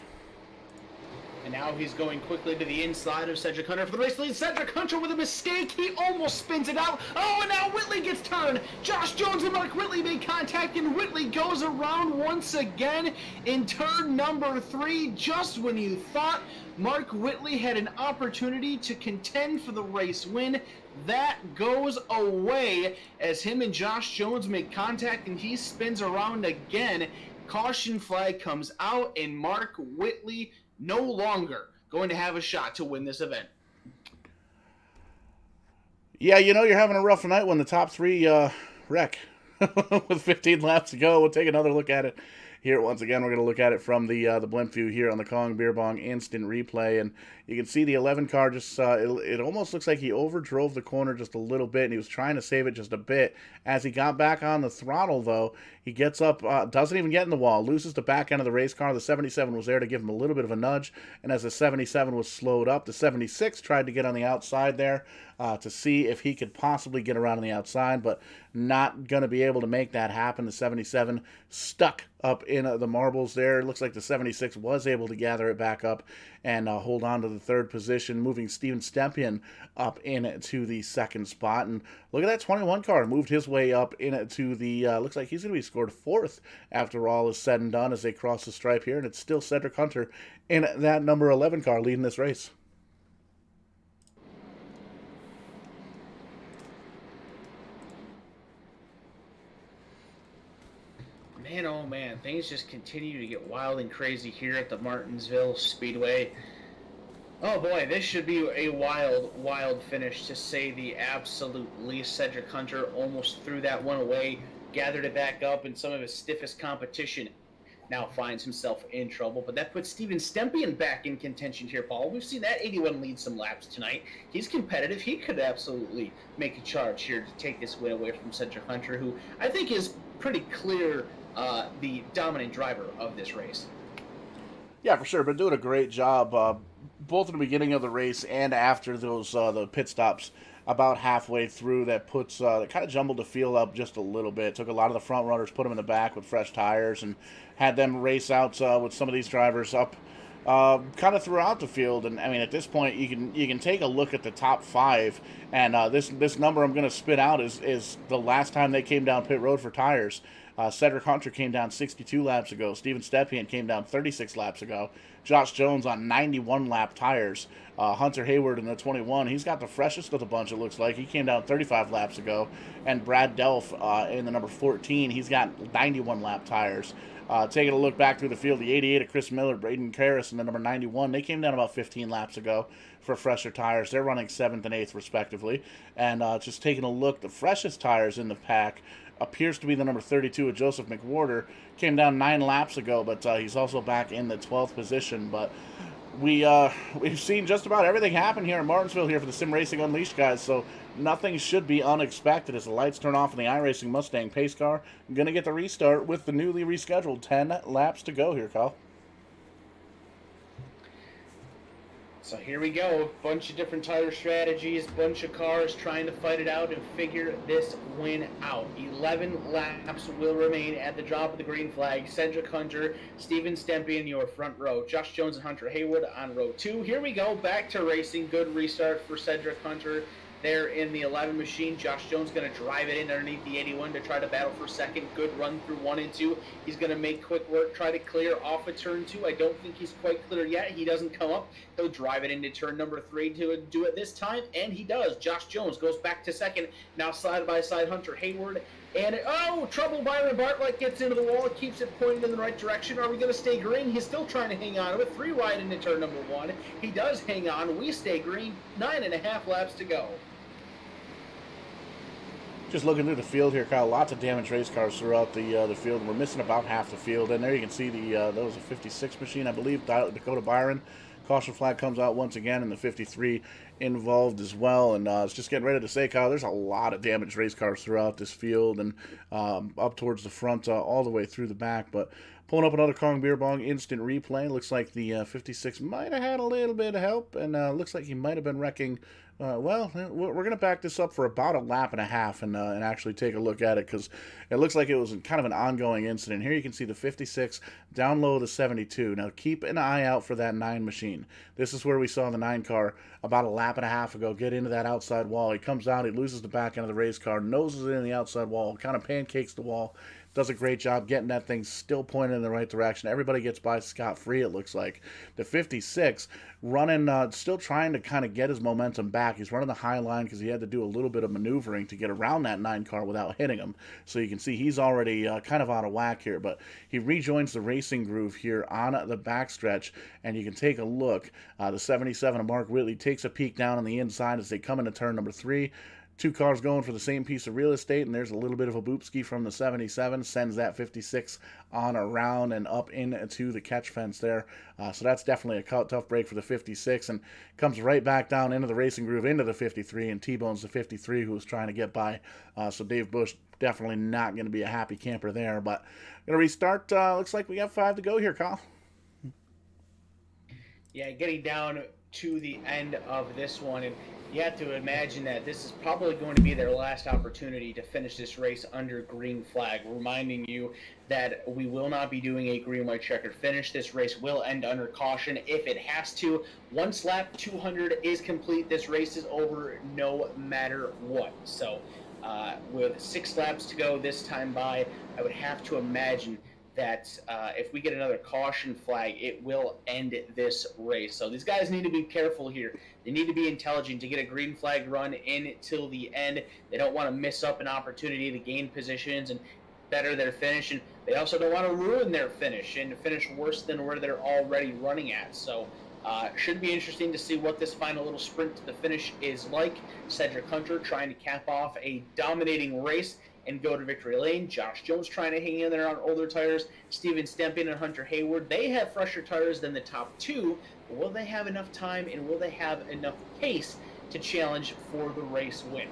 And now he's going quickly to the inside of Cedric Hunter for the race lead. Cedric Hunter with a mistake. He almost spins it out. Oh, and now Whitley gets turned. Josh Jones and Mark Whitley make contact, and Whitley goes around once again in turn number 3. Just when you thought Mark Whitley had an opportunity to contend for the race win, that goes away as him and Josh Jones make contact, and he spins around again. Caution flag comes out, and Mark Whitley no longer going to have a shot to win this event. Yeah, you know you're having a rough night when the top 3 wreck. With 15 laps to go, we'll take another look at it here. Once again, we're going to look at it from the blimp view here on the Kong Beer Bong instant replay, and you can see the 11 car just it almost looks like he overdrove the corner just a little bit, and he was trying to save it just a bit. As he got back on the throttle, though, he gets up, doesn't even get in the wall, loses the back end of the race car. The 77 was there to give him a little bit of a nudge, and as the 77 was slowed up, the 76 tried to get on the outside there to see if he could possibly get around on the outside, but not going to be able to make that happen. The 77 stuck up in the marbles there. It looks like the 76 was able to gather it back up and hold on to the third position, moving Steven Stepien up into the second spot. And look at that 21 car, moved his way up into the, looks like he's going to be scored fourth after all is said and done as they cross the stripe here. And it's still Cedric Hunter in that number 11 car leading this race. Man, oh man, things just continue to get wild and crazy here at the Martinsville Speedway. Oh boy, this should be a wild, wild finish, to say the absolute least. Cedric Hunter almost threw that one away, gathered it back up in some of his stiffest competition. Now finds himself in trouble, but that puts Steven Stepien back in contention here, Paul. We've seen that 81 lead some laps tonight. He's competitive. He could absolutely make a charge here to take this win away from Cedric Hunter, who I think is pretty clear the dominant driver of this race. Yeah, for sure, but doing a great job both in the beginning of the race and after those the pit stops about halfway through. That puts that kind of jumbled the field up just a little bit. Took a lot of the front runners, put them in the back with fresh tires, and had them race out with some of these drivers up kind of throughout the field. And I mean, at this point, you can take a look at the top five, and this number I'm going to spit out is the last time they came down pit road for tires. Cedric Hunter came down 62 laps ago. Steven Stepien came down 36 laps ago. Josh Jones on 91 lap tires. Hunter Hayward in the 21. He's got the freshest of the bunch, it looks like. He came down 35 laps ago. And Brad Delph in the number 14. He's got 91 lap tires. Taking a look back through the field, the 88 of Chris Miller, Braden Karras in the number 91. They came down about 15 laps ago for fresher tires. They're running 7th and 8th, respectively. And just taking a look, the freshest tires in the pack appears to be the number 32 of Joseph McWhorter. Came down 9 laps ago, but he's also back in the 12th position. But we've seen just about everything happen here in Martinsville here for the Sim Racing Unleashed guys, so nothing should be unexpected as the lights turn off in the iRacing Mustang pace car. I'm going to get the restart with the newly rescheduled 10 laps to go here, Kyle. So here we go, bunch of different tire strategies, bunch of cars trying to fight it out and figure this win out. 11 laps will remain at the drop of the green flag. Cedric Hunter, Steven Stepien, your front row. Josh Jones and Hunter Hayward on row 2. Here we go, back to racing. Good restart for Cedric Hunter there in the 11 machine. Josh Jones going to drive it in underneath the 81 to try to battle for second. Good run through 1 and 2. He's going to make quick work, try to clear off of turn 2. I don't think he's quite clear yet. He doesn't come up. He'll drive it into turn number 3 to do it this time, and he does. Josh Jones goes back to second. Now side by side Hunter Hayward. And, trouble. Byron Bartlett gets into the wall, keeps it pointed in the right direction. Are we going to stay green? He's still trying to hang on to it. 3 wide into turn number 1. He does hang on. We stay green. 9.5 laps to go. Just looking through the field here, Kyle, lots of damaged race cars throughout the field. We're missing about half the field. And there you can see that was a 56 machine, I believe, Dakota Byron. Caution flag comes out once again, and the 53 involved as well. And it's just getting ready to say, Kyle, there's a lot of damaged race cars throughout this field and up towards the front, all the way through the back. But pulling up another Kong Beer Bong instant replay. Looks like the 56 might have had a little bit of help, and looks like he might have been wrecking. Well, we're going to back this up for about a lap and a half and actually take a look at it, because it looks like it was kind of an ongoing incident. Here you can see the 56 down low of the 72. Now keep an eye out for that 9 machine. This is where we saw the 9 car about a lap and a half ago get into that outside wall. He comes out, he loses the back end of the race car, noses it in the outside wall, kind of pancakes the wall. Does a great job getting that thing still pointed in the right direction. Everybody gets by scot-free, it looks like. The 56 running, still trying to kind of get his momentum back. He's running the high line because he had to do a little bit of maneuvering to get around that 9 car without hitting him. So you can see he's already kind of out of whack here. But he rejoins the racing groove here on the backstretch, and you can take a look. The 77 of Mark Whitley takes a peek down on the inside as they come into turn number 3. 2 cars going for the same piece of real estate, and there's a little bit of a boopski from the 77, sends that 56 on around and up into the catch fence there. So that's definitely a tough break for the 56, and comes right back down into the racing groove into the 53, and T-bones the 53 who was trying to get by. So Dave Bush definitely not going to be a happy camper there, but going to restart. Looks like we got 5 to go here, Kyle. Yeah, getting down to the end of this one, and you have to imagine that this is probably going to be their last opportunity to finish this race under green flag, reminding you that we will not be doing a green white checkered finish. This race will end under caution if it has to. Once lap 200 is complete, this race is over no matter what. So with 6 laps to go this time by, I would have to imagine that if we get another caution flag, it will end this race. So these guys need to be careful here. They need to be intelligent to get a green flag run in till the end. They don't want to miss up an opportunity to gain positions and better their finish, and they also don't want to ruin their finish and finish worse than where they're already running at. So should be interesting to see what this final little sprint to the finish is like. Cedric Hunter trying to cap off a dominating race and go to victory lane. Josh Jones trying to hang in there on older tires. Steven Stempian and Hunter Hayward, they have fresher tires than the top two, but will they have enough time and will they have enough pace to challenge for the race win?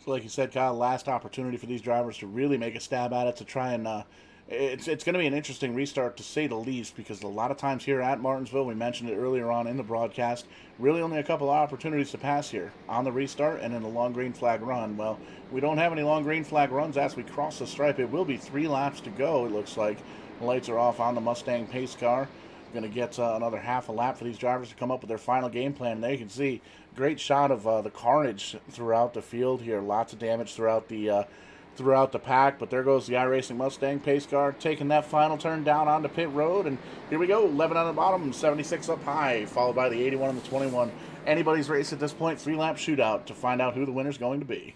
So like you said, Kyle, last opportunity for these drivers to really make a stab at it, to try and it's going to be an interesting restart, to say the least, because a lot of times here at Martinsville, we mentioned it earlier on in the broadcast, really only a couple of opportunities to pass here on the restart and in the long green flag run. Well, we don't have any long green flag runs as we cross the stripe. It will be 3 laps to go, it looks like. The lights are off on the Mustang pace car. Going to get another half a lap for these drivers to come up with their final game plan. And there you can see great shot of the carnage throughout the field here. Lots of damage throughout the pack, but there goes the iRacing Mustang pace car taking that final turn down onto pit road, and here we go, 11 on the bottom, 76 up high, followed by the 81 and the 21. Anybody's race at this point, 3-lap shootout to find out who the winner's going to be.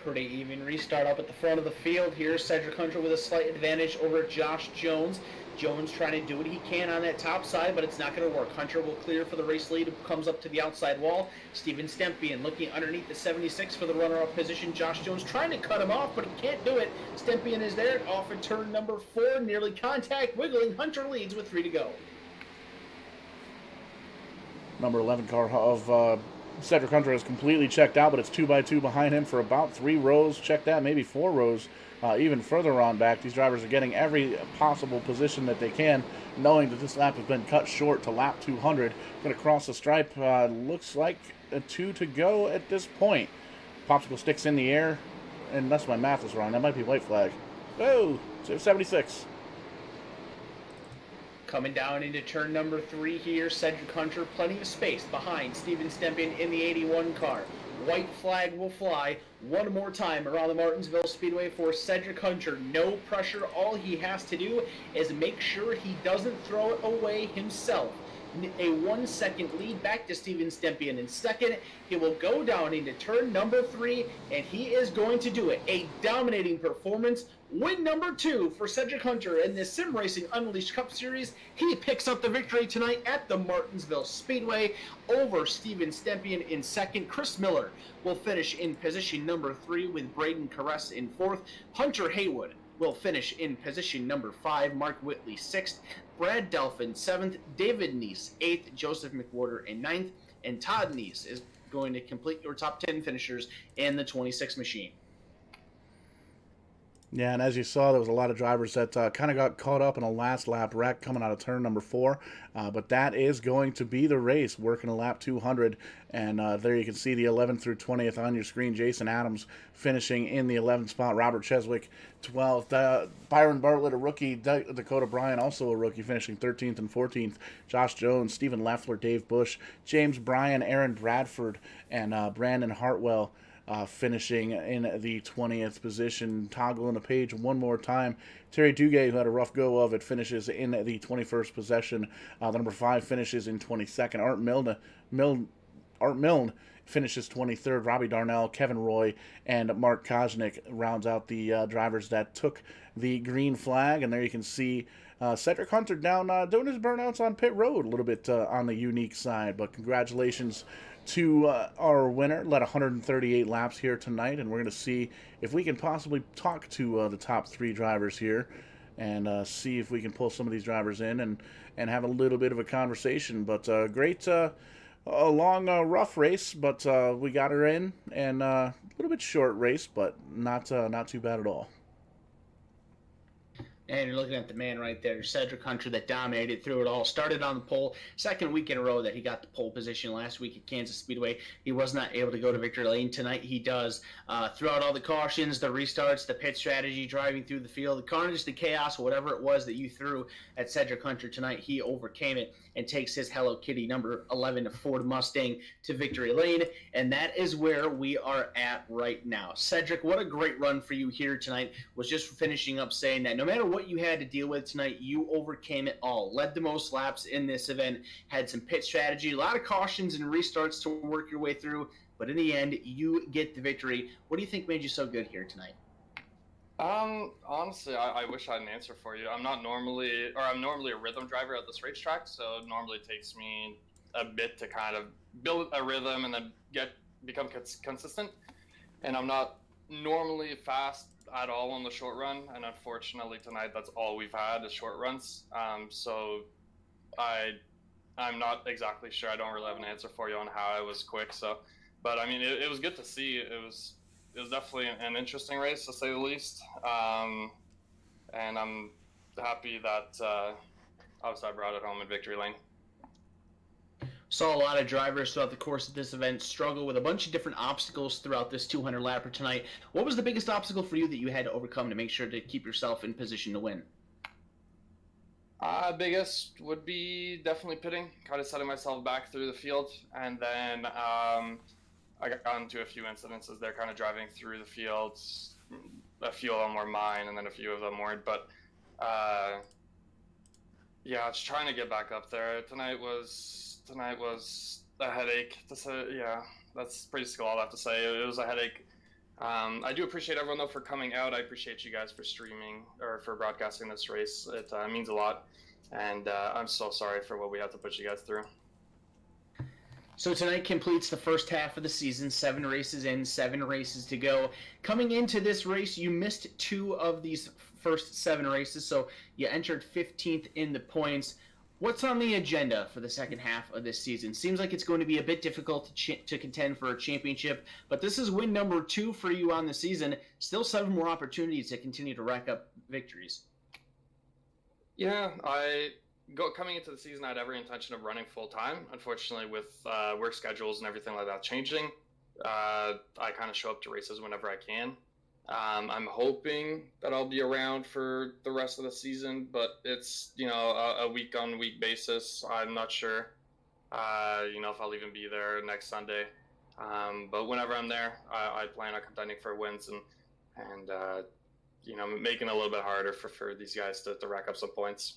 Pretty even restart up at the front of the field here. Cedric Hunter with a slight advantage over Josh Jones. Jones trying to do what he can on that top side, but it's not going to work. Hunter will clear for the race lead, comes up to the outside wall. Steven Stempian looking underneath the 76 for the runner-up position. Josh Jones trying to cut him off, but he can't do it. Stempian is there, off in turn number 4, nearly contact, wiggling. Hunter leads with 3 to go. Number 11 car of Cedric Hunter is completely checked out, but it's 2x2 behind him for about 3 rows. Check that, maybe 4 rows. Even further on back, these drivers are getting every possible position that they can, knowing that this lap has been cut short to lap 200. Going to cross the stripe. Looks like a 2 to go at this point. Popsicle sticks in the air, and unless my math is wrong, that might be white flag. Oh, 76. Coming down into turn number 3 here, Cedric Hunter, plenty of space behind Steven Stempian in the 81 car. White flag will fly one more time around the Martinsville Speedway for Cedric Hunter. No pressure. All he has to do is make sure he doesn't throw it away himself. A 1-second lead back to Steven Stempian in second. He will go down into turn number 3, and he is going to do it. A dominating performance. Win number 2 for Cedric Hunter in the Sim Racing Unleashed Cup Series. He picks up the victory tonight at the Martinsville Speedway over Steven Stempian in second. Chris Miller will finish in position number 3 with Braden Caress in 4th. Hunter Haywood will finish in position number 5. Mark Whitley 6th. Brad Delphin 7th. David Neese 8th. Joseph McWhorter in 9th. And Todd Neese is going to complete your top 10 finishers in the 26 machine. Yeah, and as you saw, there was a lot of drivers that kind of got caught up in a last lap wreck coming out of turn number 4. But that is going to be the race, working a lap 200. And there you can see the 11th through 20th on your screen. Jason Adams finishing in the 11th spot. Robert Cheswick, 12th. Byron Bartlett, a rookie. Dakota Bryan, also a rookie, finishing 13th and 14th. Josh Jones, Stephen Leffler, Dave Bush, James Bryan, Aaron Bradford, and Brandon Hartwell finishing in the 20th position. Toggling the page one more time. Terry Duguay, who had a rough go of it, finishes in the 21st position. The number 5 finishes in 22nd. Art Milne finishes 23rd. Robbie Darnell, Kevin Roy, and Mark Kosnick rounds out the drivers that took the green flag. And there you can see Cedric Hunter down doing his burnouts on pit road, a little bit on the unique side. But congratulations to our winner. Led 138 laps here tonight, and we're going to see if we can possibly talk to the top 3 drivers here and see if we can pull some of these drivers in and have a little bit of a conversation. But great, a long, rough race, but we got her in, and a little bit short race, but not too bad at all. And you're looking at the man right there, Cedric Hunter, that dominated through it all. Started on the pole, second week in a row that he got the pole position. Last week at Kansas Speedway, he was not able to go to victory lane. Tonight he does. Throughout all the cautions, the restarts, the pit strategy, driving through the field, the carnage, the chaos, whatever it was that you threw at Cedric Hunter tonight, he overcame it and takes his Hello Kitty number 11 Ford Mustang to victory lane. And that is where we are at right now. Cedric, what a great run for you here tonight. Was just finishing up saying that no matter what you had to deal with tonight, you overcame it all. Led the most laps in this event, had some pit strategy, a lot of cautions and restarts to work your way through, but in the end, you get the victory. What do you think made you so good here tonight? Honestly, I wish I had an answer for you. I'm normally a rhythm driver at this racetrack, so it normally takes me a bit to kind of build a rhythm and then become consistent. And I'm not normally fast at all on the short run, and unfortunately tonight that's all we've had is short runs. So I'm not exactly sure. I don't really have an answer for you on how I was quick. So, but I mean, it was good to see. It was definitely an interesting race, to say the least. And I'm happy that obviously I brought it home in victory lane. Saw a lot of drivers throughout the course of this event struggle with a bunch of different obstacles throughout this 200 lapper tonight. What was the biggest obstacle for you that you had to overcome to make sure to keep yourself in position to win? Biggest would be definitely pitting, kind of setting myself back through the field. And then I got into a few incidences there, kind of driving through the fields. A few of them were mine, and then a few of them weren't. But yeah, just trying to get back up there. Tonight was a headache. Yeah, that's pretty all I have to say. It was a headache. I do appreciate everyone, though, for coming out. I appreciate you guys for streaming or for broadcasting this race. It means a lot. And I'm so sorry for what we have to put you guys through. So tonight completes the first half of the season, 7 races in, 7 races to go. Coming into this race, you missed 2 of these first 7 races, so you entered 15th in the points. What's on the agenda for the second half of this season? Seems like it's going to be a bit difficult to contend for a championship, but this is win number 2 for you on the season. Still 7 more opportunities to continue to rack up victories. Yeah, coming into the season, I had every intention of running full time. Unfortunately, with work schedules and everything like that changing, I kind of show up to races whenever I can. I'm hoping that I'll be around for the rest of the season, but it's, a week-on-week basis. I'm not sure, if I'll even be there next Sunday. But whenever I'm there, I plan on contending for wins and making it a little bit harder for these guys to rack up some points.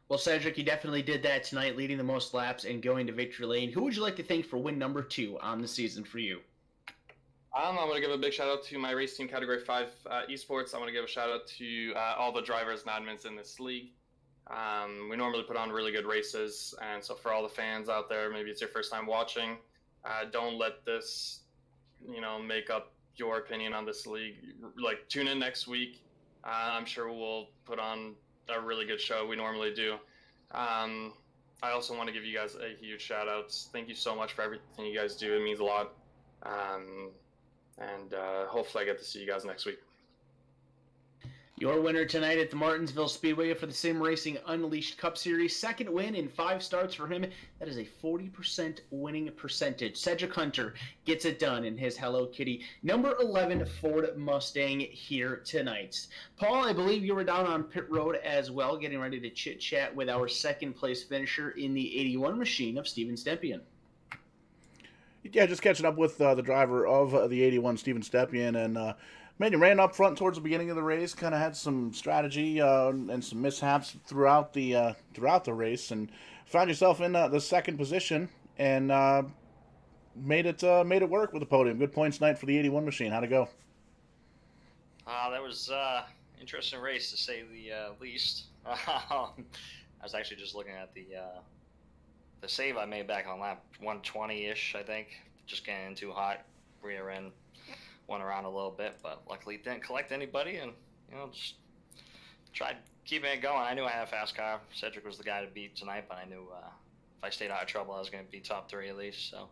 Well, Cedric, you definitely did that tonight, leading the most laps and going to victory lane. Who would you like to thank for win number 2 on the season for you? I'm going to give a big shout out to my race team, Category 5 Esports. I want to give a shout out to all the drivers and admins in this league. We normally put on really good races, and so for all the fans out there, maybe it's your first time watching, don't let this, make up your opinion on this league. Like, tune in next week. I'm sure we'll put on a really good show. We normally do. I also want to give you guys a huge shout out. Thank you so much for everything you guys do. It means a lot. And hopefully I get to see you guys next week. Your winner tonight at the Martinsville Speedway for the SimRacingUnleashed Cup Series. Second win in 5 starts for him. That is a 40% winning percentage. Cedric Hunter gets it done in his Hello Kitty number 11 Ford Mustang here tonight. Paul, I believe you were down on pit road as well, getting ready to chit-chat with our second place finisher in the 81 machine of Steven Stepien. Yeah, just catching up with the driver of the 81, Steven Stepien, and man, he ran up front towards the beginning of the race. Kind of had some strategy and some mishaps throughout the race, and found yourself in the second position and made it work with the podium. Good points tonight for the 81 machine. How'd it go? That was interesting race to say the least. I was actually just looking at the save I made back on lap 120-ish, I think. Just getting in too hot, rear end went around a little bit, but luckily didn't collect anybody, and just tried keeping it going. I knew I had a fast car. Cedric was the guy to beat tonight, but I knew if I stayed out of trouble, I was going to be top 3 at least. So.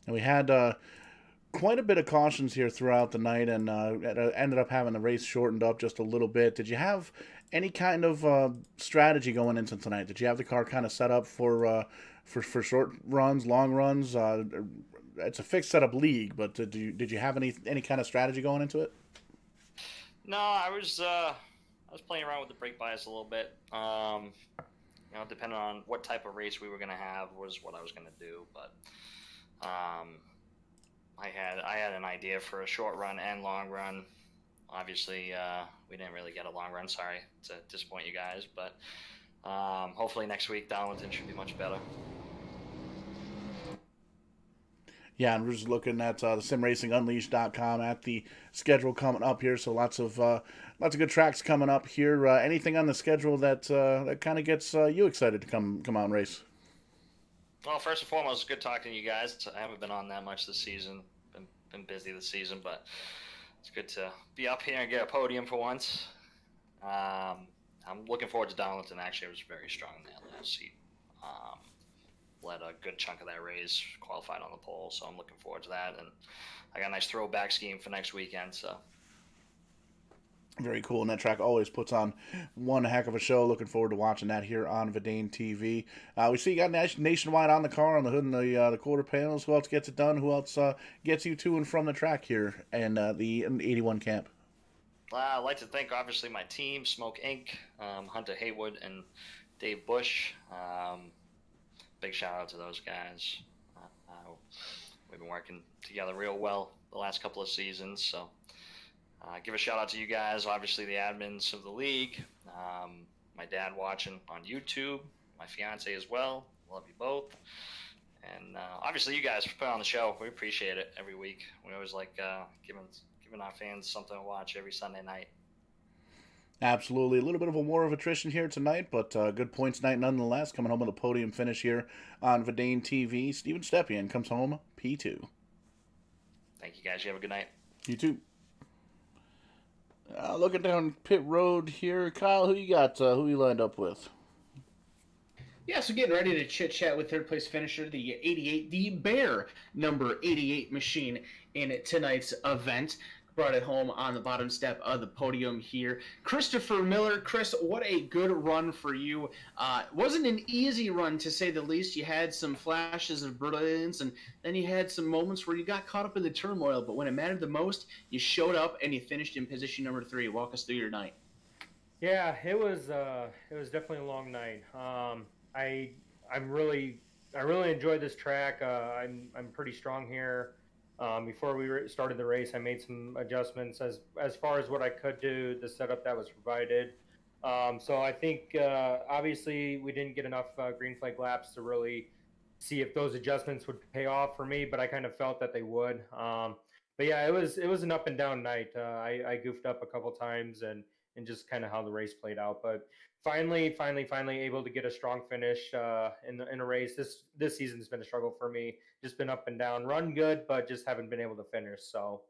And we had quite a bit of cautions here throughout the night, and ended up having the race shortened up just a little bit. Did you have any kind of strategy going into tonight? Did you have the car kind of set up for short runs, long runs? It's a fixed setup league, but did you have any kind of strategy going into it? No, I was playing around with the brake bias a little bit. Depending on what type of race we were going to have was what I was going to do. But I had an idea for a short run and long run. Obviously, we didn't really get a long run. Sorry to disappoint you guys, but hopefully next week Darlington should be much better. Yeah, and we're just looking at the SimRacingUnleashed.com at the schedule coming up here. So lots of good tracks coming up here. Anything on the schedule that kind of gets you excited to come out and race? Well, first and foremost, it's good talking to you guys. I haven't been on that much this season. Been busy this season, but it's good to be up here and get a podium for once. I'm looking forward to Darlington. Actually, I was very strong in that last seat. Led a good chunk of that race, qualified on the pole, so I'm looking forward to that. And I got a nice throwback scheme for next weekend, so. Very cool, and that track always puts on one heck of a show. Looking forward to watching that here on Verdane TV. We see you got Nationwide on the car, on the hood and the quarter panels. Who else gets it done? Who else gets you to and from the track here and the 81 camp? I'd like to thank, obviously, my team, Smoke Inc., Hunter Haywood, and Dave Bush. Big shout out to those guys. We've been working together real well the last couple of seasons, so give a shout out to you guys, obviously the admins of the league, my dad watching on YouTube, my fiance as well. Love you both. And obviously you guys for putting on the show. We appreciate it every week. We always like giving our fans something to watch every Sunday night. Absolutely. A little bit of a war of attrition here tonight, but good points night nonetheless. Coming home with a podium finish here on Verdane TV. Steven Stepien comes home P2. Thank you, guys. You have a good night. You too. Looking down pit road here. Kyle, who you got? Who you lined up with? Yeah, so getting ready to chit-chat with third-place finisher, the 88, the Bear number 88 machine in tonight's event. Brought it home on the bottom step of the podium here. Christopher Miller. Chris, what a good run for you. Wasn't an easy run, to say the least. You had some flashes of brilliance, and then you had some moments where you got caught up in the turmoil, but when it mattered the most, you showed up and you finished in position number 3. Walk us through your night. Yeah, it was definitely a long night. I really enjoyed this track. I'm pretty strong here. Before we started the race, I made some adjustments as far as what I could do, the setup that was provided. So I think obviously we didn't get enough green flag laps to really see if those adjustments would pay off for me, but I kind of felt that they would. But yeah, it was an up and down night. I goofed up a couple times and just kind of how the race played out. But finally able to get a strong finish in a race. This season's been a struggle for me. Just been up and down. Run good, but just haven't been able to finish. So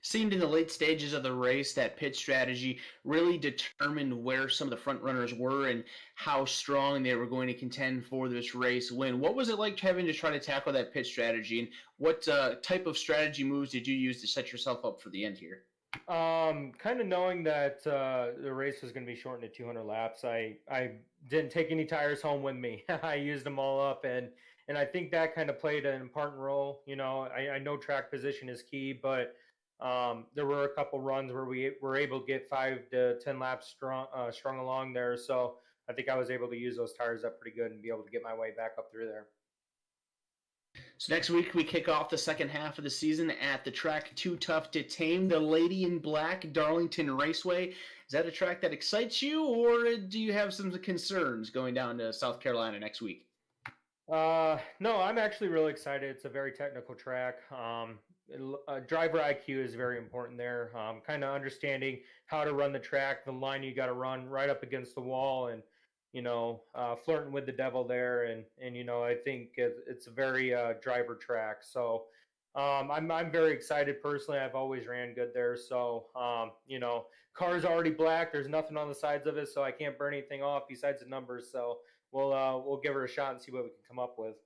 Seemed in the late stages of the race that pit strategy really determined where some of the front runners were and how strong they were going to contend for this race win. What was it like having to try to tackle that pit strategy, and what type of strategy moves did you use to set yourself up for the end here? Kind of knowing that the race was going to be shortened to 200 laps, I didn't take any tires home with me. I used them all up, and I think that kind of played an important role. You know, I know track position is key, but there were a couple runs where we were able to get 5 to 10 laps strung along there. So I think I was able to use those tires up pretty good and be able to get my way back up through there. So next week we kick off the second half of the season at the track Too Tough to Tame, the Lady in Black Darlington Raceway. Is that a track that excites you, or do you have some concerns going down to South Carolina next week? No, I'm actually really excited. It's a very technical track. Driver IQ is very important there. Kind of understanding how to run the track, the line you got to run right up against the wall, and flirting with the devil there, and I think it's a very driver track. So I'm very excited personally. I've always ran good there. So car's already black. There's nothing on the sides of it, so I can't burn anything off besides the numbers. So we'll give her a shot and see what we can come up with.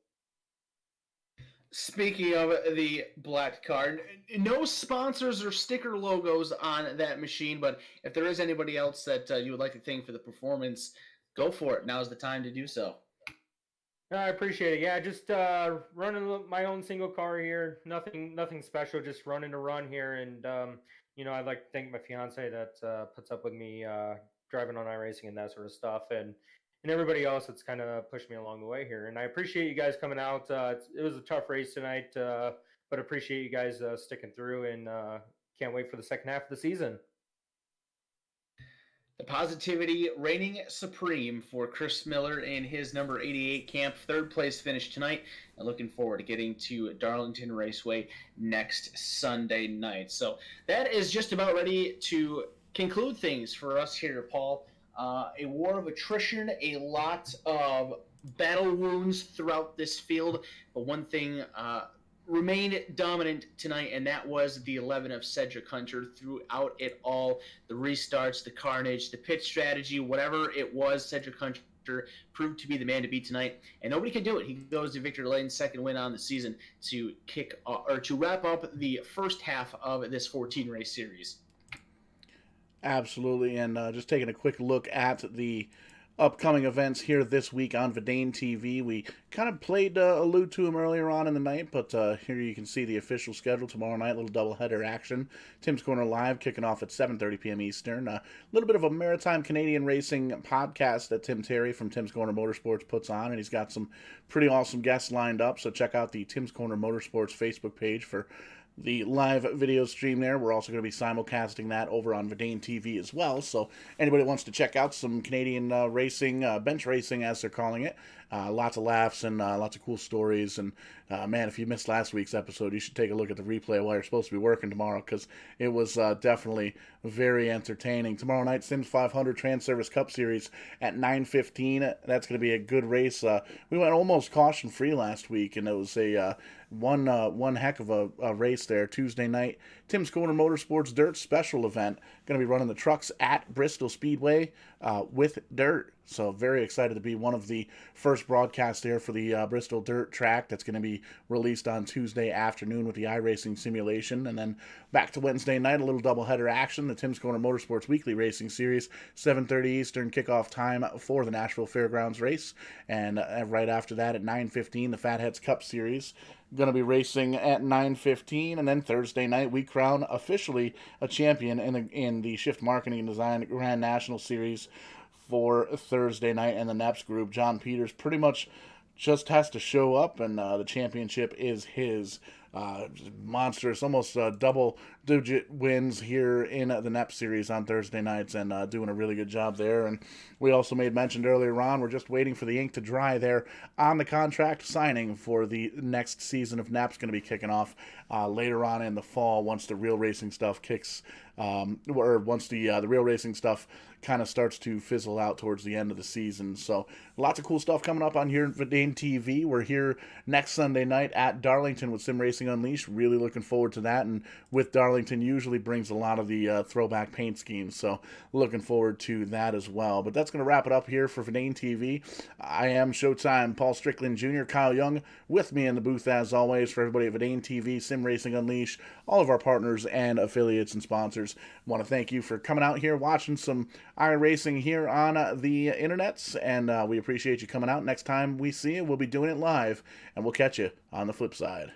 Speaking of the black card, no sponsors or sticker logos on that machine, but if there is anybody else that you would like to thank for the performance, go for it. Now's the time to do so. I appreciate it. Yeah, just running my own single car here. Nothing special. Just running a run here, and I'd like to thank my fiance that puts up with me driving on iRacing and that sort of stuff, and everybody else that's kind of pushed me along the way here. And I appreciate you guys coming out. It was a tough race tonight, but appreciate you guys sticking through, and can't wait for the second half of the season. The positivity reigning supreme for Chris Miller in his number 88 camp. Third place finish tonight. And looking forward to getting to Darlington Raceway next Sunday night. So that is just about ready to conclude things for us here, Paul. A war of attrition, a lot of battle wounds throughout this field. But one thing remained dominant tonight, and that was the 11 of Cedric Hunter throughout it all. The restarts, the carnage, the pit strategy, whatever it was, Cedric Hunter proved to be the man to beat tonight, and nobody can do it. He goes to Victor Lane's second win on the season to wrap up the first half of this 14-race series. Absolutely, and just taking a quick look at the upcoming events here this week on Verdane TV. We kind of allude to them earlier on in the night, but here you can see the official schedule tomorrow night, a little doubleheader action. Tim's Corner Live kicking off at 7:30 p.m. Eastern. A little bit of a Maritime Canadian racing podcast that Tim Terry from Tim's Corner Motorsports puts on, and he's got some pretty awesome guests lined up, so check out the Tim's Corner Motorsports Facebook page for the live video stream there. We're also going to be simulcasting that over on Verdane TV as well. So anybody wants to check out some Canadian racing, bench racing as they're calling it, lots of laughs and lots of cool stories. And man, if you missed last week's episode, you should take a look at the replay while you're supposed to be working tomorrow, because it was definitely very entertaining. Tomorrow night, Sims 500 Trans Service Cup Series at 9:15. That's going to be a good race. We went almost caution free last week, and it was a one heck of a race there. Tuesday night, Tim's Corner Motorsports Dirt Special event. Going to be running the trucks at Bristol Speedway with dirt. So very excited to be one of the first broadcasts there for the Bristol Dirt track. That's going to be released on Tuesday afternoon with the iRacing simulation. And then back to Wednesday night, a little doubleheader action. The Tim's Corner Motorsports Weekly Racing Series, 7:30 Eastern kickoff time for the Nashville Fairgrounds race. And right after that at 9:15, the Fatheads Cup Series. Going to be racing at 9:15, and then Thursday night we crown officially a champion in the Shift Marketing and Design Grand National Series for Thursday night, and the NEPS group. John Peters pretty much just has to show up, and the championship is his. Monstrous, almost double-digit wins here in the NEP series on Thursday nights, and doing a really good job there. And we also mentioned earlier on, we're just waiting for the ink to dry there on the contract signing for the next season of NEP's going to be kicking off later on in the fall, once the real racing stuff kicks, or once the real racing stuff kind of starts to fizzle out towards the end of the season. So lots of cool stuff coming up on here at Verdane TV. We're here next Sunday night at Darlington with SimRacing Unleashed. Really looking forward to that, and with Darlington usually brings a lot of the throwback paint schemes, so looking forward to that as well. But that's going to wrap it up here for Verdane TV. I am Showtime Paul Strickland Jr., Kyle Young with me in the booth as always. For everybody at Verdane TV, SimRacing Unleashed, all of our partners and affiliates and sponsors, I want to thank you for coming out here, watching some iRacing here on the internets, and we appreciate you coming out. Next time we see you, we'll be doing it live, and we'll catch you on the flip side.